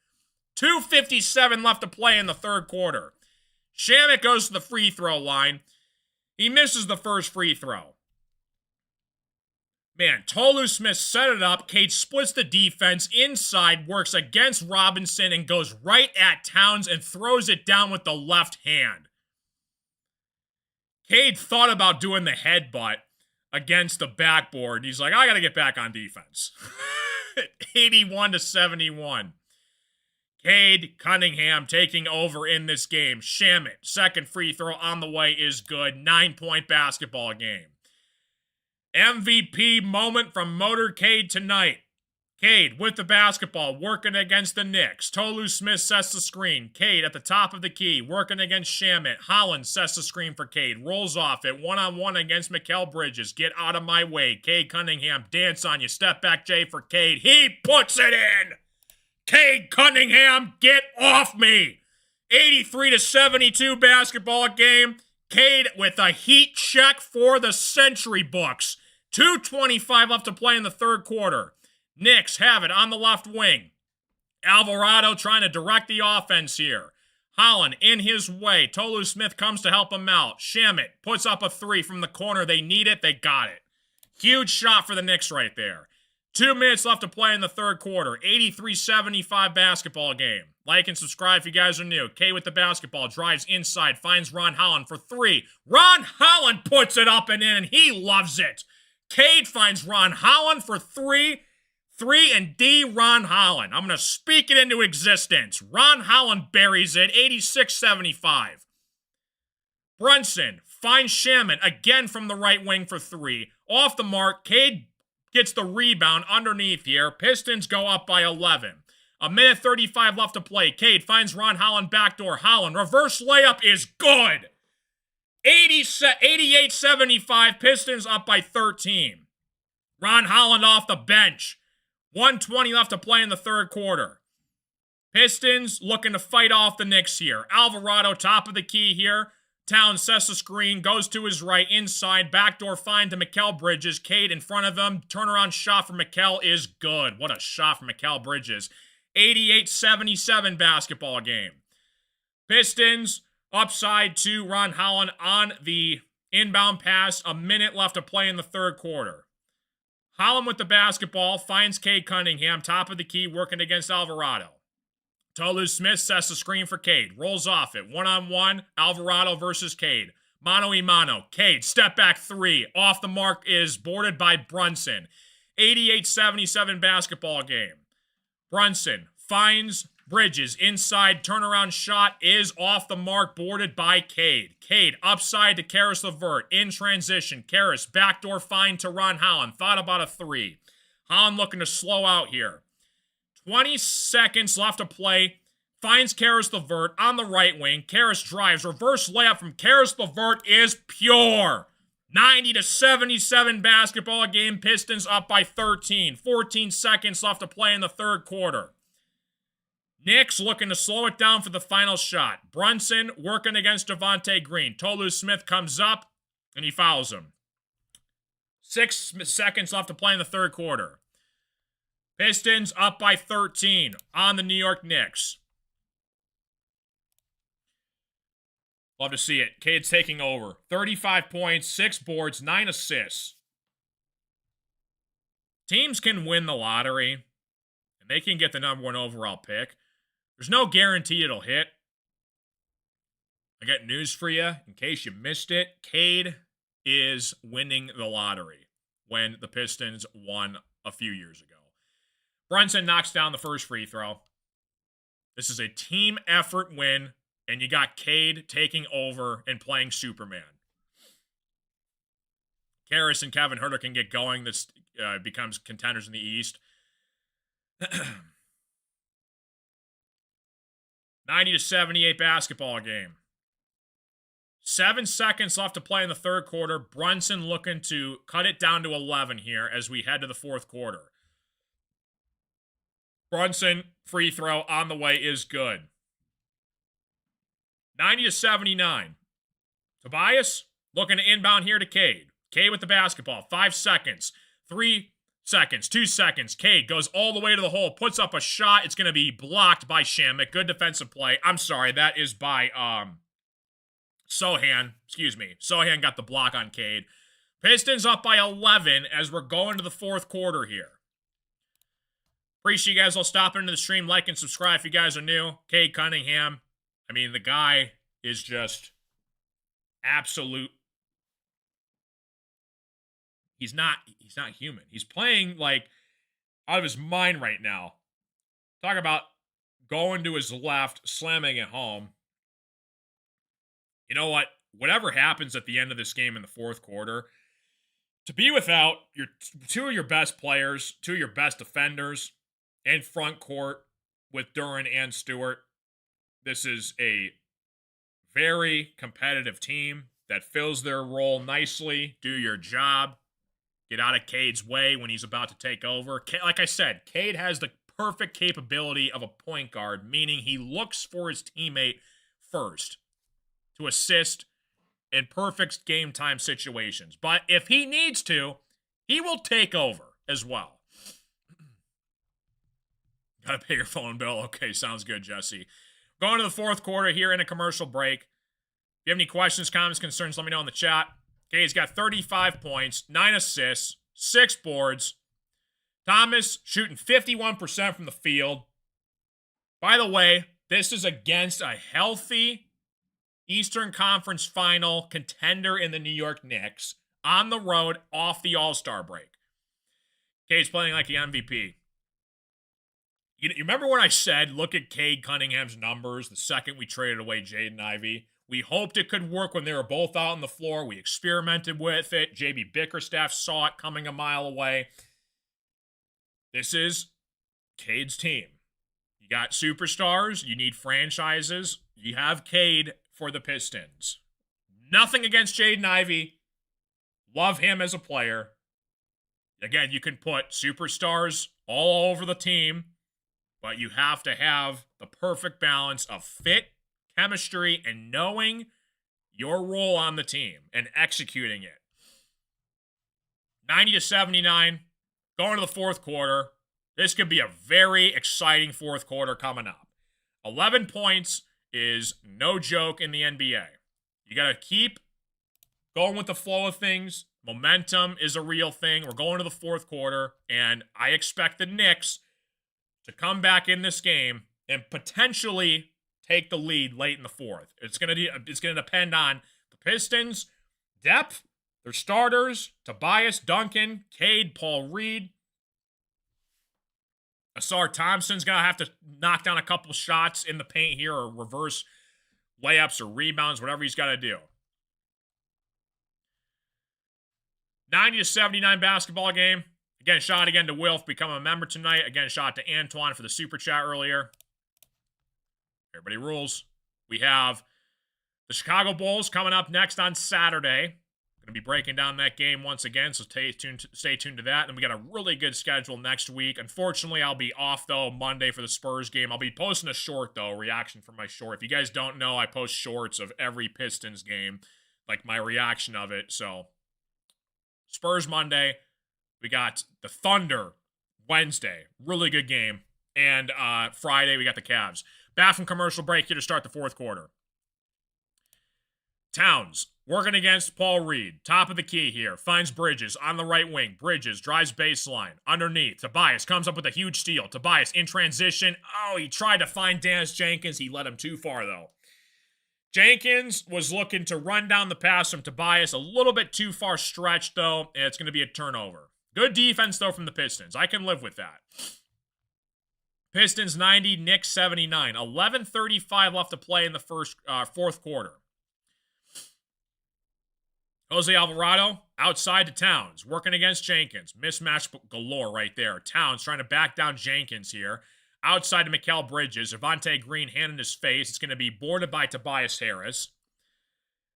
[SPEAKER 1] 2:57 left to play in the third quarter. Shamet goes to the free throw line. He misses the first free throw. Man, Tolu Smith set it up. Cade splits the defense inside, works against Robinson, and goes right at Towns and throws it down with the left hand. Cade thought about doing the headbutt against the backboard. He's like, I got to get back on defense. 81-71. Cade Cunningham taking over in this game. Shamet, second free throw on the way is good. 9-point basketball game. MVP moment from Motorcade tonight. Cade with the basketball, working against the Knicks. Tolu Smith sets the screen. Cade at the top of the key, working against Shamet. Holland sets the screen for Cade. Rolls off it, one-on-one against Mikal Bridges. Get out of my way. Cade Cunningham, dance on you. Step back J for Cade. He puts it in! Cade Cunningham, get off me! 83-72 basketball game. Cade with a heat check for the century books. 2:25 left to play in the third quarter. Knicks have it on the left wing. Alvarado trying to direct the offense here. Holland in his way. Tolu Smith comes to help him out. Shamet puts up a three from the corner. They need it. They got it. Huge shot for the Knicks right there. 2 minutes left to play in the third quarter. 83-75 basketball game. Like and subscribe if you guys are new. K with the basketball. Drives inside. Finds Ron Holland for three. Ron Holland puts it up and in, and he loves it. Cade finds Ron Holland for three. 3 and D, Ron Holland. I'm going to speak it into existence. Ron Holland buries it. 86-75. Brunson finds Shamet again from the right wing for three. Off the mark. Cade gets the rebound underneath here. Pistons go up by 11. 1:35 left to play. Cade finds Ron Holland backdoor. Holland, reverse layup is good. 88-75. Pistons up by 13. Ron Holland off the bench. 1:20 left to play in the third quarter. Pistons looking to fight off the Knicks here. Alvarado top of the key here. Towns sets the screen, goes to his right, inside, backdoor find to Mikal Bridges. Cade in front of him. Turnaround shot for Mikal is good. What a shot from Mikal Bridges. 88-77 basketball game. Pistons upside to Ron Holland on the inbound pass. 1 minute left to play in the third quarter. Holland with the basketball, finds Cade Cunningham, top of the key, working against Alvarado. Tolu Smith sets the screen for Cade. Rolls off it. One-on-one. Alvarado versus Cade. Mano-y-mano. Cade, step back three. Off the mark is boarded by Brunson. 88-77 basketball game. Brunson finds Bridges. Inside turnaround shot is off the mark, boarded by Cade. Cade upside to Karis LeVert. In transition. Karis backdoor find to Ron Holland. Thought about a three. Holland looking to slow out here. 20 seconds left to play. Finds Karis LeVert on the right wing. Karis drives. Reverse layup from Karis LeVert is pure. 90-77 basketball game. Pistons up by 13. 14 seconds left to play in the third quarter. Knicks looking to slow it down for the final shot. Brunson working against Devontae Green. Tolu Smith comes up and he fouls him. 6 seconds left to play in the third quarter. Pistons up by 13 on the New York Knicks. Love to see it. Cade's taking over. 35 points, 6 boards, 9 assists. Teams can win the lottery, and they can get the number 1 overall pick. There's no guarantee it'll hit. I got news for you in case you missed it. Cade is winning the lottery when the Pistons won a few years ago. Brunson knocks down the first free throw. This is a team effort win, and you got Cade taking over and playing Superman. Karis and Kevin Huerter can get going. This becomes contenders in the East. 90-78 basketball game. 7 seconds left to play in the third quarter. Brunson looking to cut it down to 11 here as we head to the fourth quarter. Brunson, free throw on the way is good. 90-79. Tobias looking to inbound here to Cade. Cade with the basketball. 5 seconds. 3 seconds. 2 seconds. Cade goes all the way to the hole. Puts up a shot. It's going to be blocked by Shamek. Good defensive play. I'm sorry. That is by Sohan. Excuse me. Sohan got the block on Cade. Pistons up by 11 as we're going to the fourth quarter here. Appreciate you guys all stopping into the stream. Like and subscribe if you guys are new. Cade Cunningham. I mean, the guy is just absolute. He's not human. He's playing like out of his mind right now. Talk about going to his left, slamming it home. You know what? Whatever happens at the end of this game in the fourth quarter, to be without your 2 of your best players, 2 of your best defenders, and front court with Duren and Stewart, this is a very competitive team that fills their role nicely. Do your job. Get out of Cade's way when he's about to take over. Like I said, Cade has the perfect capability of a point guard, meaning he looks for his teammate first to assist in perfect game time situations. But if he needs to, he will take over as well. Gotta pay your phone bill. Okay, sounds good, Jesse. Going to the fourth quarter here in a commercial break. If you have any questions, comments, concerns, let me know in the chat. Okay, he's got 35 points, 9 assists, 6 boards. Thomas shooting 51% from the field. By the way, this is against a healthy Eastern Conference final contender in the New York Knicks on the road off the All-Star break. Cade's playing like the MVP. You remember when I said, look at Cade Cunningham's numbers the second we traded away Jaden Ivey? We hoped it could work when they were both out on the floor. We experimented with it. JB Bickerstaff saw it coming a mile away. This is Cade's team. You got superstars. You need franchises. You have Cade for the Pistons. Nothing against Jaden Ivey. Love him as a player. Again, you can put superstars all over the team, but you have to have the perfect balance of fit, chemistry, and knowing your role on the team and executing it. 90-79, going to the fourth quarter. This could be a very exciting fourth quarter coming up. 11 points is no joke in the NBA. You got to keep going with the flow of things. Momentum is a real thing. We're going to the fourth quarter, and I expect the Knicks to come back in this game and potentially take the lead late in the fourth. It's gonna depend on the Pistons' depth, their starters, Tobias, Duncan, Cade, Paul Reed. Asar Thompson's gonna have to knock down a couple shots in the paint here, or reverse layups or rebounds, whatever he's got to do. 90-79 basketball game. Again, shout out again to Wilf, become a member tonight. Again, shout out to Antoine for the super chat earlier. Everybody rules. We have the Chicago Bulls coming up next on Saturday. Going to be breaking down that game once again, so stay tuned to that. And we got a really good schedule next week. Unfortunately, I'll be off, though, Monday for the Spurs game. I'll be posting a short, though, reaction from my short. If you guys don't know, I post shorts of every Pistons game, like my reaction of it. So, Spurs Monday. We got the Thunder Wednesday. Really good game. And Friday, we got the Cavs. Back from commercial break here to start the fourth quarter. Towns working against Paul Reed. Top of the key here. Finds Bridges on the right wing. Bridges drives baseline. Underneath. Tobias comes up with a huge steal. Tobias in transition. Oh, he tried to find Dennis Jenkins. He let him too far, though. Jenkins was looking to run down the pass from Tobias. A little bit too far stretched, though. And it's going to be a turnover. Good defense, though, from the Pistons. I can live with that. Pistons 90, Knicks 79. 11:35 left to play in the fourth quarter. Jose Alvarado outside to Towns, working against Jenkins. Mismatch galore right there. Towns trying to back down Jenkins here. Outside to Mikal Bridges. Javonte Green hand in his face. It's going to be boarded by Tobias Harris.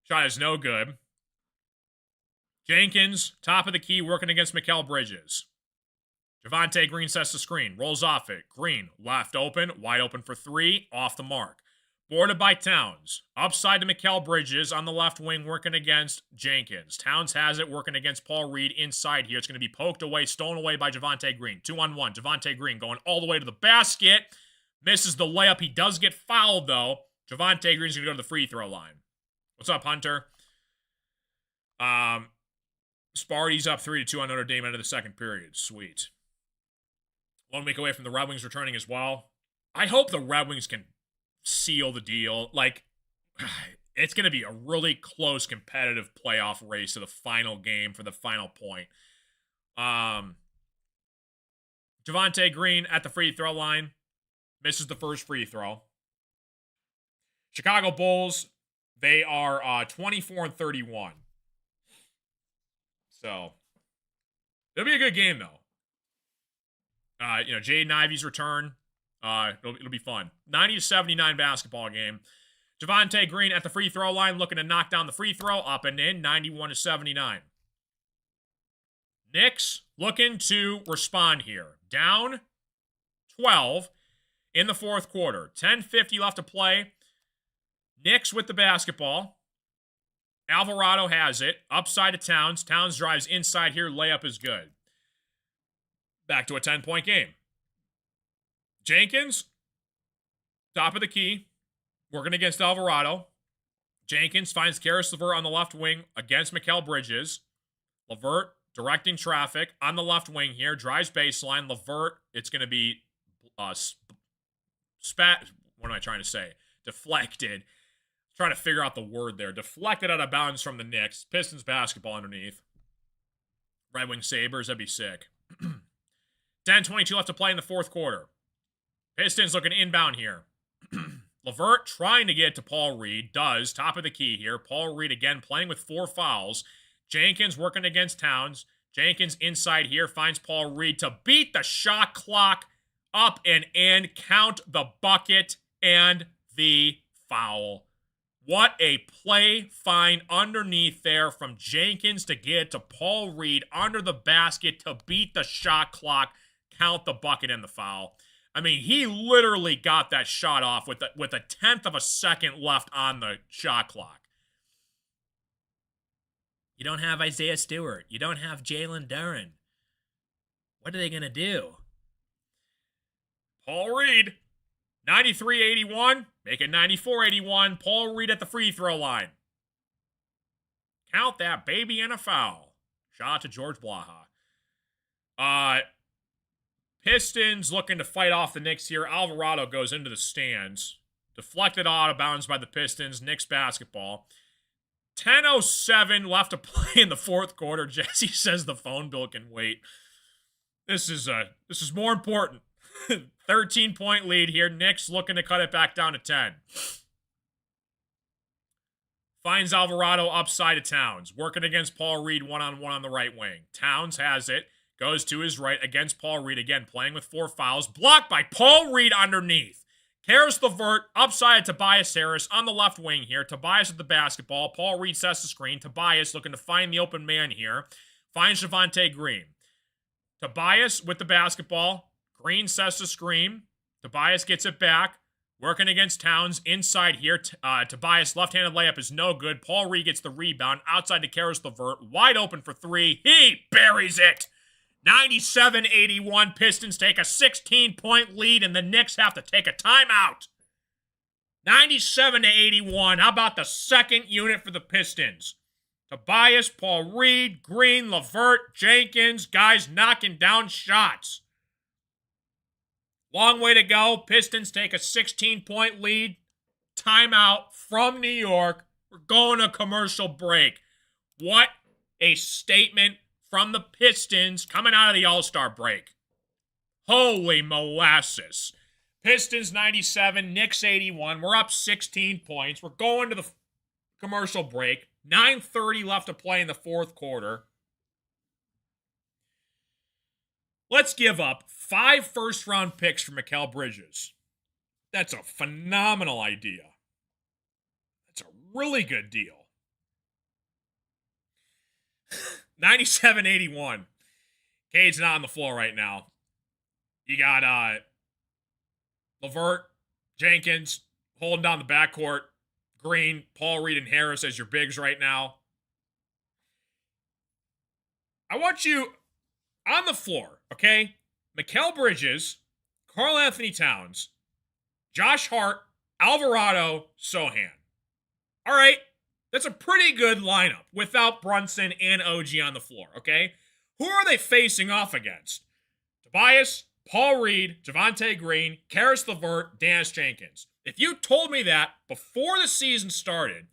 [SPEAKER 1] Shot is no good. Jenkins, top of the key, working against Mikal Bridges. Javonte Green sets the screen. Rolls off it. Green, left open. Wide open for three. Off the mark. Boarded by Towns. Upside to Mikal Bridges on the left wing, working against Jenkins. Towns has it, working against Paul Reed inside here. It's going to be poked away, stolen away by Javonte Green. 2-on-1. Javonte Green going all the way to the basket. Misses the layup. He does get fouled, though. Javonte Green's going to go to the free throw line. What's up, Hunter? Sparty's up 3-2 on Notre Dame, end of the second period. Sweet. 1 week away from the Red Wings returning as well. I hope the Red Wings can seal the deal. Like, it's going to be a really close competitive playoff race to the final game for the final point. Javonte Green at the free throw line. Misses the first free throw. Chicago Bulls, they are 24-31. So, it'll be a good game, though. Jaden Ivey's return. It'll be fun. 90-79 basketball game. Javonte Green at the free throw line, looking to knock down the free throw. Up and in, 91-79. Knicks looking to respond here. Down 12 in the fourth quarter. 10:50 left to play. Knicks with the basketball. Alvarado has it. Upside to Towns. Towns drives inside here. Layup is good. Back to a 10-point game. Jenkins, top of the key, working against Alvarado. Jenkins finds Karis LeVert on the left wing against Mikal Bridges. LeVert directing traffic on the left wing here. Drives baseline. LeVert, it's going to be what am I trying to say? Deflected. Trying to figure out the word there. Deflected out of bounds from the Knicks. Pistons basketball underneath. Red Wing Sabres, that'd be sick. 10:22 left to play in the fourth quarter. Pistons looking inbound here. LeVert trying to get to Paul Reed. Does. Top of the key here. Paul Reed again playing with 4 fouls. Jenkins working against Towns. Jenkins inside here. Finds Paul Reed to beat the shot clock. Up and in. Count the bucket and the foul. What a play find underneath there from Jenkins to get to Paul Reed under the basket to beat the shot clock, count the bucket and the foul. I mean, he literally got that shot off with a tenth of a second left on the shot clock. You don't have Isaiah Stewart. You don't have Jalen Duren. What are they going to do? Paul Reed, 93-81, make it 94-81. Paul Reed at the free throw line. Count that baby and a foul. Shout out to George Blaha. Pistons looking to fight off the Knicks here. Alvarado goes into the stands. Deflected out of bounds by the Pistons. Knicks basketball. 10:07 left to play in the fourth quarter. Jesse says the phone bill can wait. This is more important. 13-point lead here. Knicks looking to cut it back down to 10. Finds Alvarado upside of Towns. Working against Paul Reed one-on-one on the right wing. Towns has it. Goes to his right against Paul Reed. Again, playing with 4 fouls. Blocked by Paul Reed underneath. Karis LeVert upside to Tobias Harris on the left wing here. Tobias with the basketball. Paul Reed sets the screen. Tobias looking to find the open man here. Finds Javonte Green. Tobias with the basketball. Green sets the screen. Tobias gets it back. Working against Towns inside here. Tobias left-handed layup is no good. Paul Reed gets the rebound outside to Karis LeVert. Wide open for 3. He buries it. 97-81. Pistons take a 16-point lead, and the Knicks have to take a timeout. 97-81. How about the second unit for the Pistons? Tobias, Paul Reed, Green, LeVert, Jenkins, guys knocking down shots. Long way to go. Pistons take a 16-point lead. Timeout from New York. We're going to commercial break. What a statement from the Pistons coming out of the All-Star break. Holy molasses. Pistons 97, Knicks 81. We're up 16 points. We're going to the commercial break. 9:30 left to play in the fourth quarter. Let's give up 5 first-round picks for Mikal Bridges. That's a phenomenal idea. That's a really good deal. 97-81. Cade's not on the floor right now. You got LeVert, Jenkins holding down the backcourt. Green, Paul Reed, and Harris as your bigs right now. I want you on the floor, okay? Mikal Bridges, Karl Anthony Towns, Josh Hart, Alvarado, Sohan. All right, that's a pretty good lineup without Brunson and OG on the floor, okay? Who are they facing off against? Tobias, Paul Reed, Javonte Green, Karis LeVert, Dennis Jenkins. If you told me that before the season started,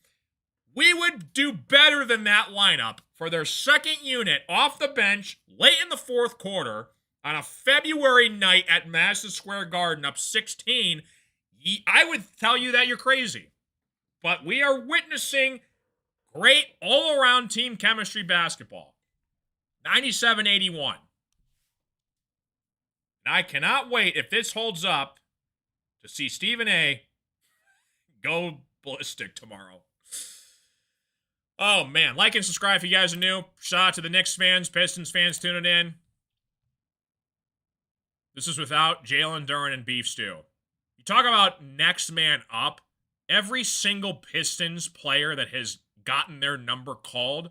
[SPEAKER 1] we would do better than that lineup for their second unit off the bench late in the fourth quarter on a February night at Madison Square Garden up 16, I would tell you that you're crazy. But we are witnessing great all-around team chemistry basketball. 97-81. And I cannot wait, if this holds up, to see Stephen A. go ballistic tomorrow. Oh, man. Like and subscribe if you guys are new. Shout out to the Knicks fans, Pistons fans tuning in. This is without Jalen Duren and Beef Stew. You talk about next man up. Every single Pistons player that has gotten their number called,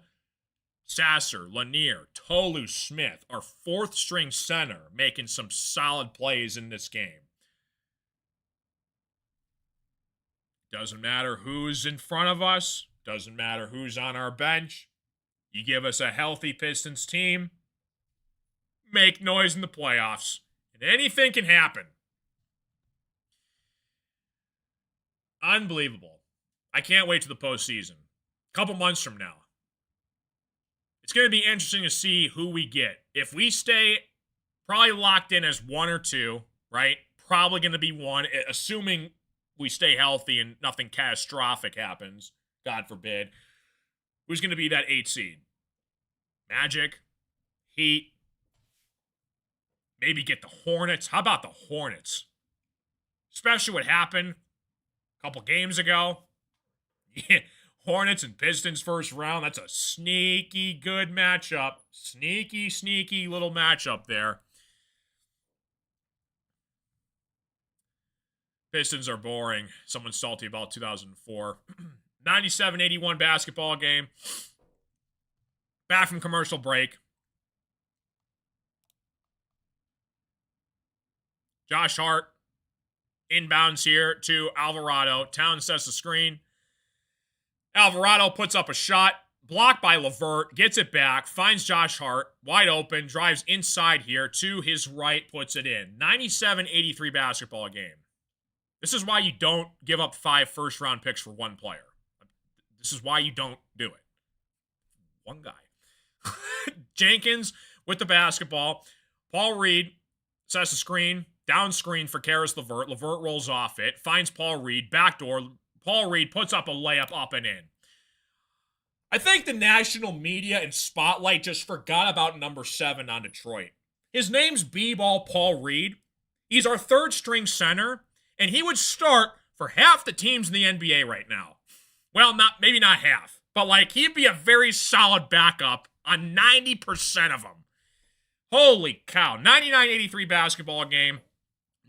[SPEAKER 1] Sasser, Lanier, Tolu Smith, our fourth-string center, making some solid plays in this game. Doesn't matter who's in front of us. Doesn't matter who's on our bench. You give us a healthy Pistons team, make noise in the playoffs, and anything can happen. Unbelievable. I can't wait to the postseason. A couple months from now. It's going to be interesting to see who we get. If we stay probably locked in as 1 or 2, right? Probably going to be 1, assuming we stay healthy and nothing catastrophic happens, God forbid. Who's going to be that 8 seed? Magic? Heat? Maybe get the Hornets? How about the Hornets? Especially what happened a couple games ago. Yeah, Hornets and Pistons first round. That's a sneaky good matchup. Sneaky little matchup there. Pistons are boring. Someone's salty about 2004. 97-81 basketball game. Back from commercial break. Josh Hart inbounds here to Alvarado. Towns sets the screen. Alvarado puts up a shot. Blocked by LeVert, gets it back, finds Josh Hart, wide open, drives inside here to his right, puts it in. 97-83 basketball game. This is why you don't give up 5 first-round picks for one player. This is why you don't do it. One guy. Jenkins with the basketball. Paul Reed sets a screen, down screen for Karis LeVert. LeVert rolls off it, finds Paul Reed, backdoor. Paul Reed puts up a layup up and in. I think the national media and spotlight just forgot about number 7 on Detroit. His name's B-ball Paul Reed. He's our third-string center, and he would start for half the teams in the NBA right now. Well, maybe not half, but he'd be a very solid backup on 90% of them. Holy cow. 99-83 basketball game.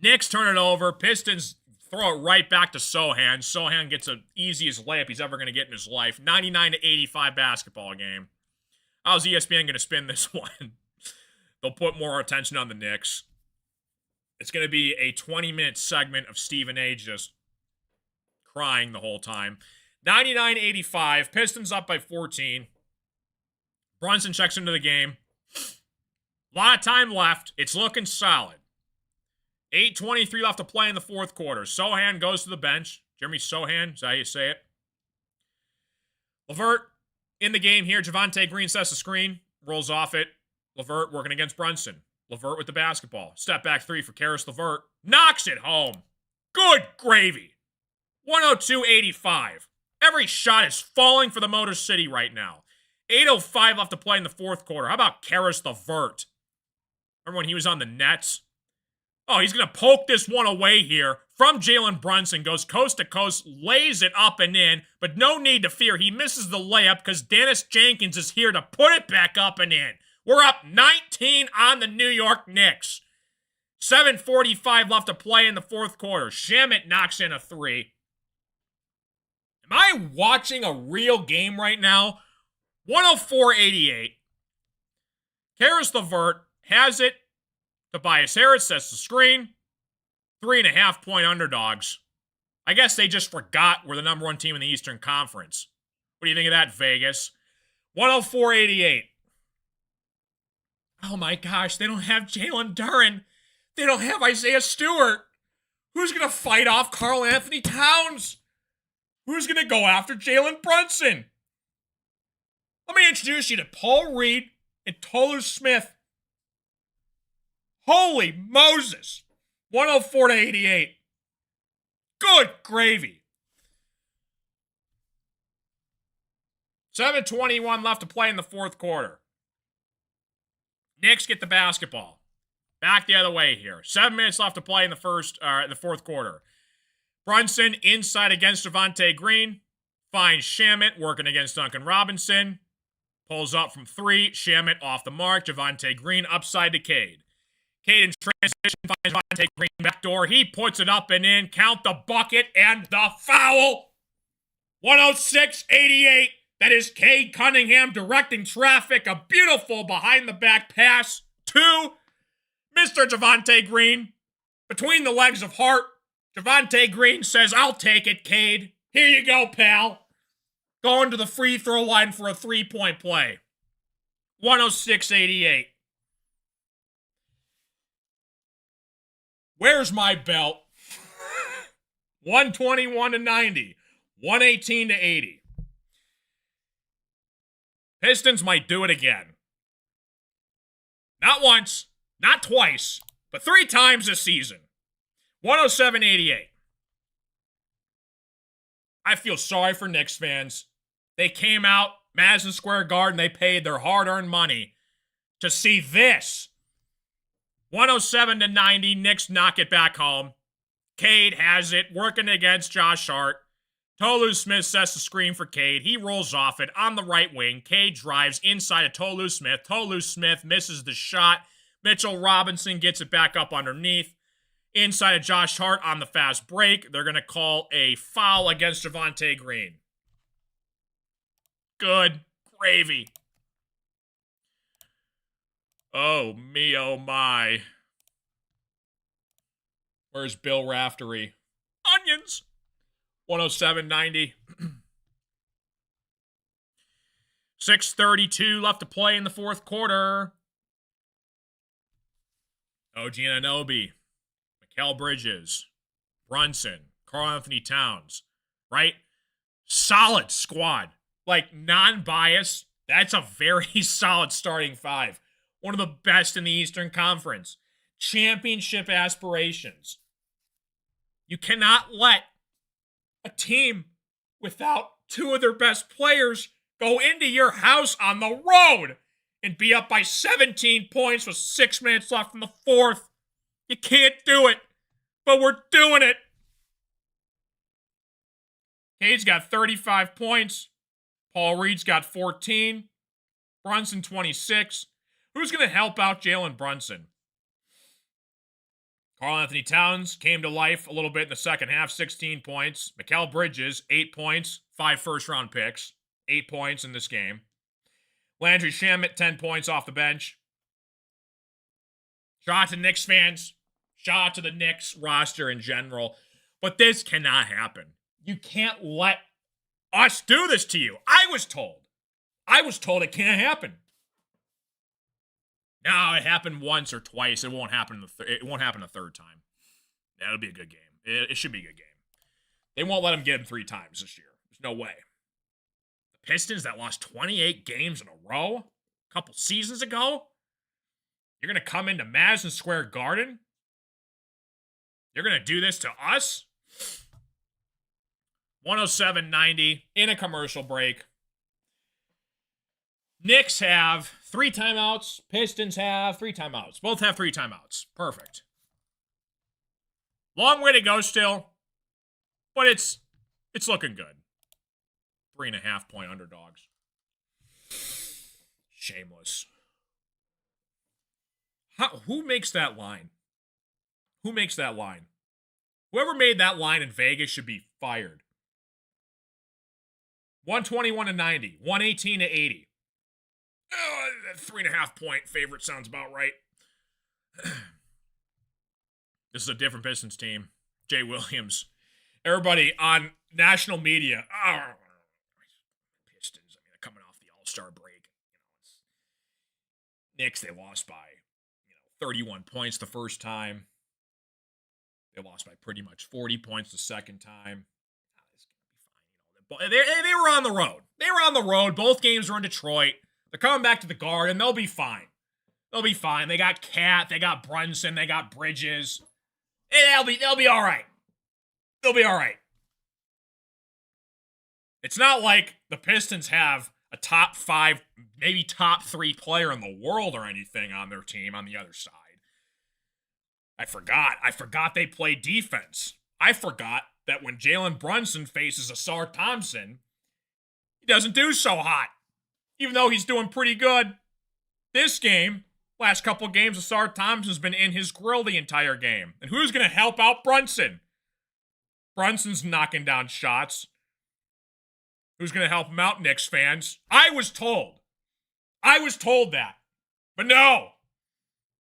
[SPEAKER 1] Knicks turn it over. Pistons throw it right back to Sohan. Sohan gets the easiest layup he's ever going to get in his life. 99-85 basketball game. How's ESPN going to spin this one? They'll put more attention on the Knicks. It's going to be a 20-minute segment of Stephen A. just crying the whole time. 99-85. Pistons up by 14. Brunson checks into the game. A lot of time left. It's looking solid. 8:23 left to play in the fourth quarter. Sohan goes to the bench. Jeremy Sohan, is that how you say it? LeVert in the game here. Javonte Green sets the screen. Rolls off it. LeVert working against Brunson. LeVert with the basketball. Step back 3 for Karis LeVert. Knocks it home. Good gravy. 102-85. Every shot is falling for the Motor City right now. 8:05 left to play in the fourth quarter. How about Karis LeVert? Remember when he was on the Nets? Oh, he's going to poke this one away here from Jalen Brunson. Goes coast to coast, lays it up and in, but no need to fear. He misses the layup because Dennis Jenkins is here to put it back up and in. We're up 19 on the New York Knicks. 7:45 left to play in the fourth quarter. Shamet knocks in a 3. Am I watching a real game right now? 104-88. Karis LeVert has it. Tobias Harris sets the screen. 3.5-point underdogs. I guess they just forgot we're the number 1 team in the Eastern Conference. What do you think of that, Vegas? 104-88. Oh my gosh, they don't have Jalen Duren. They don't have Isaiah Stewart. Who's going to fight off Karl Anthony Towns? Who's going to go after Jalen Brunson? Let me introduce you to Paul Reed and Tolu Smith. Holy Moses. 104-88. Good gravy. 7:21 left to play in the fourth quarter. Knicks get the basketball. Back the other way here. 7 minutes left to play in the fourth quarter. Brunson inside against Javonte Green. Finds Shamet working against Duncan Robinson. Pulls up from 3. Shamet off the mark. Javonte Green upside to Cade. Cade in transition finds Javonte Green backdoor. He puts it up and in. Count the bucket and the foul. 106-88. That is Cade Cunningham directing traffic. A beautiful behind-the-back pass to Mr. Javonte Green. Between the legs of Hart, Javonte Green says, "I'll take it, Cade. Here you go, pal." Going to the free throw line for a 3-point play. 106-88. Where's my belt? 121-90. 118-80. Pistons might do it again. Not once, not twice, but 3 times this season. 107-88. I feel sorry for Knicks fans. They came out, Madison Square Garden, they paid their hard-earned money to see this. 107-90, Knicks knock it back home. Cade has it, working against Josh Hart. Tolu Smith sets the screen for Cade. He rolls off it on the right wing. Cade drives inside of Tolu Smith. Tolu Smith misses the shot. Mitchell Robinson gets it back up underneath. Inside of Josh Hart on the fast break. They're going to call a foul against Javonte Green. Good gravy. Oh me, oh my. Where's Bill Raftery? Onions. 107-90. 6:32 left to play in the fourth quarter. OG Anunoby, Mikal Bridges, Brunson, Karl-Anthony Towns, right? Solid squad. Like, non-biased, that's a very solid starting five. One of the best in the Eastern Conference. Championship aspirations. You cannot let a team without two of their best players go into your house on the road and be up by 17 points with 6 minutes left in the fourth. You can't do it, but we're doing it. Cade's got 35 points. Paul Reed's got 14. Brunson, 26. Who's going to help out Jalen Brunson? Karl-Anthony Towns came to life a little bit in the second half, 16 points. Mikal Bridges, 8 points, 5 first-round picks, 8 points in this game. Landry Shamet, 10 points off the bench. Shout out to Knicks fans. Shout out to the Knicks roster in general. But this cannot happen. You can't let us do this to you. I was told it can't happen. No, it happened once or twice. It won't happen. It won't happen a third time. That'll be a good game. It should be a good game. They won't let him get him 3 times this year. There's no way. The Pistons that lost 28 games in a row a couple seasons ago. You're gonna come into Madison Square Garden. You're gonna do this to us. 107-90 in a commercial break. Knicks have 3 timeouts. Pistons have 3 timeouts. Both have 3 timeouts. Perfect. Long way to go still, but it's looking good. 3.5 point underdogs. Shameless. Who makes that line? Who makes that line? Whoever made that line in Vegas should be fired. 121-90, 118-80. 3.5 point favorite sounds about right. This is a different Pistons team. Jay Williams. Everybody on national media. Oh, Pistons. I mean, they're coming off the All-Star break. Knicks, they lost by 31 points the first time. They lost by pretty much 40 points the second time. It's gonna be fine. They were on the road. They were on the road. Both games were in Detroit. They're coming back to the Garden. They'll be fine. They'll be fine. They got Cat. They got Brunson. They got Bridges. They'll be all right. They'll be all right. It's not like the Pistons have a top 5, maybe top 3 player in the world or anything on their team on the other side. I forgot they play defense. I forgot that when Jalen Brunson faces Asar Thompson, he doesn't do so hot. Even though he's doing pretty good. This game, last couple games, Asar Thompson's been in his grill the entire game. And who's going to help out Brunson? Brunson's knocking down shots. Who's going to help him out, Knicks fans? I was told that. But no.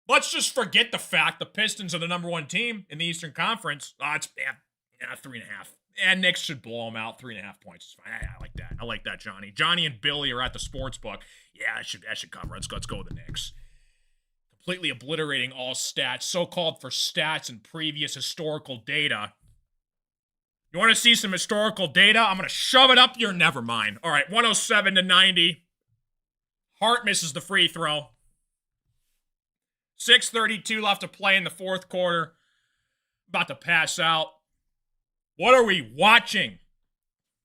[SPEAKER 1] Let's just forget the fact the Pistons are the number 1 team in the Eastern Conference. It's 3.5. And Knicks should blow them out. 3.5 points is fine. I like that. I like that, Johnny. Johnny and Billy are at the sports book. Yeah, that should cover. Let's go with the Knicks. Completely obliterating all stats. So-called for stats and previous historical data. You want to see some historical data? I'm going to shove it up your never mind. All right, 107-90. Hart misses the free throw. 6:32 left to play in the fourth quarter. About to pass out. What are we watching?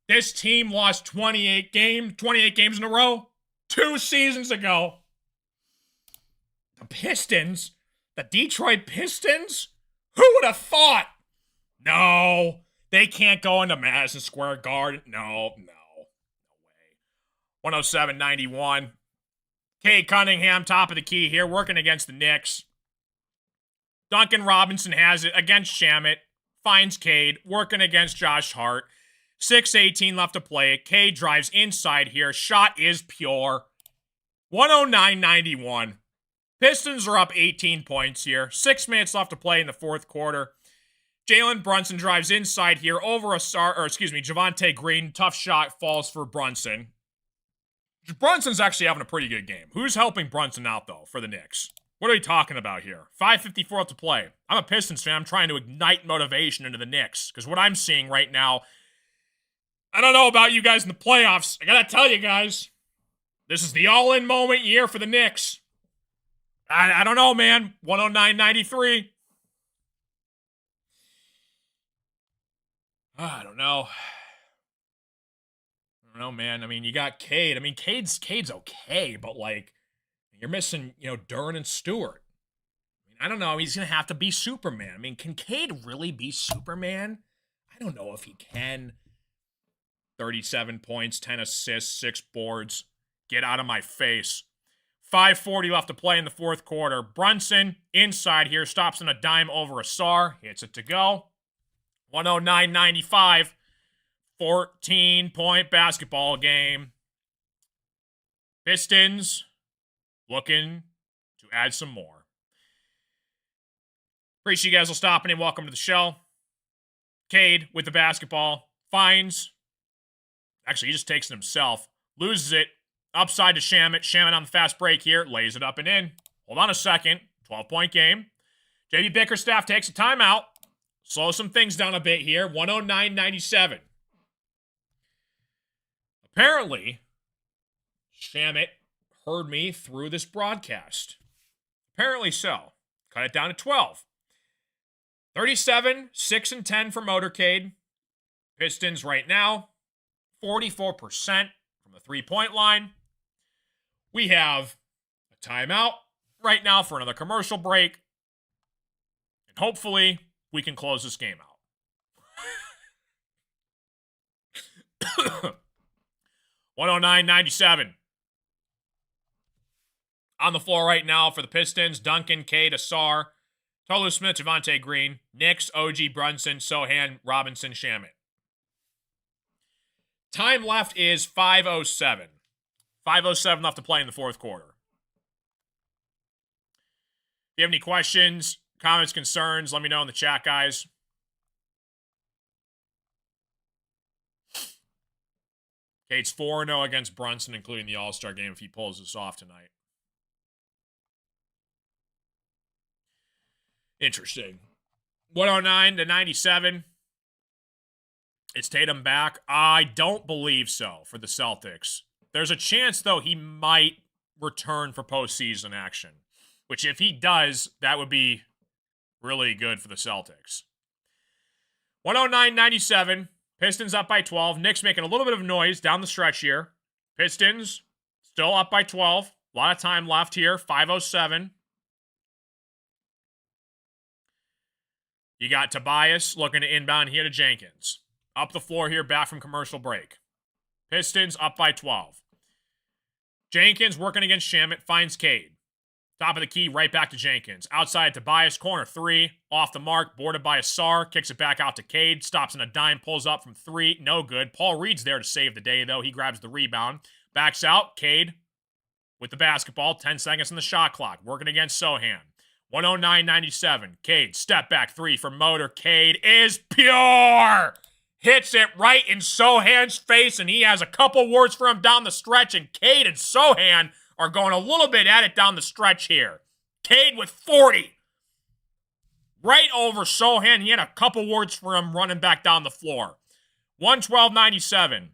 [SPEAKER 1] This team lost 28 games in a row 2 seasons ago. The Pistons? The Detroit Pistons? Who would have thought? No, they can't go into Madison Square Garden. No way. 107-91. Cade Cunningham, top of the key here, working against the Knicks. Duncan Robinson has it against Shamet. Finds Cade, working against Josh Hart. 6:18 left to play. Cade drives inside here. Shot is pure. 109-91. Pistons are up 18 points here. 6 minutes left to play in the fourth quarter. Jalen Brunson drives inside here over Javonte Green. Tough shot falls for Brunson. Brunson's actually having a pretty good game. Who's helping Brunson out, though, for the Knicks? What are we talking about here? 5:54 to play. I'm a Pistons fan. I'm trying to ignite motivation into the Knicks because what I'm seeing right now, I don't know about you guys in the playoffs. I gotta tell you guys, this is the all-in moment year for the Knicks. I don't know, man. 109.93. I don't know. I don't know, man. I mean, you got Cade. I mean, Cade's okay, but like, you're missing, Duran and Stewart. I don't know. He's going to have to be Superman. I mean, can Cade really be Superman? I don't know if he can. 37 points, 10 assists, 6 boards. Get out of my face. 5:40 left to play in the fourth quarter. Brunson, inside here, stops on a dime over Asar. Hits it to go. 109.95. 14-point basketball game. Pistons looking to add some more. Appreciate you guys all stopping in. Welcome to the show. Cade with the basketball. Finds. Actually, he just takes it himself. Loses it. Upside to Shamet. Shamet on the fast break here. Lays it up and in. Hold on a second. 12-point game. JB Bickerstaff takes a timeout. Slow some things down a bit here. 109.97. Apparently, Shamet heard me through this broadcast. Apparently so. Cut it down to 12. 37, 6 and 10 for Motorcade. Pistons right now, 44% from the three-point line. We have a timeout right now for another commercial break. And hopefully, we can close this game out. 109.97. On the floor right now for the Pistons, Duncan, Cade, Asar, Tolu Smith, Javonte Green, Knicks, OG, Brunson, Sohan, Robinson, Shamet. Time left is 5:07. 5:07 left to play in the fourth quarter. If you have any questions, comments, concerns, let me know in the chat, guys. Cade's 4-0 against Brunson, including the All-Star game if he pulls this off tonight. Interesting. 109-97. Is Tatum back? I don't believe so for the Celtics. There's a chance, though, he might return for postseason action, which if he does, that would be really good for the Celtics. 109-97. Pistons up by 12. Knicks making a little bit of noise down the stretch here. Pistons still up by 12. A lot of time left here. 5:07. You got Tobias looking to inbound here to Jenkins. Up the floor here, back from commercial break. Pistons up by 12. Jenkins working against Shamet, finds Cade. Top of the key, right back to Jenkins. Outside Tobias, corner three. Off the mark, boarded by Asar. Kicks it back out to Cade. Stops in a dime, pulls up from three. No good. Paul Reed's there to save the day, though. He grabs the rebound. Backs out. Cade with the basketball. 10 seconds on the shot clock. Working against Sohan. 109.97. Cade, step back three for Motor. Cade is pure! Hits it right in Sohan's face, and he has a couple words for him down the stretch, and Cade and Sohan are going a little bit at it down the stretch here. Cade with 40. Right over Sohan. He had a couple words for him running back down the floor. 112.97.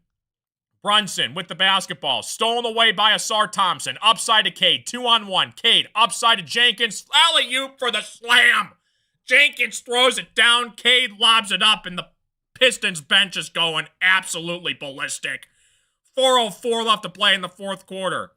[SPEAKER 1] Brunson with the basketball. Stolen away by Asar Thompson. Upside to Cade. 2-on-1. Cade upside to Jenkins. Alley-oop for the slam. Jenkins throws it down. Cade lobs it up, and the Pistons bench is going absolutely ballistic. 4:04 left to play in the fourth quarter.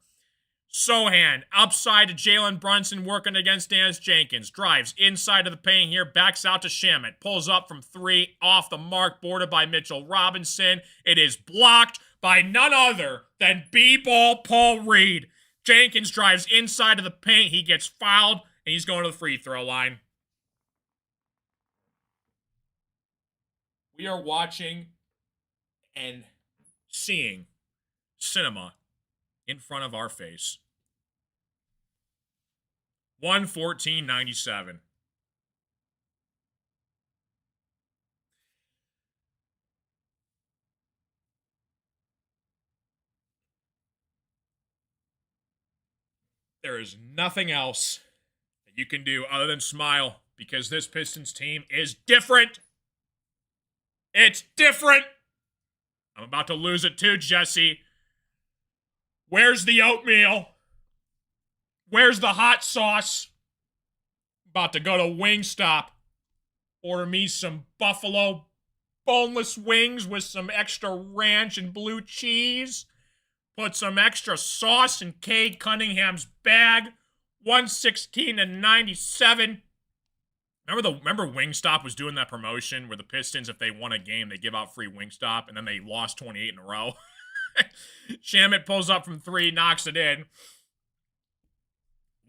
[SPEAKER 1] Sohan, upside to Jalen Brunson, working against Dennis Jenkins. Drives inside of the paint here, backs out to Shamet. Pulls up from three, off the mark, boarded by Mitchell Robinson. It is blocked by none other than B-ball Paul Reed. Jenkins drives inside of the paint. He gets fouled, and he's going to the free throw line. We are watching and seeing cinema in front of our face. 114.97. There is nothing else that you can do other than smile because this Pistons team is different. It's different. I'm about to lose it too, Jesse. Where's the oatmeal? Where's the hot sauce? About to go to Wingstop. Order me some buffalo boneless wings with some extra ranch and blue cheese. Put some extra sauce in Cade Cunningham's bag. 116-97. Remember Wingstop was doing that promotion where the Pistons, if they won a game, they give out free Wingstop, and then they lost 28 in a row. Shamet pulls up from 3, knocks it in.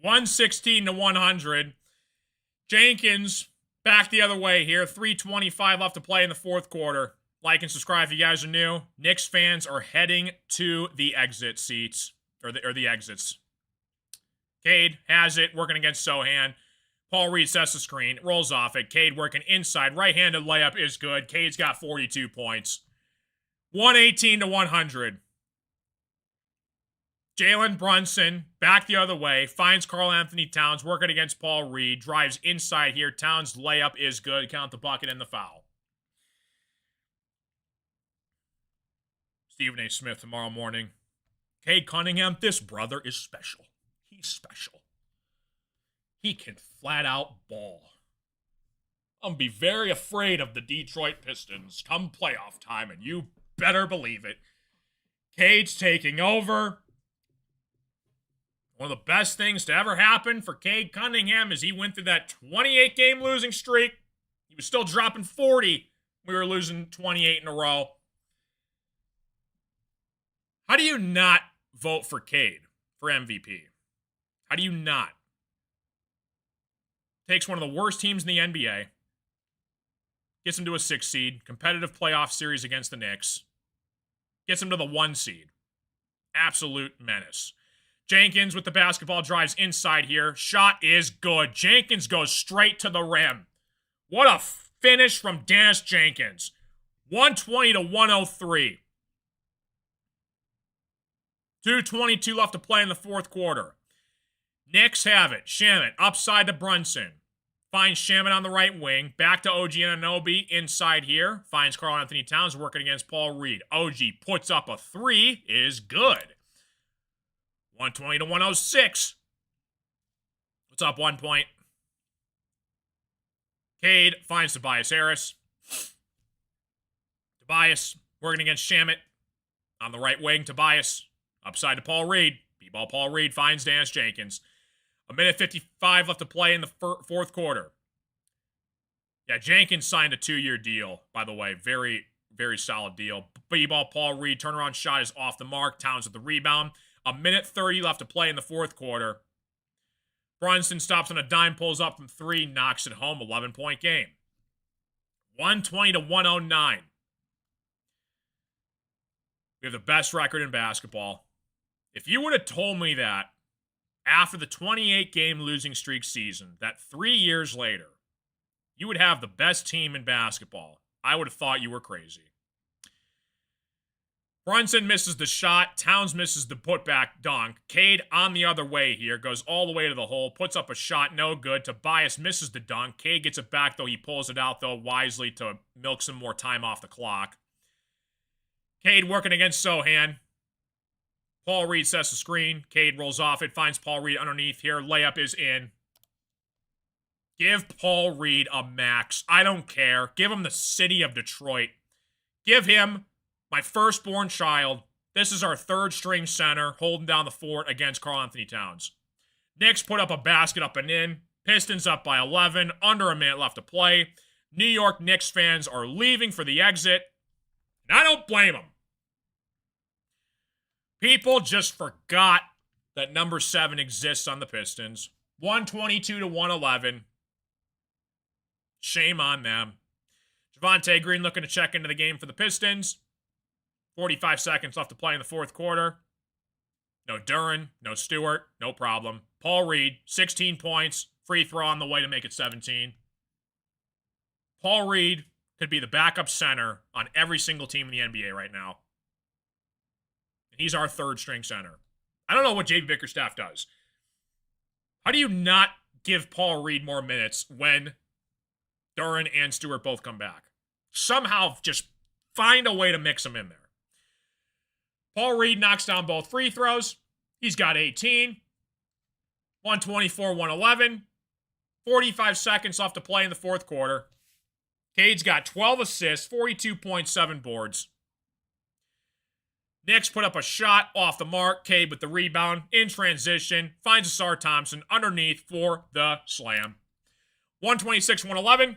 [SPEAKER 1] 116-100. Jenkins back the other way here. 3:25 left to play in the fourth quarter. Like and subscribe if you guys are new. Knicks fans are heading to the exit seats, or the exits. Cade has it, working against Sohan. Paul Reed sets the screen, rolls off it. Cade working inside. Right-handed layup is good. Cade's got 42 points. 118-100. Jalen Brunson back the other way. Finds Karl Anthony Towns working against Paul Reed. Drives inside here. Towns' layup is good. Count the bucket and the foul. Stephen A. Smith tomorrow morning. Cade Cunningham, this brother is special. He's special. He can flat out ball. I'm be very afraid of the Detroit Pistons come playoff time, and you better believe it. Cade's taking over. One of the best things to ever happen for Cade Cunningham is he went through that 28-game losing streak. He was still dropping 40. We were losing 28 in a row. How do you not vote for Cade for MVP? How do you not? Takes one of the worst teams in the NBA. Gets him to a 6 seed. Competitive playoff series against the Knicks. Gets him to the 1 seed. Absolute menace. Jenkins with the basketball drives inside here. Shot is good. Jenkins goes straight to the rim. What a finish from Dennis Jenkins. 120-103. 2:22 left to play in the fourth quarter. Knicks have it. Shamet upside to Brunson. Finds Shamet on the right wing. Back to OG Anunoby inside here. Finds Karl Anthony Towns working against Paul Reed. OG puts up a 3. Is good. 120-106. What's up, 1 point? Cade finds Tobias Harris. Tobias working against Shamet. On the right wing, Tobias. Upside to Paul Reed. B-ball Paul Reed finds Dennis Jenkins. 1:55 left to play in the fourth quarter. Yeah, Jenkins signed a 2-year deal, by the way. Very, very solid deal. B-ball Paul Reed. Turnaround shot is off the mark. Towns with the rebound. 1:30 left to play in the fourth quarter. Brunson stops on a dime, pulls up from 3, knocks it home. 11-point game. 120-109. We have the best record in basketball. If you would have told me that after the 28-game losing streak season, that 3 years later, you would have the best team in basketball, I would have thought you were crazy. Brunson misses the shot. Towns misses the putback dunk. Cade on the other way here. Goes all the way to the hole. Puts up a shot. No good. Tobias misses the dunk. Cade gets it back, though. He pulls it out, though, wisely to milk some more time off the clock. Cade working against Sohan. Paul Reed sets the screen. Cade rolls off it. Finds Paul Reed underneath here. Layup is in. Give Paul Reed a max. I don't care. Give him the city of Detroit. Give him my firstborn child. This is our third-string center holding down the fort against Karl Anthony Towns. Knicks put up a basket up and in. Pistons up by 11. Under a minute left to play. New York Knicks fans are leaving for the exit. And I don't blame them. People just forgot that number 7 exists on the Pistons. 122-111. Shame on them. Javonte Green looking to check into the game for the Pistons. 45 seconds left to play in the fourth quarter. No Duran, no Stewart, no problem. Paul Reed, 16 points. Free throw on the way to make it 17. Paul Reed could be the backup center on every single team in the NBA right now. He's our third-string center. I don't know what JB Bickerstaff does. How do you not give Paul Reed more minutes when Duren and Stewart both come back? Somehow just find a way to mix them in there. Paul Reed knocks down both free throws. He's got 18. 124, 111. 45 seconds left to play in the fourth quarter. Cade's got 12 assists, 42.7 boards. Knicks put up a shot off the mark. Cade with the rebound in transition. Finds Asar Thompson underneath for the slam. 126, 111.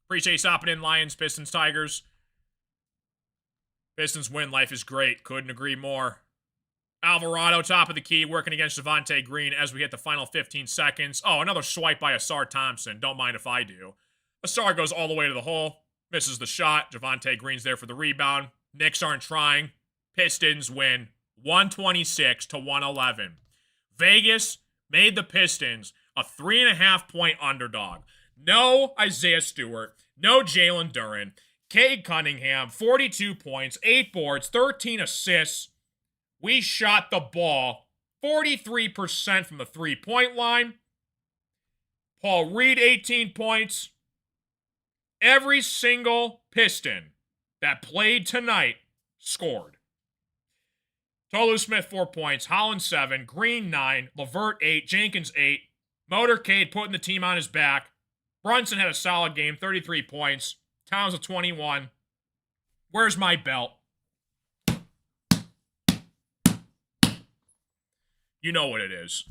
[SPEAKER 1] Appreciate you stopping in, Lions, Pistons, Tigers. Pistons win. Life is great. Couldn't agree more. Alvarado, top of the key, working against Javonte Green as we hit the final 15 seconds. Oh, another swipe by Asar Thompson. Don't mind if I do. Asar goes all the way to the hole. Misses the shot. Javonte Green's there for the rebound. Knicks aren't trying. Pistons win 126 to 111. Vegas made the Pistons a 3.5-point underdog. No Isaiah Stewart. No Jalen Duren. Cade Cunningham, 42 points, 8 boards, 13 assists. We shot the ball 43% from the three-point line. Paul Reed, 18 points. Every single Piston that played tonight scored. Tolu Smith, 4 points. Holland, 7. Green, 9. LeVert, 8. Jenkins, 8. Motorcade putting the team on his back. Brunson had a solid game, 33 points. Towns with 21. Where's my belt? You know what it is.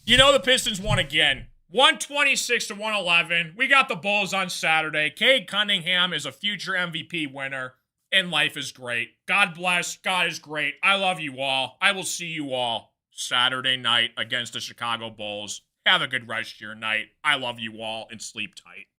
[SPEAKER 1] You know the Pistons won again. 126 to 111. We got the Bulls on Saturday. Cade Cunningham is a future MVP winner. And life is great. God bless. God is great. I love you all. I will see you all Saturday night against the Chicago Bulls. Have a good rest of your night. I love you all and sleep tight.